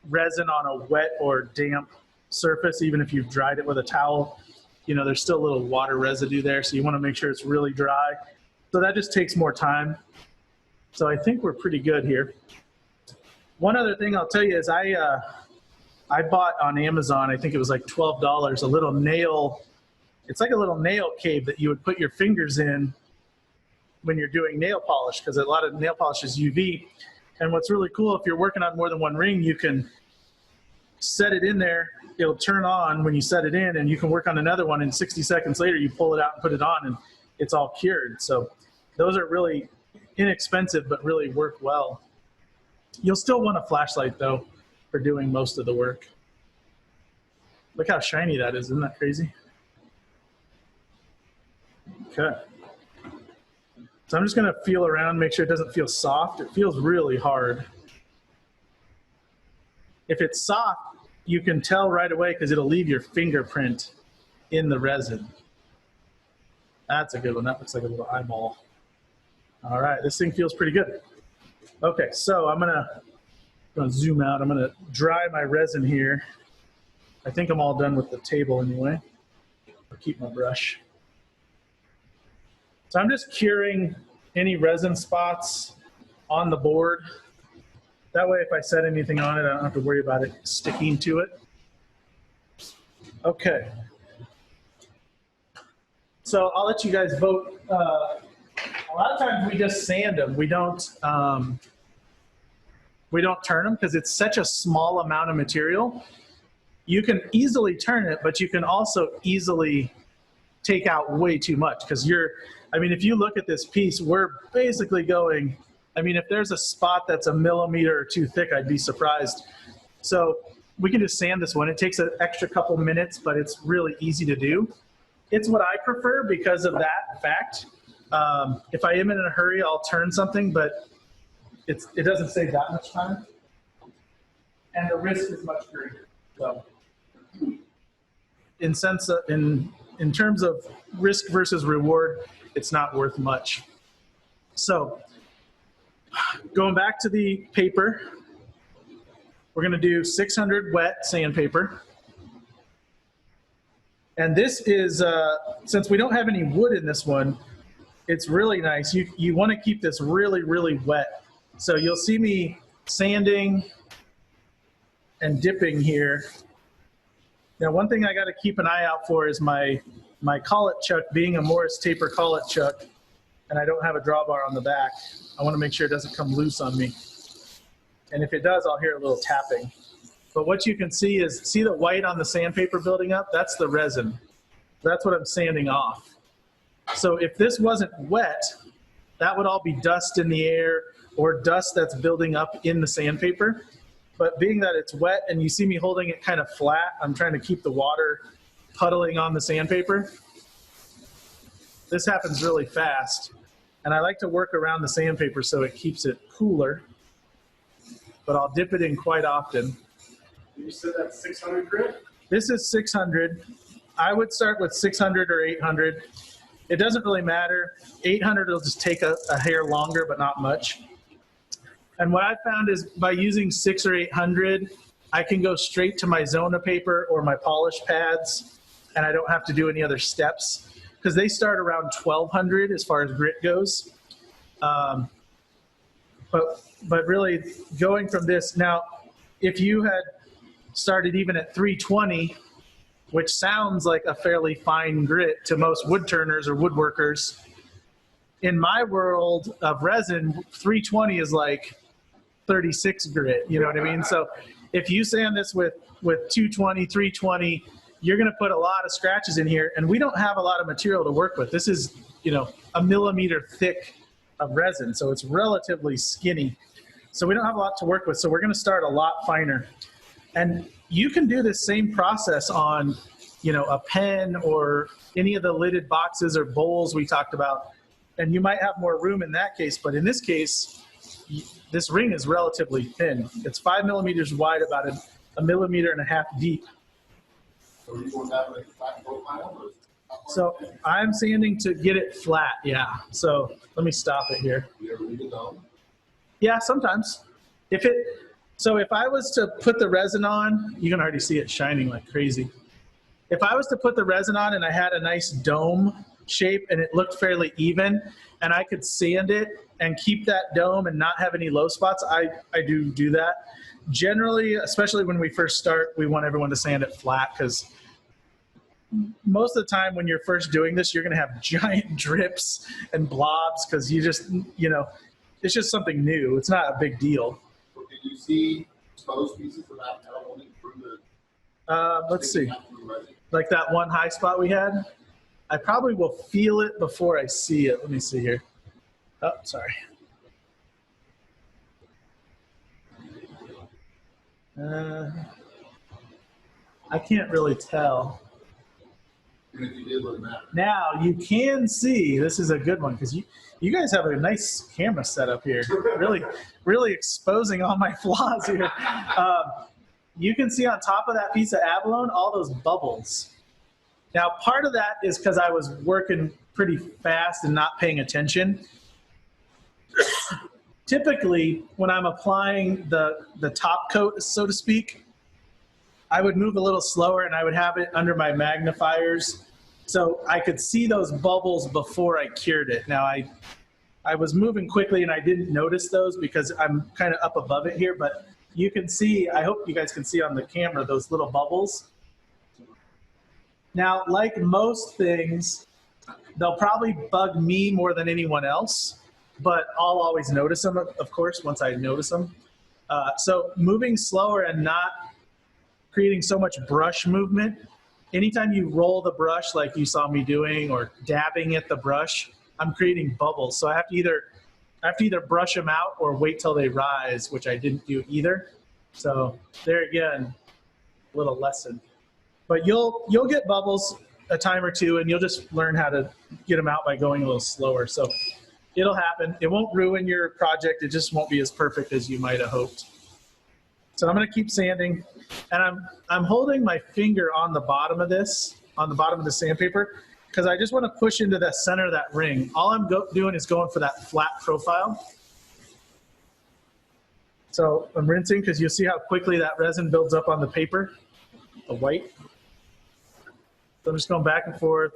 resin on a wet or damp surface, even if you've dried it with a towel. You know, there's still a little water residue there, so you want to make sure it's really dry. So that just takes more time. So I think we're pretty good here. One other thing I'll tell you is I bought on Amazon, I think it was like $12, a little nail. It's like a little nail cave that you would put your fingers in when you're doing nail polish, because a lot of nail polish is UV. And what's really cool, if you're working on more than one ring, you can set it in there. It'll turn on when you set it in, and you can work on another one, and 60 seconds later you pull it out and put it on, and it's all cured. So those are really inexpensive but really work well. You'll still want a flashlight though for doing most of the work. Look how shiny that is. Isn't that crazy? Okay. So I'm just going to feel around, make sure it doesn't feel soft. It feels really hard. If it's soft, you can tell right away because it'll leave your fingerprint in the resin. That's a good one. That looks like a little eyeball. All right, this thing feels pretty good. Okay, so I'm gonna zoom out. I'm gonna dry my resin here. I think I'm all done with the table anyway. I'll keep my brush. So I'm just curing any resin spots on the board. That way, if I set anything on it, I don't have to worry about it sticking to it. Okay. So I'll let you guys vote. A lot of times we just sand them. We don't turn them because it's such a small amount of material. You can easily turn it, but you can also easily take out way too much because I mean, if you look at this piece, we're basically going, I mean, if there's a spot that's a millimeter or two thick, I'd be surprised. So we can just sand this one. It takes an extra couple minutes, but it's really easy to do. It's what I prefer because of that fact. If I am in a hurry, I'll turn something, but it doesn't save that much time. and the risk is much greater. So in terms of risk versus reward, it's not worth much. So going back to the paper, we're gonna do 600 wet sandpaper. And this is, since we don't have any wood in this one, it's really nice. You wanna keep this really, really wet. So you'll see me sanding and dipping here. Now, one thing I gotta keep an eye out for is my collet chuck being a Morris taper collet chuck, and I don't have a drawbar on the back. I wanna make sure it doesn't come loose on me. And if it does, I'll hear a little tapping. But what you can see is, see the white on the sandpaper building up? That's the resin. That's what I'm sanding off. So if this wasn't wet, that would all be dust in the air or dust that's building up in the sandpaper. But being that it's wet and you see me holding it kind of flat, I'm trying to keep the water puddling on the sandpaper. This happens really fast. And I like to work around the sandpaper so it keeps it cooler. But I'll dip it in quite often. You said that's 600 grit? This is 600. I would start with 600 or 800. It doesn't really matter. 800 will just take a hair longer, but not much. And what I found is by using 600 or 800, I can go straight to my Zona paper or my polish pads, and I don't have to do any other steps because they start around 1200 as far as grit goes. But really going from this, now, if you had started even at 320, which sounds like a fairly fine grit to most woodturners or woodworkers, in my world of resin, 320 is like 36 grit, you know what I mean? So if you sand this with 220, 320, you're gonna put a lot of scratches in here, and we don't have a lot of material to work with. This is, you know, a millimeter thick of resin, so it's relatively skinny. So we don't have a lot to work with, so we're gonna start a lot finer. And you can do this same process on, you know, a pen or any of the lidded boxes or bowls we talked about, and you might have more room in that case, but in this case, this ring is relatively thin. It's 5 millimeters wide, about a millimeter and a half deep. So you want to have a flat profile? So I'm sanding to get it flat, yeah. So let me stop it here. You ever leave it down? Yeah, sometimes. So if I was to put the resin on, you can already see it shining like crazy. If I was to put the resin on and I had a nice dome shape and it looked fairly even, and I could sand it and keep that dome and not have any low spots, I do that. Generally, especially when we first start, we want everyone to sand it flat because most of the time when you're first doing this, you're going to have giant drips and blobs because you just, you know, it's just something new. It's not a big deal. Can you see exposed pieces of that metal running through the? Let's see. Like that one high spot we had? I probably will feel it before I see it. Let me see here. Oh, sorry. I can't really tell. Now you can see, this is a good one because you guys have a nice camera setup here. Really exposing all my flaws here. You can see on top of that piece of abalone all those bubbles. Now part of that is because I was working pretty fast and not paying attention. Typically, when I'm applying the top coat, so to speak, I would move a little slower and I would have it under my magnifiers so I could see those bubbles before I cured it. Now, I was moving quickly and I didn't notice those because I'm kind of up above it here, but you can see, I hope you guys can see on the camera, those little bubbles. Now, like most things, they'll probably bug me more than anyone else, but I'll always notice them, of course, once I notice them. So moving slower and not creating so much brush movement. Anytime you roll the brush like you saw me doing or dabbing at the brush, I'm creating bubbles. So I have to either brush them out or wait till they rise, which I didn't do either. So there again, a little lesson. But you'll get bubbles a time or two and you'll just learn how to get them out by going a little slower. So it'll happen. It won't ruin your project. It just won't be as perfect as you might have hoped. So I'm going to keep sanding, and I'm holding my finger on the bottom of this, on the bottom of the sandpaper, because I just want to push into the center of that ring. All I'm doing is going for that flat profile. So I'm rinsing because you'll see how quickly that resin builds up on the paper, the white. So I'm just going back and forth.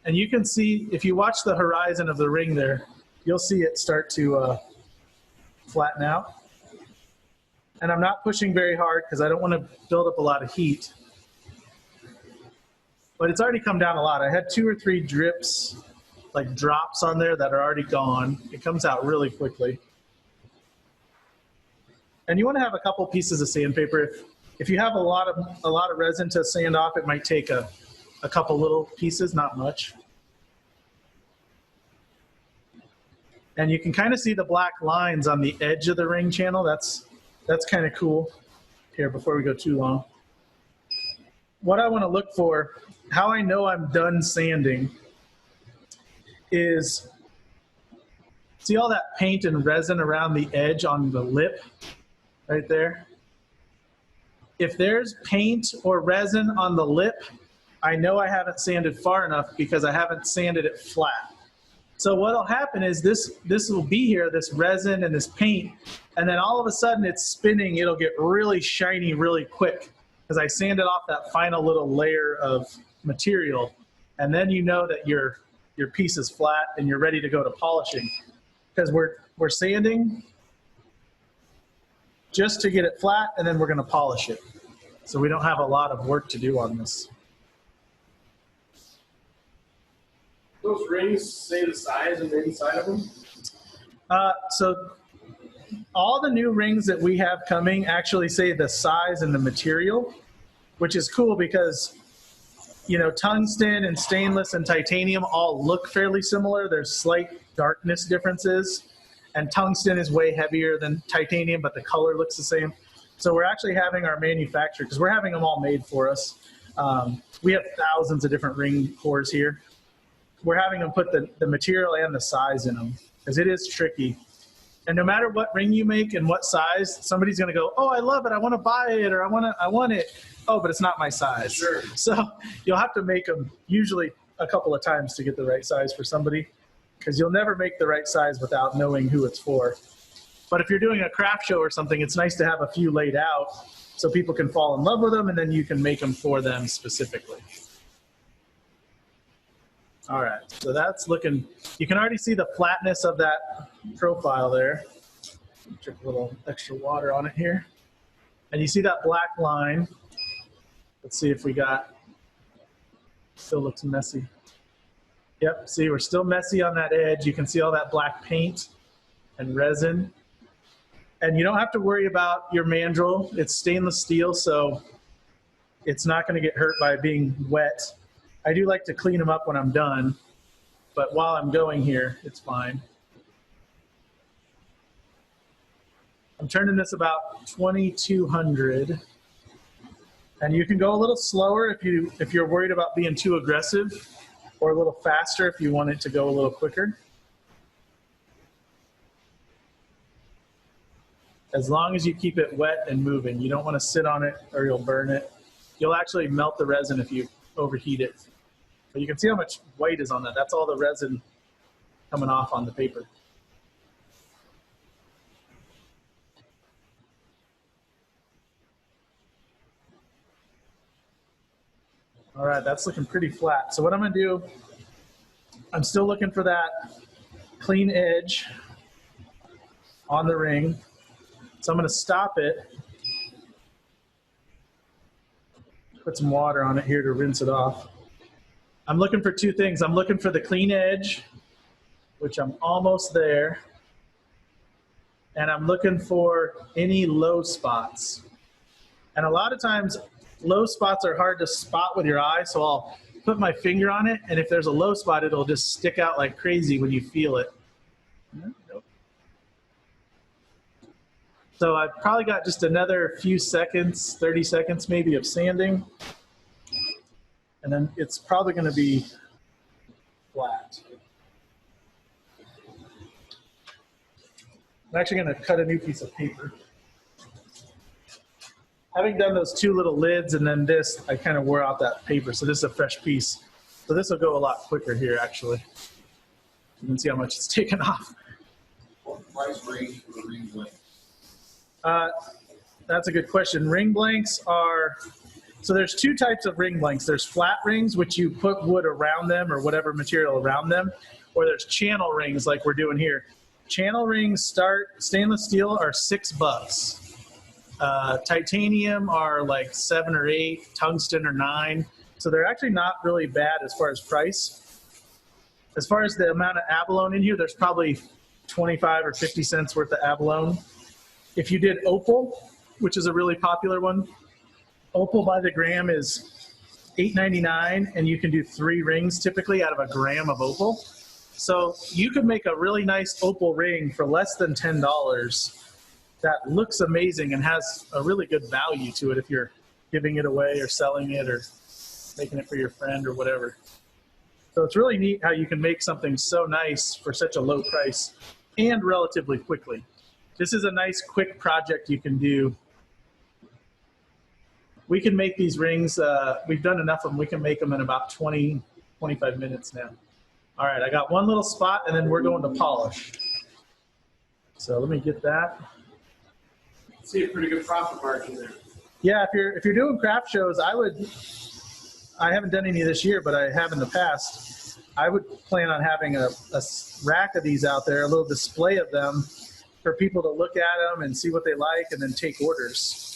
And you can see, if you watch the horizon of the ring there, you'll see it start to flatten out. And I'm not pushing very hard because I don't want to build up a lot of heat. But it's already come down a lot. I had 2 or 3 drips, like drops on there that are already gone. It comes out really quickly. And you want to have a couple pieces of sandpaper. If you have a lot of resin to sand off, it might take a couple little pieces, not much. And you can kind of see the black lines on the edge of the ring channel. That's kind of cool. Here, before we go too long. What I want to look for, how I know I'm done sanding, is see all that paint and resin around the edge on the lip right there? If there's paint or resin on the lip, I know I haven't sanded far enough because I haven't sanded it flat. So what'll happen is this will be here, this resin and this paint, and then all of a sudden it's spinning. It'll get really shiny really quick because I sanded off that final little layer of material, and then you know that your piece is flat and you're ready to go to polishing, because we're sanding just to get it flat, and then we're going to polish it. So we don't have a lot of work to do on this. Those rings say the size and the inside of them? So all the new rings that we have coming actually say the size and the material, which is cool because, you know, tungsten and stainless and titanium all look fairly similar. There's slight darkness differences, and tungsten is way heavier than titanium, but the color looks the same. So we're actually having our manufacturer, because we're having them all made for us. We have thousands of different ring cores here. We're having them put the material and the size in them, because it is tricky. And no matter what ring you make and what size, somebody's going to go, oh, I love it, I want to buy it, or I want it. Oh, but it's not my size. Sure. So you'll have to make them usually a couple of times to get the right size for somebody, because you'll never make the right size without knowing who it's for. But if you're doing a craft show or something, it's nice to have a few laid out so people can fall in love with them, and then you can make them for them specifically. All right, so that's looking, you can already see the flatness of that profile there. Drip a little extra water on it here. And you see that black line. Let's see if we got, still looks messy. Yep, see, we're still messy on that edge. You can see all that black paint and resin. And you don't have to worry about your mandrel. It's stainless steel, so it's not going to get hurt by being wet. I do like to clean them up when I'm done, but while I'm going here, it's fine. I'm turning this about 2200, and you can go a little slower if you're worried about being too aggressive, or a little faster if you want it to go a little quicker. As long as you keep it wet and moving. You don't want to sit on it or you'll burn it. You'll actually melt the resin if you overheat it. But you can see how much white is on that. That's all the resin coming off on the paper. All right, that's looking pretty flat. So what I'm going to do, I'm still looking for that clean edge on the ring. So I'm going to stop it, put some water on it here to rinse it off. I'm looking for two things. I'm looking for the clean edge, which I'm almost there. And I'm looking for any low spots. And a lot of times, low spots are hard to spot with your eye, so I'll put my finger on it, and if there's a low spot, it'll just stick out like crazy when you feel it. So I've probably got just another few seconds, 30 seconds maybe, of sanding. And then it's probably going to be flat. I'm actually going to cut a new piece of paper. having done those two little lids and then this, I kind of wore out that paper. So this is a fresh piece. So this will go a lot quicker here, actually. You can see how much it's taken off. What price range for the ring blank? That's a good question. Ring blanks are, so there's two types of ring blanks. There's flat rings, which you put wood around them or whatever material around them, or there's channel rings like we're doing here. Channel rings start, stainless steel are $6. Titanium are like $7 or $8, tungsten or $9. So they're actually not really bad as far as price. As far as the amount of abalone in here, there's probably 25 or 50 cents worth of abalone. If you did opal, which is a really popular one, opal by the gram is $8.99, and you can do 3 rings typically out of a gram of opal. So you could make a really nice opal ring for less than $10 that looks amazing and has a really good value to it if you're giving it away or selling it or making it for your friend or whatever. So it's really neat how you can make something so nice for such a low price and relatively quickly. This is a nice quick project you can do. We can make these rings, we've done enough of them, we can make them in about 20, 25 minutes now. All right, I got one little spot and then we're going to polish. So let me get that. See a pretty good profit margin there. Yeah, if you're doing craft shows, I haven't done any this year, but I have in the past. I would plan on having a rack of these out there, a little display of them for people to look at them and see what they like and then take orders.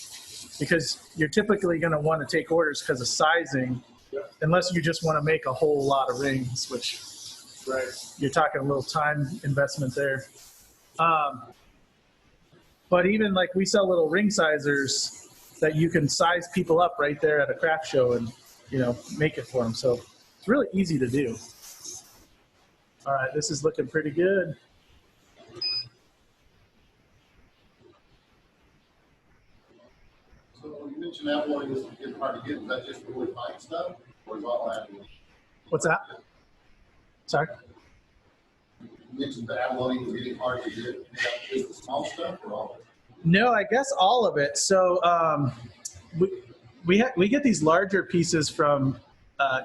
Because you're typically going to want to take orders because of sizing, unless you just want to make a whole lot of rings, which you're talking a little time investment there. But even like we sell little ring sizers that you can size people up right there at a craft show and, you know, make it for them. So it's really easy to do. All right, this is looking pretty good. So you mentioned abalone is getting hard to get. Is that just really fine stuff, or is all abalone? What's that? Sorry? You mentioned the abalone is getting hard to get. Is that just the small stuff or all of it? No, I guess all of it. So we get these larger pieces from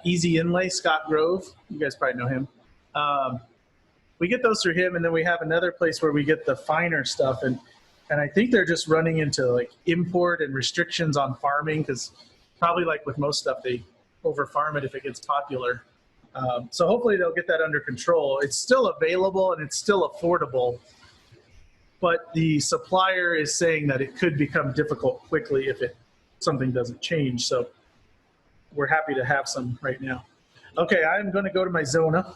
Easy Inlay, Scott Grove. You guys probably know him. We get those through him, and then we have another place where we get the finer stuff. And I think they're just running into like import and restrictions on farming because probably like with most stuff, they over farm it if it gets popular. So hopefully they'll get that under control. It's still available and it's still affordable, but the supplier is saying that it could become difficult quickly if something doesn't change. So we're happy to have some right now. Okay, I'm going to go to my Zona.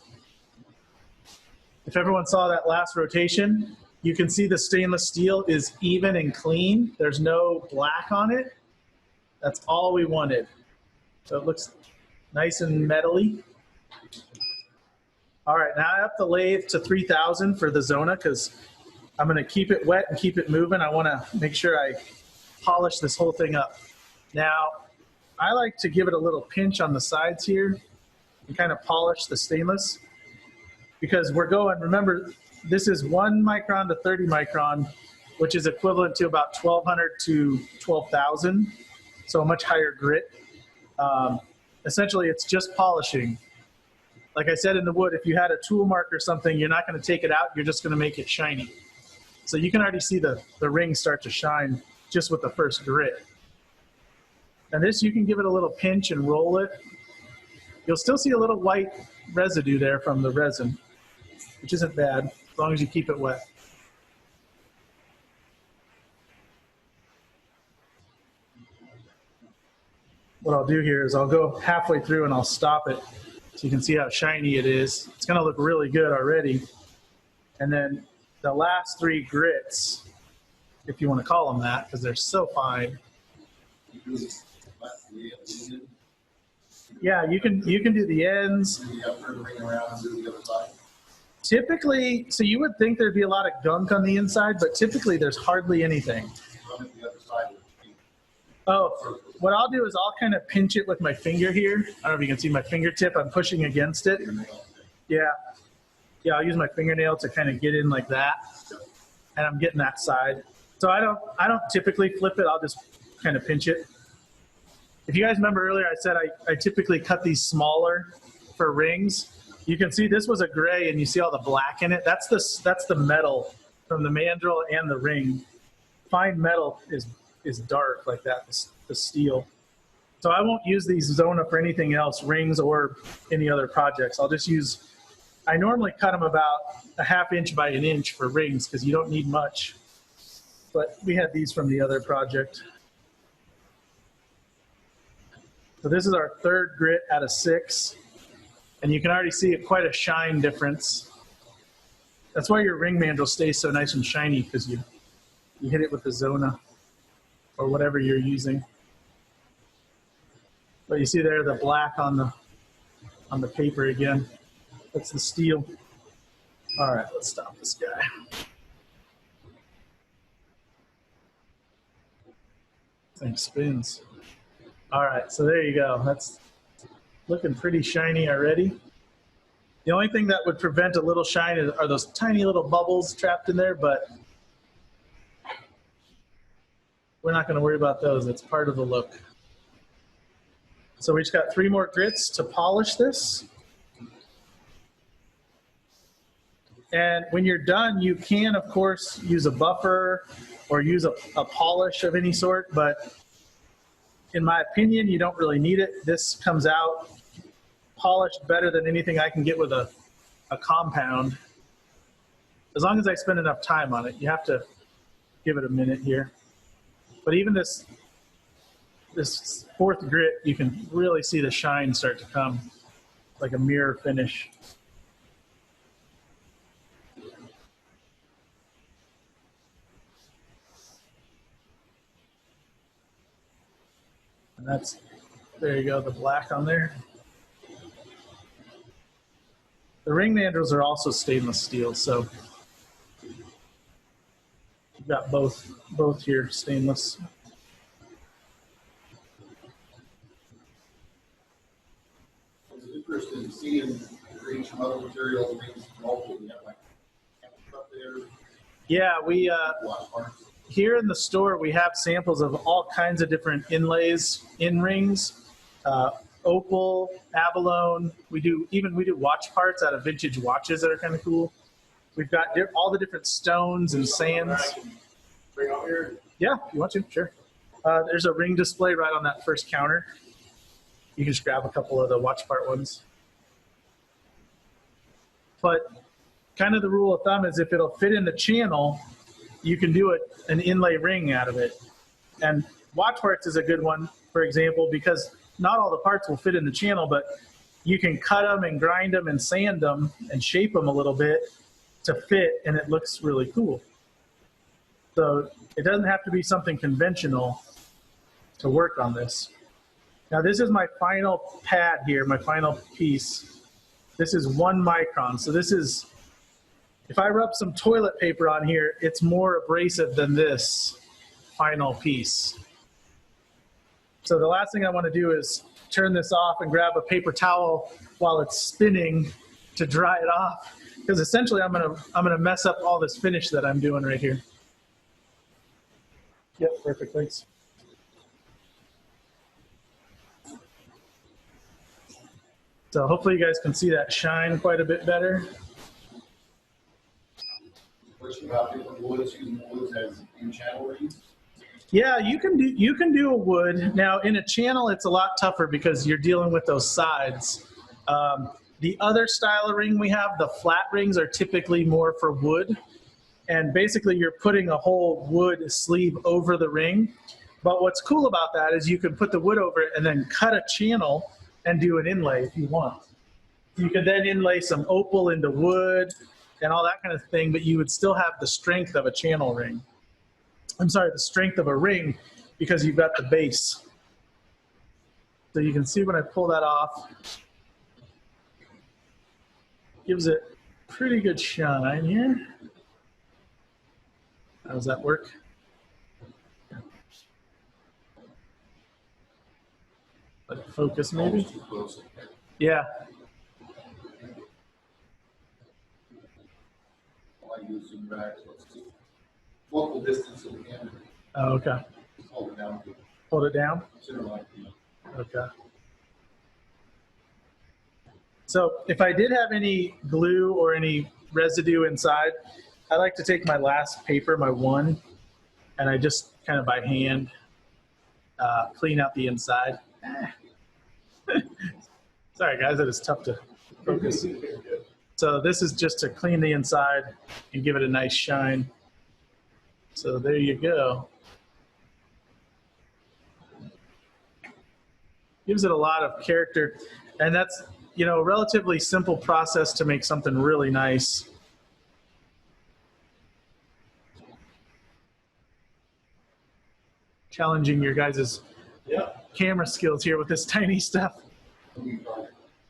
If everyone saw that last rotation, you can see the stainless steel is even and clean. There's no black on it. That's all we wanted. So it looks nice and metally. All right, now I have to lathe to 3000 for the Zona because I'm going to keep it wet and keep it moving. I want to make sure I polish this whole thing up. Now, I like to give it a little pinch on the sides here and kind of polish the stainless because we're going, remember, this is 1 micron to 30 micron, which is equivalent to about 1200 to 12,000, so a much higher grit. Essentially, it's just polishing. Like I said in the wood, if you had a tool mark or something, you're not going to take it out, you're just going to make it shiny. So you can already see the rings start to shine just with the first grit. And this, you can give it a little pinch and roll it. You'll still see a little white residue there from the resin, which isn't bad, as long as you keep it wet. What I'll do here is I'll go halfway through and I'll stop it so you can see how shiny it is. It's going to look really good already. And then the last 3 grits, if you want to call them that, because they're so fine. Yeah, you can do the ends. Typically, so you would think there'd be a lot of gunk on the inside, but typically there's hardly anything. Oh, what I'll do is I'll kind of pinch it with my finger here. I don't know if you can see my fingertip. I'm pushing against it. Yeah. Yeah, I'll use my fingernail to kind of get in like that. And I'm getting that side. So I don't typically flip it. I'll just kind of pinch it. If you guys remember earlier, I said I typically cut these smaller for rings. You can see this was a gray, and you see all the black in it. That's the metal from the mandrel and the ring. Fine metal is dark like that, the steel. So I won't use these Zona for anything else, rings or any other projects. I'll just use, I normally cut them about a 1/2 inch by 1 inch for rings because you don't need much. But we had these from the other project. So this is our 3rd grit out of 6. And you can already see quite a shine difference. That's why your ring mandrel stays so nice and shiny, because you hit it with the Zona or whatever you're using. But you see there the black on the paper again. That's the steel. All right, let's stop this guy. Thing spins. All right, so there you go. That's looking pretty shiny already. The only thing that would prevent a little shine are those tiny little bubbles trapped in there, but we're not going to worry about those. It's part of the look. So we just got 3 more grits to polish this. And when you're done, you can, of course, use a buffer or use a polish of any sort, but in my opinion, you don't really need it. This comes out polished better than anything I can get with a compound. As long as I spend enough time on it. You have to give it a minute here. But even this 4th grit, you can really see the shine start to come, like a mirror finish. And that's, there you go, the black on there. The ring mandrels are also stainless steel, so you've got both here stainless. It's interesting to see in rings from other materials, rings from multiple, you have like up there. Yeah, we here in the store we have samples of all kinds of different inlays in rings. Opal, abalone. We do watch parts out of vintage watches that are kind of cool. We've got all the different stones and sands. Bring over here. Yeah, if you want to, sure. There's a ring display right on that first counter. You can just grab a couple of the watch part ones. But kind of the rule of thumb is if it'll fit in the channel, you can do an inlay ring out of it. And watch parts is a good one, for example, because not all the parts will fit in the channel, but you can cut them and grind them and sand them and shape them a little bit to fit, and it looks really cool. So it doesn't have to be something conventional to work on this. Now this is my final pad here, my final piece. This is 1 micron. So this is, if I rub some toilet paper on here, it's more abrasive than this final piece. So the last thing I want to do is turn this off and grab a paper towel while it's spinning to dry it off, because essentially I'm gonna mess up all this finish that I'm doing right here. Yep, perfect, thanks. So hopefully you guys can see that shine quite a bit better. Question about different woods, using woods as in channel rings. Yeah, you can do a wood. Now in a channel, it's a lot tougher because you're dealing with those sides. The other style of ring we have, the flat rings, are typically more for wood. And basically you're putting a whole wood sleeve over the ring. But what's cool about that is you can put the wood over it and then cut a channel and do an inlay if you want. You can then inlay some opal into wood and all that kind of thing, but you would still have the strength of a channel ring. I'm sorry, the strength of a ring, because you've got the base. So you can see when I pull that off, gives it pretty good shine here. How does that work? Like focus maybe? Yeah. I use zoom back, so let's see. Focal distance of the camera. Oh, okay. Hold it down. Hold it down? Okay. So if I did have any glue or any residue inside, I like to take my last paper, my one, and I just kind of by hand clean out the inside. Sorry guys, that is tough to focus. So this is just to clean the inside and give it a nice shine. So there you go. Gives it a lot of character, and that's, you know, a relatively simple process to make something really nice. Challenging your guys' camera skills here with this tiny stuff.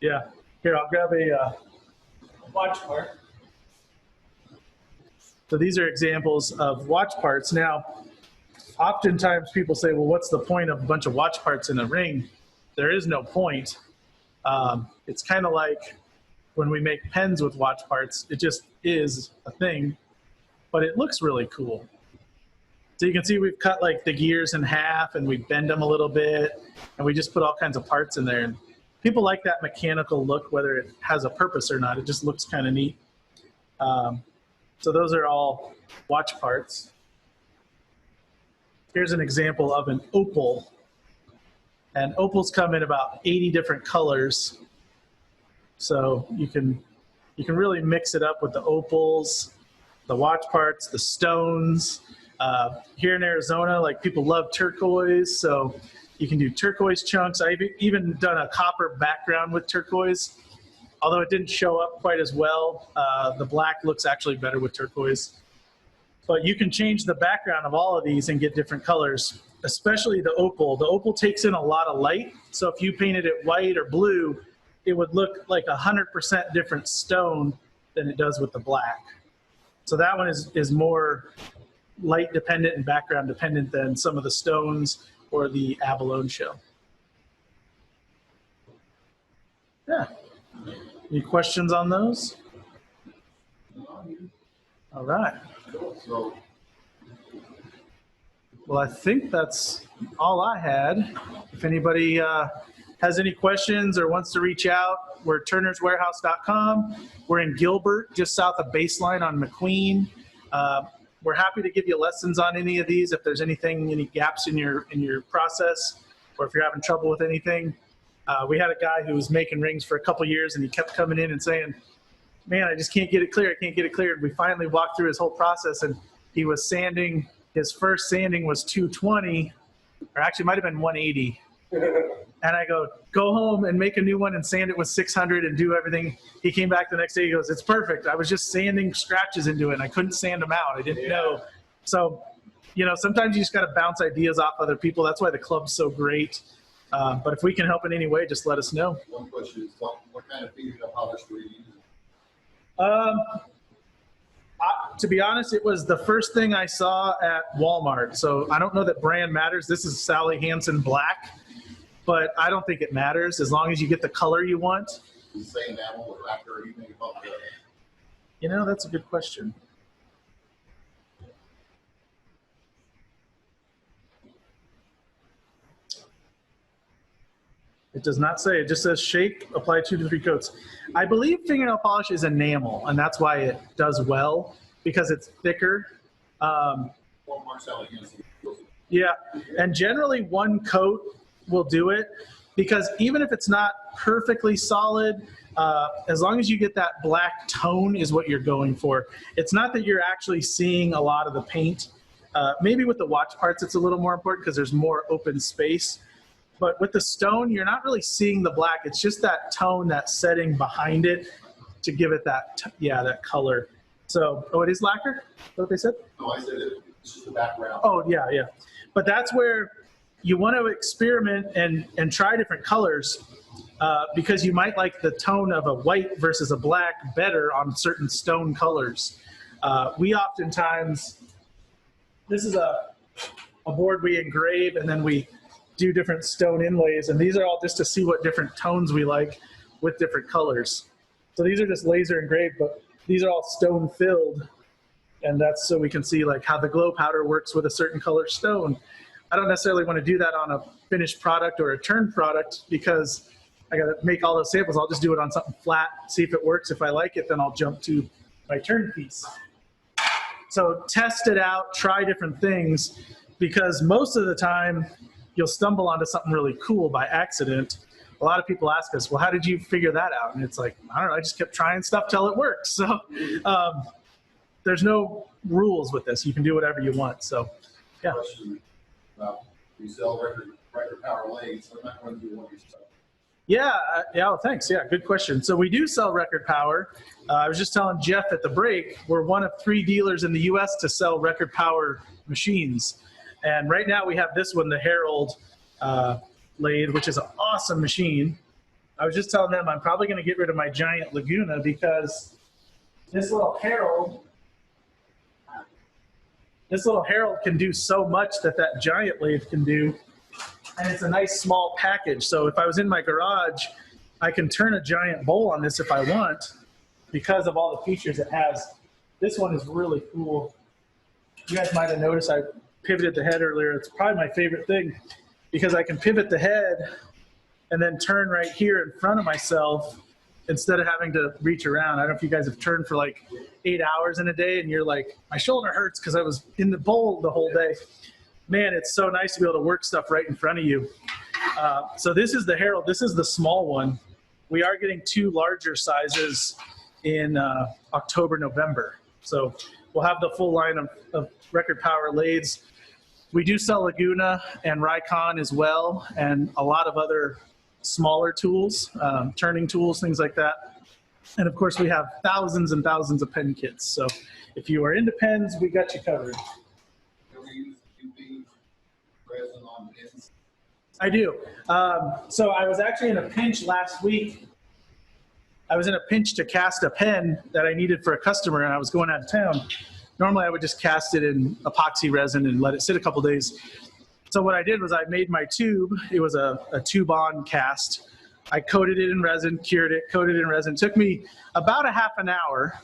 Yeah. Here, I'll grab a watch part. So these are examples of watch parts. Now, oftentimes people say, well, what's the point of a bunch of watch parts in a ring? There is no point. It's kind of like when we make pens with watch parts, it just is a thing, but it looks really cool. So you can see we've cut like the gears in half and we bend them a little bit and we just put all kinds of parts in there. And people like that mechanical look, whether it has a purpose or not. It just looks kind of neat. So those are all watch parts. Here's an example of an opal. And opals come in about 80 different colors. So you can really mix it up with the opals, the watch parts, the stones. Here in Arizona, like people love turquoise, so you can do turquoise chunks. I've even done a copper background with turquoise. Although it didn't show up quite as well, the black looks actually better with turquoise. But you can change the background of all of these and get different colors, especially the opal. The opal takes in a lot of light, so if you painted it white or blue, it would look like 100% different stone than it does with the black. So that one is more light dependent and background dependent than some of the stones or the abalone shell. Yeah. Any questions on those? All right. Well, I think that's all I had. If anybody has any questions or wants to reach out, we're turnerswarehouse.com. We're in Gilbert, just south of Baseline on McQueen. We're happy to give you lessons on any of these if there's anything, any gaps in your process, or if you're having trouble with anything. We had a guy who was making rings for a couple years and he kept coming in and saying, man, I just can't get it clear. I can't get it cleared. We finally walked through his whole process and he was sanding. His first sanding was 220, or actually it might have been 180. And I go home and make a new one and sand it with 600 and do everything. He came back the next day. He goes, it's perfect. I was just sanding scratches into it and I couldn't sand them out. I didn't know. So, you know, sometimes you just got to bounce ideas off other people. That's why the club's so great. But if we can help in any way, just let us know. One question is, what kind of fingernail polish were you using? To be honest, it was the first thing I saw at Walmart. So I don't know that brand matters. This is Sally Hansen Black, but I don't think it matters as long as you get the color you want. The same enamel or lacquer, or anything about that? You know, that's a good question. It does not say. It just says shake, apply 2 to 3 coats. I believe fingernail polish is enamel, and that's why it does well, because it's thicker. Yeah, and generally 1 coat will do it, because even if it's not perfectly solid, as long as you get that black tone is what you're going for. It's not that you're actually seeing a lot of the paint. Maybe with the watch parts it's a little more important because there's more open space. But with the stone, you're not really seeing the black. It's just that tone, that setting behind it to give it that, that color. So, oh, it is lacquer? Is that what they said? No, I said it's just the background. Oh, yeah, yeah. But that's where you want to experiment and try different colors because you might like the tone of a white versus a black better on certain stone colors. We oftentimes, this is a board we engrave and then we do different stone inlays, and these are all just to see what different tones we like with different colors. So these are just laser engraved, but these are all stone filled, and that's so we can see like how the glow powder works with a certain color stone. I don't necessarily want to do that on a finished product or a turned product because I got to make all those samples. I'll just do it on something flat, see if it works. If I like it, then I'll jump to my turned piece. So test it out, try different things, because most of the time you'll stumble onto something really cool by accident. A lot of people ask us, well, how did you figure that out? And it's like, I don't know, I just kept trying stuff till it worked. So there's no rules with this. You can do whatever you want. So, yeah. You sell record power lathes. I'm not going to do one yourself. Yeah, well, thanks. Yeah, good question. So we do sell record power. I was just telling Jeff at the break, we're one of 3 dealers in the U.S. to sell record power machines. And right now we have this one, the Herald lathe, which is an awesome machine. I was just telling them I'm probably going to get rid of my giant Laguna because this little Herald can do so much that giant lathe can do. And it's a nice small package. So if I was in my garage, I can turn a giant bowl on this if I want because of all the features it has. This one is really cool. You guys might have noticed I pivoted the head earlier. It's probably my favorite thing because I can pivot the head and then turn right here in front of myself instead of having to reach around. I don't know if you guys have turned for like 8 hours in a day and you're like, my shoulder hurts because I was in the bowl the whole day. Man, it's so nice to be able to work stuff right in front of you. So this is the Herald. This is the small one. We are getting 2 larger sizes in October, November. So we'll have the full line of record power lathes. We do sell Laguna and Rikon as well, and a lot of other smaller tools, turning tools, things like that. And of course, we have thousands and thousands of pen kits. So if you are into pens, we got you covered. I do. So I was actually in a pinch last week. I was in a pinch to cast a pen that I needed for a customer, and I was going out of town. Normally, I would just cast it in epoxy resin and let it sit a couple days. So what I did was I made my tube. It was a tube-on cast. I coated it in resin, cured it, coated it in resin. It took me about a half an hour,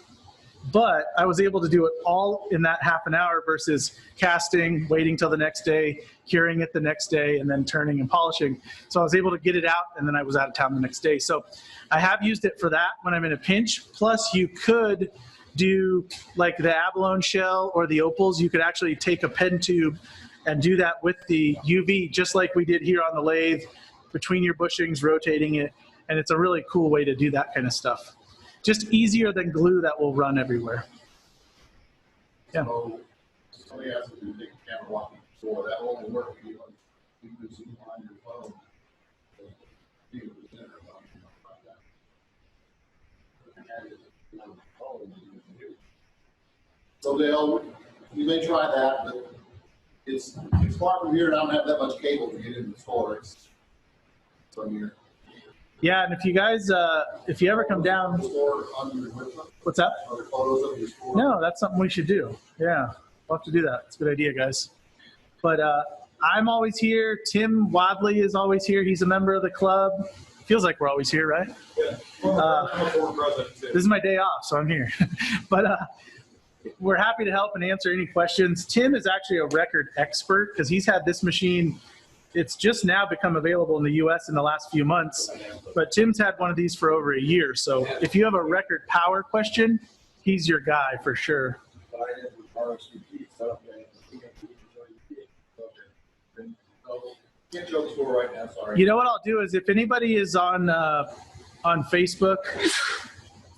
but I was able to do it all in that half an hour versus casting, waiting till the next day, curing it the next day, and then turning and polishing. So I was able to get it out, and then I was out of town the next day. So I have used it for that when I'm in a pinch. Plus, you could do like the abalone shell or the opals. You could actually take a pen tube and do that with the UV, just like we did here on the lathe, between your bushings, rotating it. And it's a really cool way to do that kind of stuff. Just easier than glue that will run everywhere. Yeah. So somebody asked if you take a camera walking before, that will only work if you do Zoom on your phone. So Dale, you may try that, but it's far from here and I don't have that much cable to get in the store. It's from here. Yeah, and if you guys, if you ever come down, what's that? No, that's something we should do. Yeah, we'll have to do that. It's a good idea, guys. But I'm always here. Tim Wadley is always here. He's a member of the club. Feels like we're always here, right? Yeah. This is my day off, so I'm here. But we're happy to help and answer any questions. Tim is actually a record expert because he's had this machine. It's just now become available in the U.S. in the last few months, but Tim's had one of these for over a year. So if you have a record power question, he's your guy for sure. You know what I'll do is if anybody is on Facebook,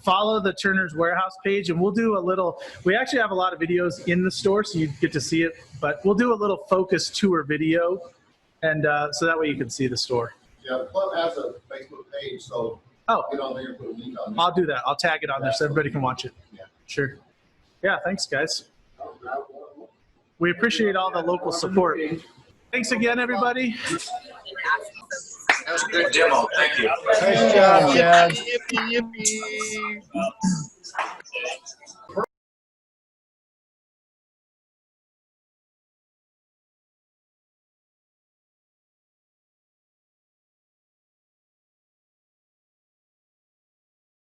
follow the Turner's Warehouse page, and we'll do a little, we actually have a lot of videos in the store, so you get to see it, but we'll do a little focus tour video. And so that way you can see the store. Yeah, the club has a Facebook page, so get on there and put a link on there. I'll do that. I'll tag it on there so everybody can watch it. Yeah. Sure. Yeah, thanks, guys. We appreciate all the local support. Thanks again, everybody. That was a good demo. Thank you. Nice job, Chad. Yippee, yippee, yippee.